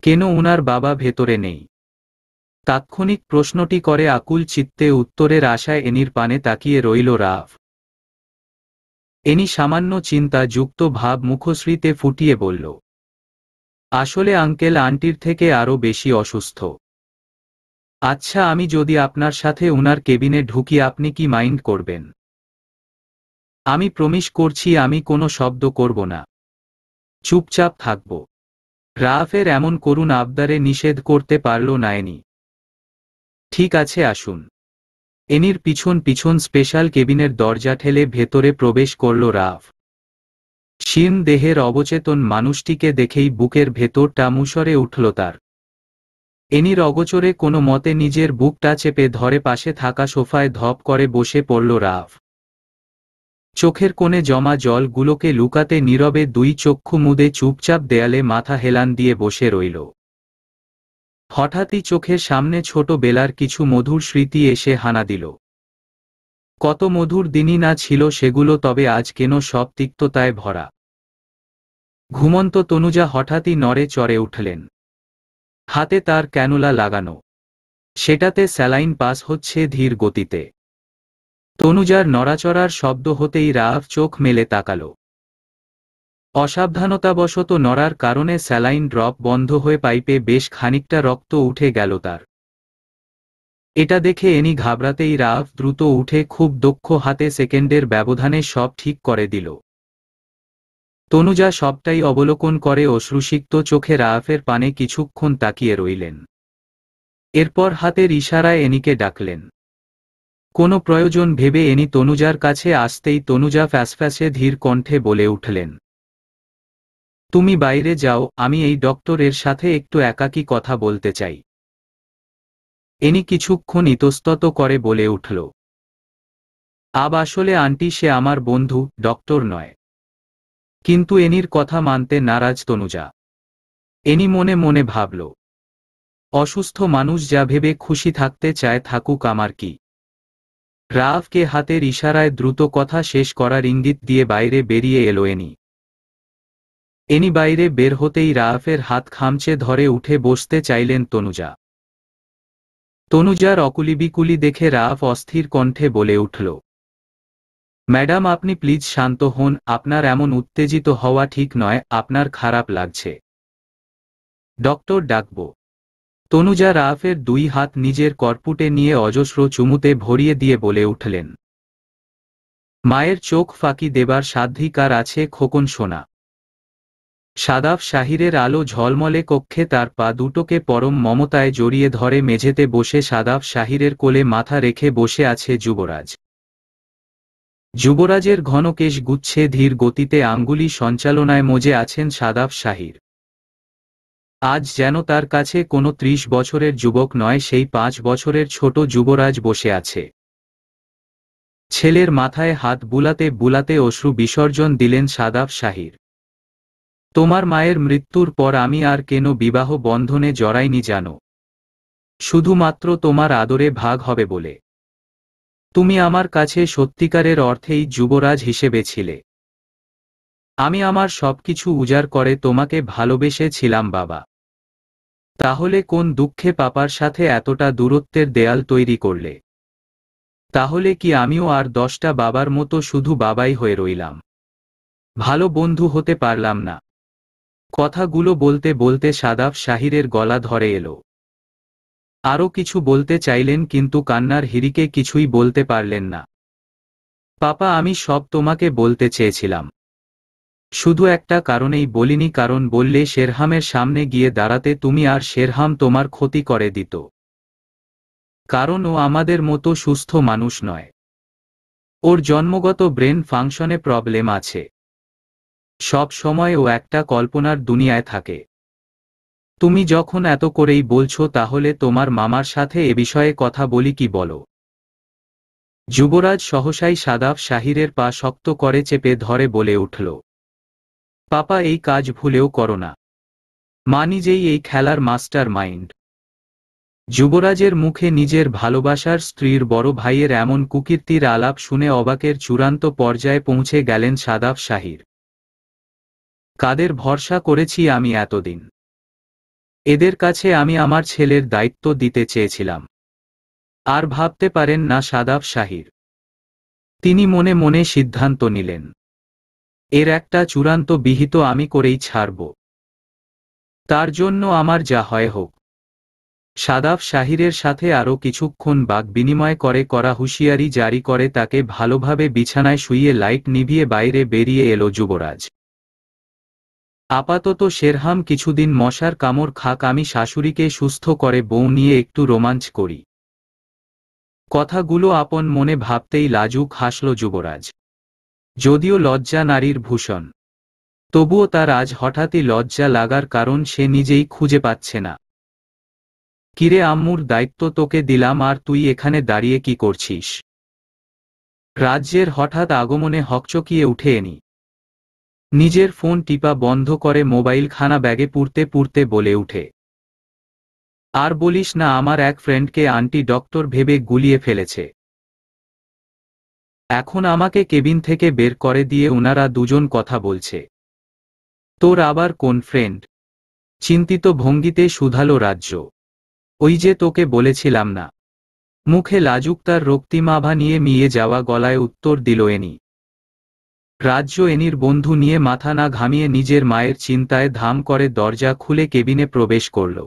কেন উনার বাবা ভেতরে নেই? তাৎক্ষণিক প্রশ্নটি করে আকুল চিত্তে উত্তরের আশায় এনির পানে তাকিয়ে রইল রাফ। এনি সামান্য চিন্তা যুক্ত ভাব মুখশ্রীতে ফুটিয়ে বলল, আসলে আঙ্কেল আন্টির থেকে আরও বেশি অসুস্থ। আচ্ছা, আমি যদি আপনার সাথে উনার কেবিনে ঢুকি আপনি কি মাইন্ড করবেন? আমি প্রমিস করছি আমি কোনো শব্দ করব না, চুপচাপ থাকব। রাফের এমন করুণ আবদারে নিষেধ করতে পারল না এনি। ঠিক আছে আসুন। এনির পিছন পিছন স্পেশাল কেবিনের দরজা ঠেলে ভেতরে প্রবেশ করল রাফ। শীর্ণ দেহের অবচেতন মানুষটিকে দেখেই বুকের ভেতরটা মুষড়ে উঠল তার। এনির অগোচরে কোনো মতে নিজের বুকটা চেপে ধরে পাশে থাকা সোফায় ধপ করে বসে পড়ল রাফ। চোখের কোণে জমা জলগুলোকে লুকাতে নীরবে 2 চক্ষু মুদে চুপচাপ দেয়ালে মাথা হেলান দিয়ে বসে রইল। হঠাৎই চোখের সামনে ছোটবেলার কিছু মধুর স্মৃতি এসে হানা দিল। কত মধুর দিনই না ছিল সেগুলো, তবে আজ কেন সব তিক্ততায় ভরা। ঘুমন্ত তনুজা হঠাৎই নড়ে চড়ে উঠলেন। হাতে তার ক্যানুলা লাগানো, সেটাতে স্যালাইন পাস হচ্ছে ধীর গতিতে। তনুজার নড়াচড়ার শব্দ হতেই রাফ চোখ মেলে তাকাল। অসাবধানতাবশত নড়ার কারণে স্যালাইন ড্রপ বন্ধ হয়ে পাইপে বেশ খানিকটা রক্ত উঠে গেল তার। এটা দেখে এনি ঘাবড়াতেই রাফ দ্রুত উঠে খুব দক্ষ হাতে সেকেন্ডের ব্যবধানে সব ঠিক করে দিল। তনুজা সবটাই অবলোকন করে অশ্রুসিক্ত চোখে রাফের পানে কিছুক্ষণ তাকিয়ে রইলেন। এরপর হাতের ইশারায় এনিকে ডাকলেন। কোনো প্রয়োজন ভেবে এনি তনুজার কাছে আসতেই তনুজা ফ্যাসফ্যাসে ধীর কণ্ঠে বলে উঠলেন, তুমি বাইরে যাও, আমি এই ডক্টরের সাথে একটু একাকী কথা বলতে চাই। এনি কিছুক্ষণ ইতস্তত করে বলে উঠল, আসলে আন্টি সে আমার বন্ধু, ডক্টর নয়। কিন্তু এনির কথা মানতে নারাজ তনুজা। এনি মনে মনে ভাবল, অসুস্থ মানুষ যা ভেবে খুশি থাকতে চায় থাকুক, আমার কি। রাফকে হাতের ইশারায় দ্রুত কথা শেষ করার ইঙ্গিত দিয়ে বাইরে বেরিয়ে এলো এনি। এনি বাইরে বের হতেই রাফের হাত খামচে ধরে উঠে বসতে চাইলেন তনুজা। তনুজার অকুলিবিকুলি দেখে রাফ অস্থির কণ্ঠে বলে উঠল, ম্যাডাম আপনি প্লিজ শান্ত হন, আপনার এমন উত্তেজিত হওয়া ঠিক নয়, আপনার খারাপ লাগছে। ডক্টর ডাকব? তনুজা রাফের 2 হাত নিজের করপুটে নিয়ে অজস্র চুমুতে ভরিয়ে দিয়ে বলে উঠলেন, মায়ের চোখ ফাঁকি দেবার সাধ্যাধিকার আছে খোকন সোনা। সাদাব শাহিরের আলো ঝলমলে কক্ষে তার পা দুটোকে পরম মমতায় জড়িয়ে ধরে মেঝেতে বসে সাদাব শাহিরের কোলে মাথা রেখে বসে আছে যুবরাজ। যুবরাজের ঘন কেশ গুচ্ছে ধীর গতিতে আঙ্গুলি সঞ্চালনায় মজে আছেন সাদাব শাহির। আজ যেন তার কাছে কোনো ৩০ বছরের যুবক নয়, সেই ৫ বছরের ছোট যুবরাজ বসে আছে। ছেলের মাথায় হাত বুলাতে বুলাতে অশ্রু বিসর্জন দিলেন সাদাব শাহির। তোমার মায়ের মৃত্যুর পর আমি আর কেন বিবাহ বন্ধনে জড়াইনি জানো? শুধুমাত্র তোমার আদরে ভাগ হবে বলে। তুমি আমার কাছে সত্যিকারের অর্থেই যুবরাজ হিসেবে ছিলে। আমি আমার সবকিছু উজাড় করে তোমাকে ভালোবেসে ছিলাম বাবা। তাহলে কোন দুঃখে পাপার সাথে এতটা দূরত্বের দেয়াল তৈরি করলে? তাহলে কি আমিও আর 10টা বাবার মতো শুধু বাবাই হয়ে রইলাম? ভালো বন্ধু হতে পারলাম না? কথাগুলো বলতে বলতে সাদাব শাহিরের গলা ধরে এলো। আরও কিছু বলতে চাইলেন কিন্তু কান্নার হিড়িকে কিছুই বলতে পারলেন না। পাপা, আমি সব তোমাকে বলতে চেয়েছিলাম। শুধু একটা কারণেই বলিনি, কারণ বললে শেরহামের সামনে গিয়ে দাঁড়াতে তুমি, আর শেরহাম তোমার ক্ষতি করে দিত। কারণ ও আমাদের মতো সুস্থ মানুষ নয়। ওর জন্মগত ব্রেন ফাংশনে প্রবলেম আছে। সব সময় ও একটা কল্পনার দুনিয়ায় থাকে। তুমি যখন এত করেই বলছো তাহলে তোমার মামার সাথে এ বিষয়ে কথা বলি কি বলো? যুবরাজ সহসাই সাদাব শাহিরের পা শক্ত করে চেপে ধরে বলে উঠল, পাপা এই কাজ ভুলেও করো না। মা নিজেই এই খেলার মাস্টার মাইন্ড। যুবরাজের মুখে নিজের ভালোবাসার স্ত্রীর বড় ভাইয়ের এমন কুকীর্তির আলাপ শুনে অবাকের চূড়ান্ত পর্যায়ে পৌঁছে গেলেন সাদাব শাহির। কাদের ভরসা করেছি আমি এতদিন? এদের কাছে আমি আমার ছেলের দায়িত্ব দিতে চেয়েছিলাম। আর ভাবতে পারেন না সাদাব শাহির। তিনি মনে মনে সিদ্ধান্ত নিলেন, এর একটা চূড়ান্ত বিহিত আমি করেই ছাড়ব। তার জন্য আমার যা হয় হোক। সাদাব শাহিরের সাথে আরও কিছুক্ষণ বাক বিনিময় করে করা হুঁশিয়ারি জারি করে তাকে ভালোভাবে বিছানায় শুইয়ে লাইট নিভিয়ে বাইরে বেরিয়ে এলো যুবরাজ। আপাতত শেরহাম কিছুদিন মশার কামড় খাক, আমি শাশুড়িকে সুস্থ করে বউ নিয়ে একটু রোমাঞ্চ করি। কথাগুলো আপন মনে ভাবতেই লাজুক হাসল যুবরাজ। যদিও লজ্জা নারীর ভূষণ, তবুও তার আজ হঠাৎই লজ্জা লাগার কারণ সে নিজেই খুঁজে পাচ্ছে না। কিরে, আম্মুর দায়িত্ব তোকে দিলাম আর তুই এখানে দাঁড়িয়ে কি করছিস? রাজ্যের হঠাৎ আগমনে হকচকিয়ে উঠে এনি নিজের ফোন টিপা বন্ধ করে মোবাইল খানা ব্যাগে পুরতে পুরতে বলে উঠে, আর বলিস না, আমার এক ফ্রেন্ডকে আন্টি ডক্টর ভেবে গুলিয়ে ফেলেছে। এখন আমাকে কেবিন থেকে বের করে দিয়ে ওনারা দুজন কথা বলছে। তোর আবার কোন ফ্রেন্ড? চিন্তিত ভঙ্গিতে শুধালো রাজ্য। ওই যে তোকে বলেছিলাম না। মুখে লাজুক তার রক্তিমাভা নিয়ে মিয়ে যাওয়া গলায় উত্তর দিল এনি। রাজ্য এনির বন্ধু নিয়ে মাথা না ঘামিয়ে নিজের মায়ের চিন্তায় ধাম করে দরজা খুলে কেবিনে প্রবেশ করল।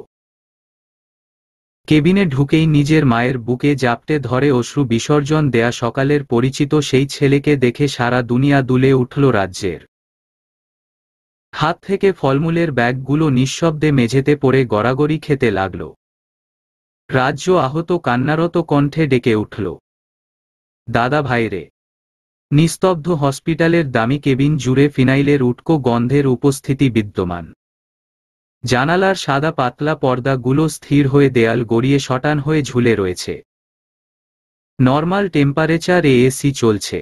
কেবিনে ঢুকেই নিজের মায়ের বুকে জাপটে ধরে অশ্রু বিসর্জন দেয়া সকালের পরিচিত সেই ছেলেকে দেখে সারা দুনিয়া দুলে উঠল রাজ্যের। হাত থেকে ফলমূলের ব্যাগগুলো নিঃশব্দে মেঝেতে পড়ে গড়াগড়ি খেতে লাগল। রাজ্য আহত কান্নারত কণ্ঠে ডেকে উঠল, দাদা ভাইরে। নিস্তব্ধ হসপিটালের দামি কেবিন জুড়ে ফিনাইলের উটকো গন্ধের উপস্থিতি বিদ্যমান। জানালার সাদা পাতলা পর্দাগুলো স্থির হয়ে দেয়াল গড়িয়ে শটান হয়ে ঝুলে রয়েছে। নর্মাল টেম্পারেচারে এসি চলছে।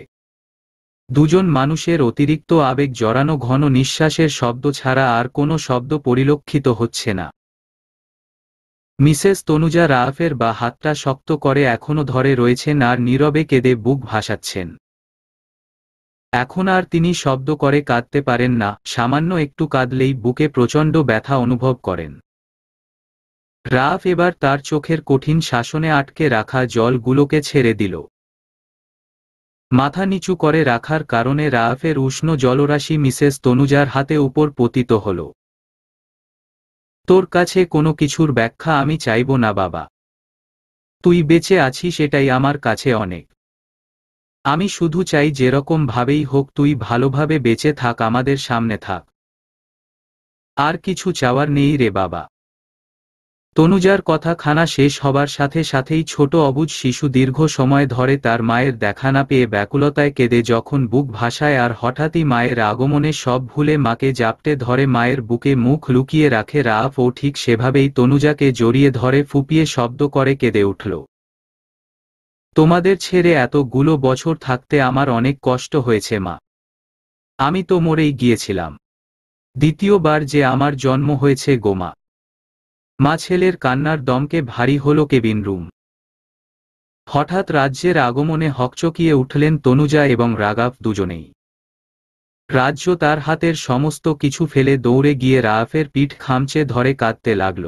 দুজন মানুষের অতিরিক্ত আবেগ জড়ানো ঘন নিঃশ্বাসের শব্দ ছাড়া আর কোনো শব্দ পরিলক্ষিত হচ্ছে না। মিসেস তনুজা রাফের বা হাতটা শক্ত করে এখনো ধরে রয়েছেন আর নীরবে কেঁদে বুক ভাসাচ্ছেন। এখন আর তিনি শব্দ করে কাঁদতে পারেন না, সামান্য একটু কাঁদলেই বুকে প্রচণ্ড ব্যথা অনুভব করেন। রাফ এবার তার চোখের কঠিন শাসনে আটকে রাখা জলগুলোকে ছেড়ে দিল। মাথা নিচু করে রাখার কারণে রাফের উষ্ণ জলরাশি মিসেস তনুজার হাতে উপর পতিত হল। তোর কাছে কোনো কিছুর ব্যাখ্যা আমি চাইব না বাবা। তুই বেঁচে আছিস এটাই আমার কাছে অনেক। আমি শুধু চাই যেরকম ভাবেই হোক তুই ভালোভাবে বেঁচে থাক, আমাদের সামনে থাক। আর কিছু চাওয়ার নেই রে বাবা। তনুজার কথা খানা শেষ হবার সাথে সাথেই ছোট অবুঝ শিশু দীর্ঘ সময় ধরে তার মায়ের দেখা না পেয়ে ব্যাকুলতায় কেঁদে যখন বুক ভাসায় আর হঠাৎই মায়ের আগমনে সব ভুলে মাকে জাপটে ধরে মায়ের বুকে মুখ লুকিয়ে রাখে রাফ, ও ঠিক সেভাবেই তনুজাকে জড়িয়ে ধরে ফুঁপিয়ে শব্দ করে কেঁদে উঠল। তোমাদের ছেড়ে এতগুলো বছর থাকতে আমার অনেক কষ্ট হয়েছে মা। আমি তো মরেই গিয়েছিলাম। দ্বিতীয়বার যে আমার জন্ম হয়েছে গোমা। মা। ছেলের কান্নার দমকে ভারী হল কেবিন রুম। হঠাৎ রাজ্যের আগমনে হকচকিয়ে উঠলেন তনুজা এবং রাগাফ দুজনেই। রাজ্য তার হাতের সমস্ত কিছু ফেলে দৌড়ে গিয়ে রাফের পিঠ খামচে ধরে কাঁদতে লাগল।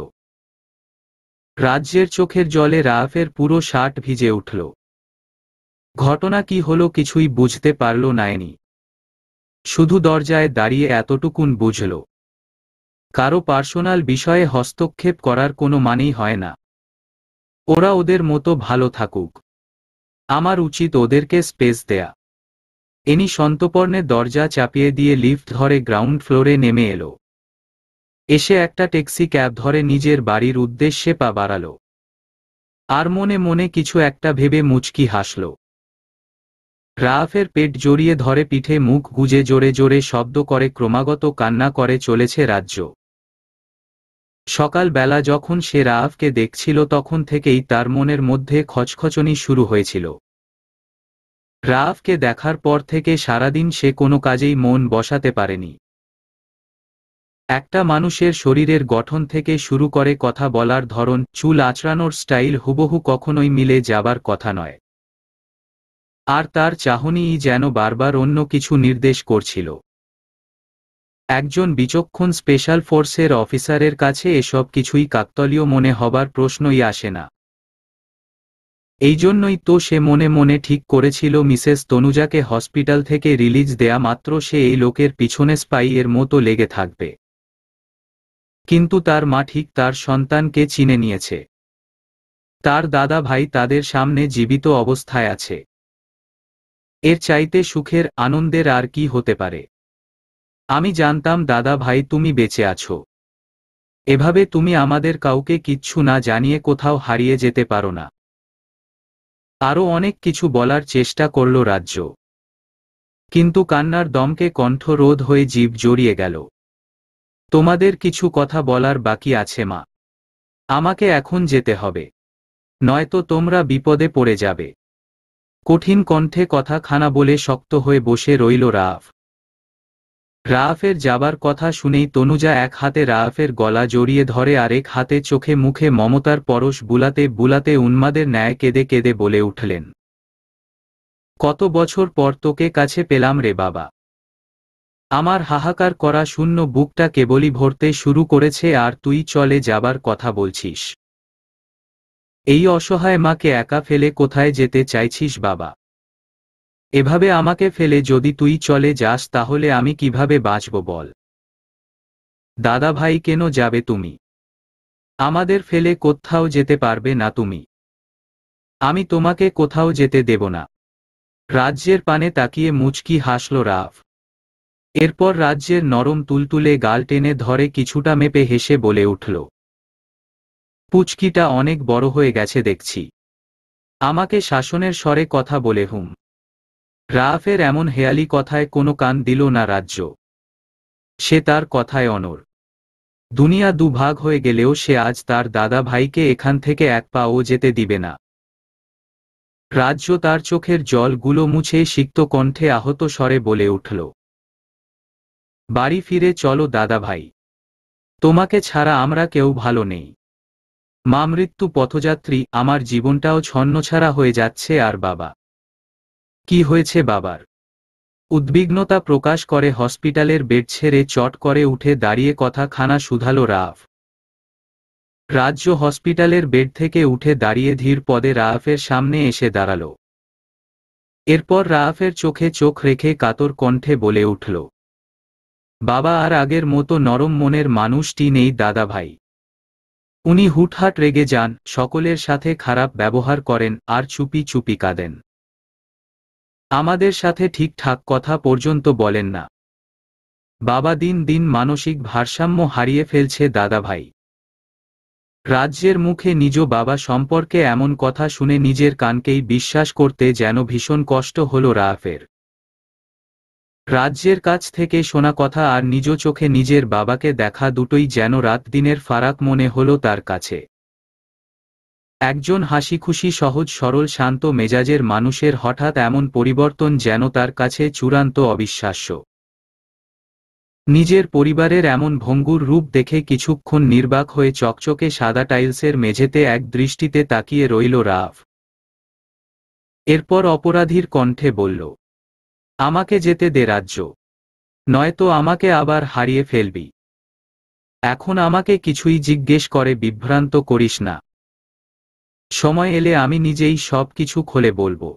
রাজ্যের চোখের জলে রাফের পুরো শার্ট ভিজে উঠল। ঘটনা কি হলো কিছুই বুঝতে পারল নায়েনি। শুধু দরজায় দাঁড়িয়ে এতটুকুন বুঝল, কারো পার্সোনাল বিষয়ে হস্তক্ষেপ করার কোনো মানেই হয় না। ওরা ওদের মতো ভালো থাকুক, আমার উচিত ওদেরকে স্পেস দেয়া। এনি সন্তর্পণে দরজা চাপিয়ে দিয়ে লিফট ধরে গ্রাউন্ড ফ্লোরে নেমে এলো। এসে একটা ট্যাক্সি ক্যাব ধরে নিজের বাড়ির উদ্দেশ্যে পা বাড়াল। আর মনে মনে কিছু একটা ভেবে মুচকি হাসল। রাফের পেট জড়িয়ে ধরে পিঠে মুখ গুজে জোরে জোরে শব্দ করে ক্রমাগত কান্না করে চলেছে রাজ্য। সকালবেলা যখন সে রাফকে দেখছিল তখন থেকেই তার মনের মধ্যে খচখচনি শুরু হয়েছিল। রাফকে দেখার পর থেকে সারাদিন সে কোনো কাজেই মন বসাতে পারেনি। একটা মানুষের শরীরের গঠন থেকে শুরু করে কথা বলার ধরন, চুল আঁচড়ানোর স্টাইল হুবহু কখনোই মিলে যাবার কথা নয়। আর তার চাহনিই যেন বারবার অন্য কিছু নির্দেশ করছিল। একজন বিচক্ষণ স্পেশাল ফোর্সের অফিসারের কাছে এসব কিছুই কাকতালীয় মনে হবার প্রশ্নই আসে না। এই জন্যই তো সে মনে মনে ঠিক করেছিল মিসেস তনুজাকে হসপিটাল থেকে রিলিজ দেয়া মাত্র সে এই লোকের পিছনে স্পাই এর মতো লেগে থাকবে। কিন্তু তার মা ঠিক তার সন্তানকে চিনে নিয়েছে। তার দাদা ভাই তাদের সামনে জীবিত অবস্থায় আছে। এর চাইতে সুখের, আনন্দের আর কি হতে পারে। আমি জানতাম দাদা ভাই তুমি বেঁচে আছো। এভাবে তুমি আমাদের কাউকে কিচ্ছু না জানিয়ে কোথাও হারিয়ে যেতে পারো না। আরও অনেক কিছু বলার চেষ্টা করল রাজ্য, কিন্তু কান্নার দমকে কণ্ঠ রোধ হয়ে জিভ জড়িয়ে গেল। তোমাদের কিছু কথা বলার বাকি আছে মা। আমাকে এখন যেতে হবে, নয়তো তোমরা বিপদে পড়ে যাবে। কঠিন কণ্ঠে কথা খানা বলে শক্ত হয়ে বসে রইল রাফ। রাফের যাবার কথা শুনেই তনুজা এক হাতে রাফের গলা জড়িয়ে ধরে আরেক হাতে চোখে মুখে মমতার পরশ বুলাতে বুলাতে উন্মাদের ন্যায় কেঁদে কেঁদে বলে উঠলেন, কত বছর পর তোকে কাছে পেলাম রে বাবা। আমার হাহাকার করা শূন্য বুকটা কেবলই ভরতে শুরু করেছে আর তুই চলে যাবার কথা বলছিস। এই অসহায় মাকে একা ফেলে কোথায় যেতে চাইছিস বাবা? এভাবে আমাকে ফেলে যদি তুই চলে যাস তাহলে আমি কিভাবে বাঁচব বল? দাদা ভাই কেন যাবে তুমি? আমাদের ফেলে কোথাও যেতে পারবে না তুমি। আমি তোমাকে কোথাও যেতে দেব না। রাজ্যের পানে তাকিয়ে মুচকি হাসল রাফ। এরপর রাজ্যের নরম তুলতুলে গাল টেনে ধরে কিছুটা মেপে হেসে বলে উঠল, পুচকিটা অনেক বড় হয়ে গেছে দেখছি। আমাকে শাসনের স্বরে কথা বলে হুম। রাফের এমন হেয়ালি কথায় কোনো কান দিল না রাজ্য। সে তার কথায় অনড়। দুনিয়া দুভাগ হয়ে গেলেও সে আজ তার দাদা ভাইকে এখান থেকে এক পাও যেতে দিবে না। রাজ্য তার চোখের জলগুলো মুছে সিক্ত কণ্ঠে আহত স্বরে বলে উঠল, বাড়ি ফিরে চলো দাদা ভাই। তোমাকে ছাড়া আমরা কেউ ভালো নেই। মা মৃত্যু পথযাত্রী, আমার জীবনটাও ছন্নছাড়া হয়ে যাচ্ছে। আর বাবা? কি হয়েছে বাবার? উদ্বিগ্নতা প্রকাশ করে হসপিটালের বেড ছেড়ে চট করে উঠে দাঁড়িয়ে কথা খানা শুধালো রাফ। রাজ্য হসপিটালের বেড থেকে উঠে দাঁড়িয়ে ধীর পদে রাফের সামনে এসে দাঁড়াল। এরপর রাফের চোখে চোখ রেখে কাতর কণ্ঠে বলে উঠল, বাবা আর আগের মতো নরম মনের মানুষটি নেই দাদা ভাই। উনি হুটহাট রেগে যান, সকলের সাথে খারাপ ব্যবহার করেন আর চুপি চুপি কাঁদেন। আমাদের সাথে ঠিকঠাক কথা পর্যন্ত বলেন না। বাবা দিন দিন মানসিক ভারসাম্য হারিয়ে ফেলছে দাদা ভাই। রাজ্যের মুখে নিজ বাবা সম্পর্কে এমন কথা শুনে নিজের কানকেই বিশ্বাস করতে যেন ভীষণ কষ্ট হলো রাফের। রাজ্যের কাছ থেকে শোনা কথা আর নিজ চোখে নিজের বাবাকে দেখা দুটোই যেন রাত দিনের ফারাক মনে হলো তার কাছে। একজন হাসিখুশি সহজ সরল শান্ত মেজাজের মানুষের হঠাৎ এমন পরিবর্তন যেন তার কাছে চূড়ান্ত অবিশ্বাস্য। নিজের পরিবারের এমন ভঙ্গুর রূপ দেখে কিছুক্ষণ নির্বাক হয়ে চকচকে সাদা টাইলসের মেঝেতে এক দৃষ্টিতে তাকিয়ে রইল রাফ। এরপর অপরাধীর কণ্ঠে বলল, আমাকে যেতে দে রাজ্য, নয়তো আমাকে আবার হারিয়ে ফেলবি। এখন আমাকে কিছুই জিজ্ঞেস করে বিভ্রান্ত করিস না। সময় এলে আমি নিজেই সব কিছু খুলে বলবো।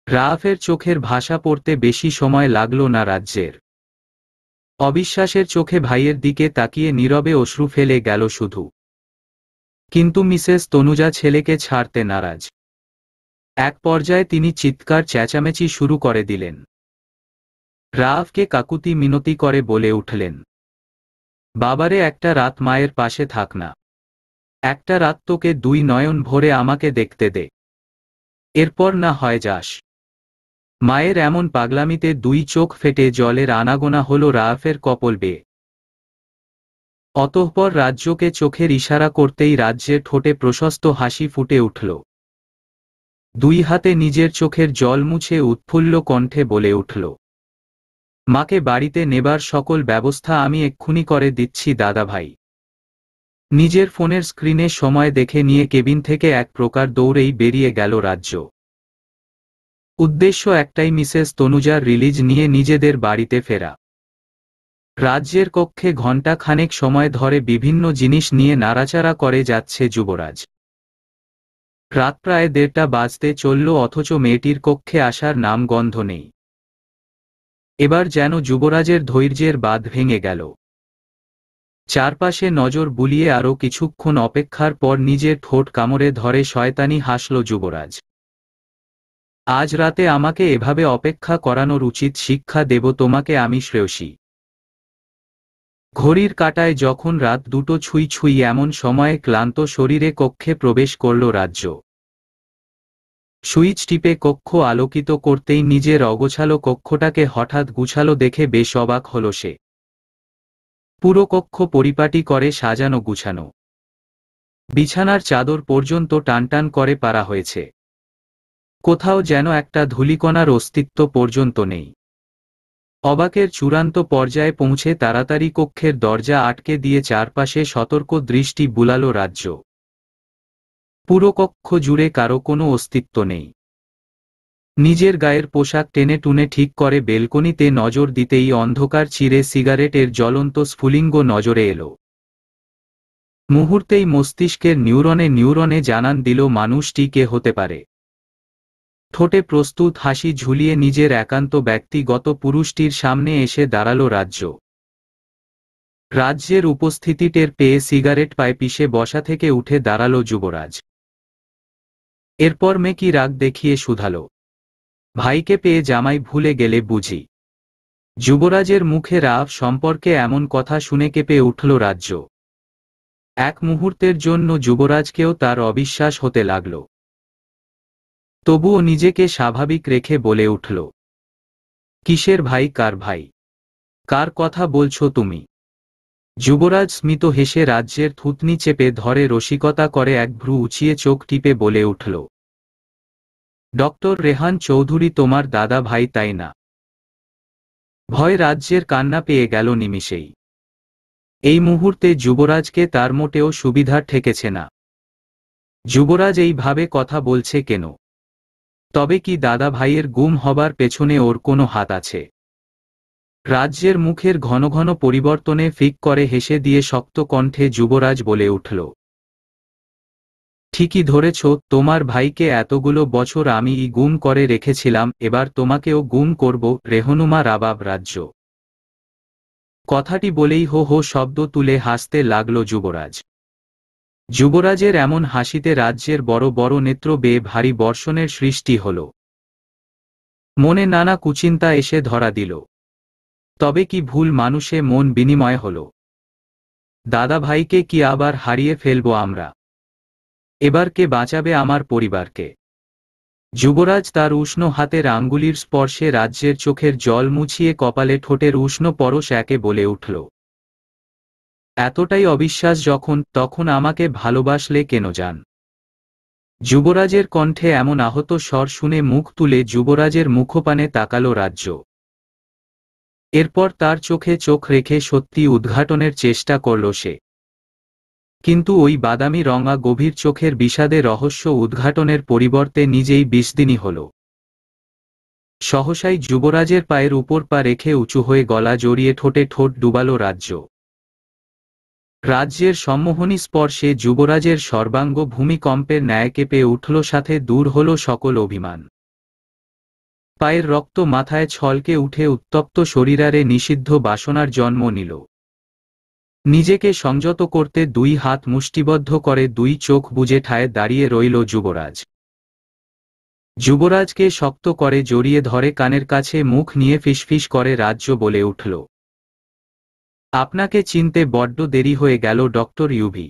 রাফের চোখের ভাষা পড়তে বেশি সময় লাগল না রাজ্যের। অবিশ্বাসের চোখে ভাইয়ের দিকে তাকিয়ে নীরবে অশ্রু ফেলে গেল শুধু। কিন্তু মিসেস তনুজা ছেলেকে ছাড়তে নারাজ। এক পর্যায়ে তিনি চিৎকার চেঁচামেচি শুরু করে দিলেন। রাফকে কাকুতি মিনতি করে বলে উঠলেন, বাবারে একটা রাত মায়ের পাশে থাক না। একটা রাত তোকে দুই নয়ন ভরে আমাকে দেখতে দে, এরপর না হয় যাস। মায়ের এমন পাগলামিতে দুই চোখ ফেটে জলের আনাগোনা হল রাফের কপল বেয়ে। অতঃপর রাজ্যকে চোখের ইশারা করতেই রাজ্যের ঠোঁটে প্রশস্ত হাসি ফুটে উঠল। দুই হাতে নিজের চোখের জল মুছে উৎফুল্ল কণ্ঠে বলে উঠল, মাকে বাড়িতে নেবার সকল ব্যবস্থা আমি এক্ষুনি করে দিচ্ছি দাদাভাই। নিজের ফোনের স্ক্রিনে সময় দেখে নিয়ে কেবিন থেকে এক প্রকার দৌড়েই বেরিয়ে গেল রাজ্য। উদ্দেশ্য একটাই, মিসেস তনুজার রিলিজ নিয়ে নিজেদের বাড়িতে ফেরা। রাজ্যের কক্ষে ঘণ্টা খানেক সময় ধরে বিভিন্ন জিনিস নিয়ে নাড়াচাড়া করে যাচ্ছে যুবরাজ। রাত প্রায় 1:30 বাজতে চলল, অথচ মেয়েটির কক্ষে আসার নাম গন্ধ নেই। এবার যেন যুবরাজের ধৈর্যের বাঁধ ভেঙে গেল। চারপাশে নজর বুলিয়ে আরও কিছুক্ষণ অপেক্ষার পর নিজের ঠোঁট কামড়ে ধরে শয়তানি হাসল যুবরাজ। আজ রাতে আমাকে এভাবে অপেক্ষা করানোর উচিত শিক্ষা দেব তোমাকে আমি শ্রেয়সী। ঘড়ির কাঁটায় যখন রাত 2টো ছুঁই ছুঁই এমন সময়ে ক্লান্ত শরীরে কক্ষে প্রবেশ করল রাজ্য। সুইচ টিপে কক্ষ আলোকিত করতেই নিজের অগোছালো কক্ষটাকে হঠাৎ গুছালো দেখে বেশ অবাক হল সে। পুরো কক্ষ পরিপাটি করে সাজানো গুছানো, বিছানার চাদর পর্যন্ত টানটান করে পারা হয়েছে। কোথাও যেন একটা ধূলিকণার অস্তিত্ব পর্যন্ত নেই। অবাকের চূড়ান্ত পর্যায়ে পৌঁছে তাড়াতাড়ি কক্ষের দরজা আটকে দিয়ে চারপাশে সতর্ক দৃষ্টি বুলালো রাজ্য। পুরো কক্ষ জুড়ে কারো কোনো অস্তিত্ব নেই। নিজের গায়ের পোশাক টেনে টুনে ঠিক করে বেলকনিতে নজর দিতেই অন্ধকার চিরে সিগারেটের জ্বলন্ত স্ফুলিঙ্গ নজরে এলো। মুহূর্তেই মস্তিষ্কের নিউরনে নিউরনে জানান দিল মানুষটি কে হতে পারে। ঠোঁটে প্রস্তুত হাসি ঝুলিয়ে নিজের একান্ত ব্যক্তিগত পুরুষটির সামনে এসে দাঁড়ালো রাজ্য। রাজ্যের উপস্থিতি টের পেয়ে সিগারেট পায়ে পিষে বসা থেকে উঠে দাঁড়ালো যুবরাজ। এরপর মেকি রাগ দেখিয়ে শুধালো, ভাইকে পেয়ে জামাই ভুলে গেলে বুঝি? যুবরাজের মুখে রাফ সম্পর্কে এমন কথা শুনে কেঁপে উঠল রাজ্য। এক মুহূর্তের জন্য যুবরাজকেও তার অবিশ্বাস হতে লাগল। তবুও নিজেকে স্বাভাবিক রেখে বলে উঠল, কিসের ভাই? কার ভাই? কার কথা বলছো তুমি? যুবরাজ স্মিত হেসে রাজ্যের থুতনি চেপে ধরে রসিকতা করে এক ভ্রু উঁচিয়ে চোখ টিপে বলে উঠল, ডক্টর রেহান চৌধুরী তোমার দাদা ভাই, তাই না? ভয় রাজ্যের কান্না পেয়ে গেল নিমিষেই। এই মুহূর্তে যুবরাজকে তার মোটেও সুবিধা ঠেকেছে না। যুবরাজ এইভাবে কথা বলছে কেন? তবে কি দাদা ভাইয়ের গুম হবার পেছনে ওর কোনো হাত আছে? রাজ্যের মুখের ঘন ঘন পরিবর্তনে ফিক করে হেসে দিয়ে শক্ত কণ্ঠে যুবরাজ বলে উঠল, ঠিকই ধরেছ, তোমার ভাইকে এতগুলো বছর আমি গুম করে রেখেছিলাম, এবার তোমাকেও গুম করব। রেহনুমা রাবাব রাজ্য। কথাটি বলেই হো হো শব্দ তুলে হাসতে লাগল যুবরাজ। যুবরাজের এমন হাসিতে রাজ্যের বড় বড় নেত্র বেয়ে ভারী বর্ষণের সৃষ্টি হল। মনে নানা কুচিন্তা এসে ধরা দিল। তবে কি ভুল মানুষে মন বিনিময় হল? দাদা ভাইকে কি আবার হারিয়ে ফেলবো আমরা? এবার কে বাঁচাবে আমার পরিবারকে? যুবরাজ তার উষ্ণ হাতের আঙ্গুলির স্পর্শে রাজ্যের চোখের জল মুছিয়ে কপালে ঠোঁটের উষ্ণ পরশ একে বলে উঠল, এতটাই অবিশ্বাস তখন আমাকে ভালোবাসলে কেন জান? যুবরাজের কণ্ঠে এমন আহত স্বর শুনে মুখ তুলে যুবরাজের মুখপানে তাকালো রাজ্য। এরপর তার চোখে চোখ রেখে সত্যি উদ্ঘাটনের চেষ্টা করল সে। কিন্তু ওই বাদামি রঙা গভীর চোখের বিষাদে রহস্য উদ্ঘাটনের পরিবর্তে নিজেই বিষদিনী হল। সহসাই যুবরাজের পায়ের উপর পা রেখে উঁচু হয়ে গলা জড়িয়ে ঠোঁটে ঠোঁট ডুবালো রাজ্য। রাজ্যের সম্মোহনী স্পর্শে যুবরাজের সর্বাঙ্গ ভূমিকম্পের ন্যায় কেঁপে উঠল, সাথে দূর হল সকল অভিমান। পায়ের রক্ত মাথায় ছলকে উঠে উত্তপ্ত শরীরে নিষিদ্ধ বাসনার জন্ম নিল। নিজেকে সংযত করতে দুই হাত মুষ্টিবদ্ধ করে দুই চোখ বুজে ঠায় দাঁড়িয়ে রইল যুবরাজ। যুবরাজকে শক্ত করে জড়িয়ে ধরে কানের কাছে মুখ নিয়ে ফিসফিস করে রাজ্য বলে উঠল, আপনাকে চিনতে বড্ড দেরি হয়ে গেল ডক্টর ইউভি।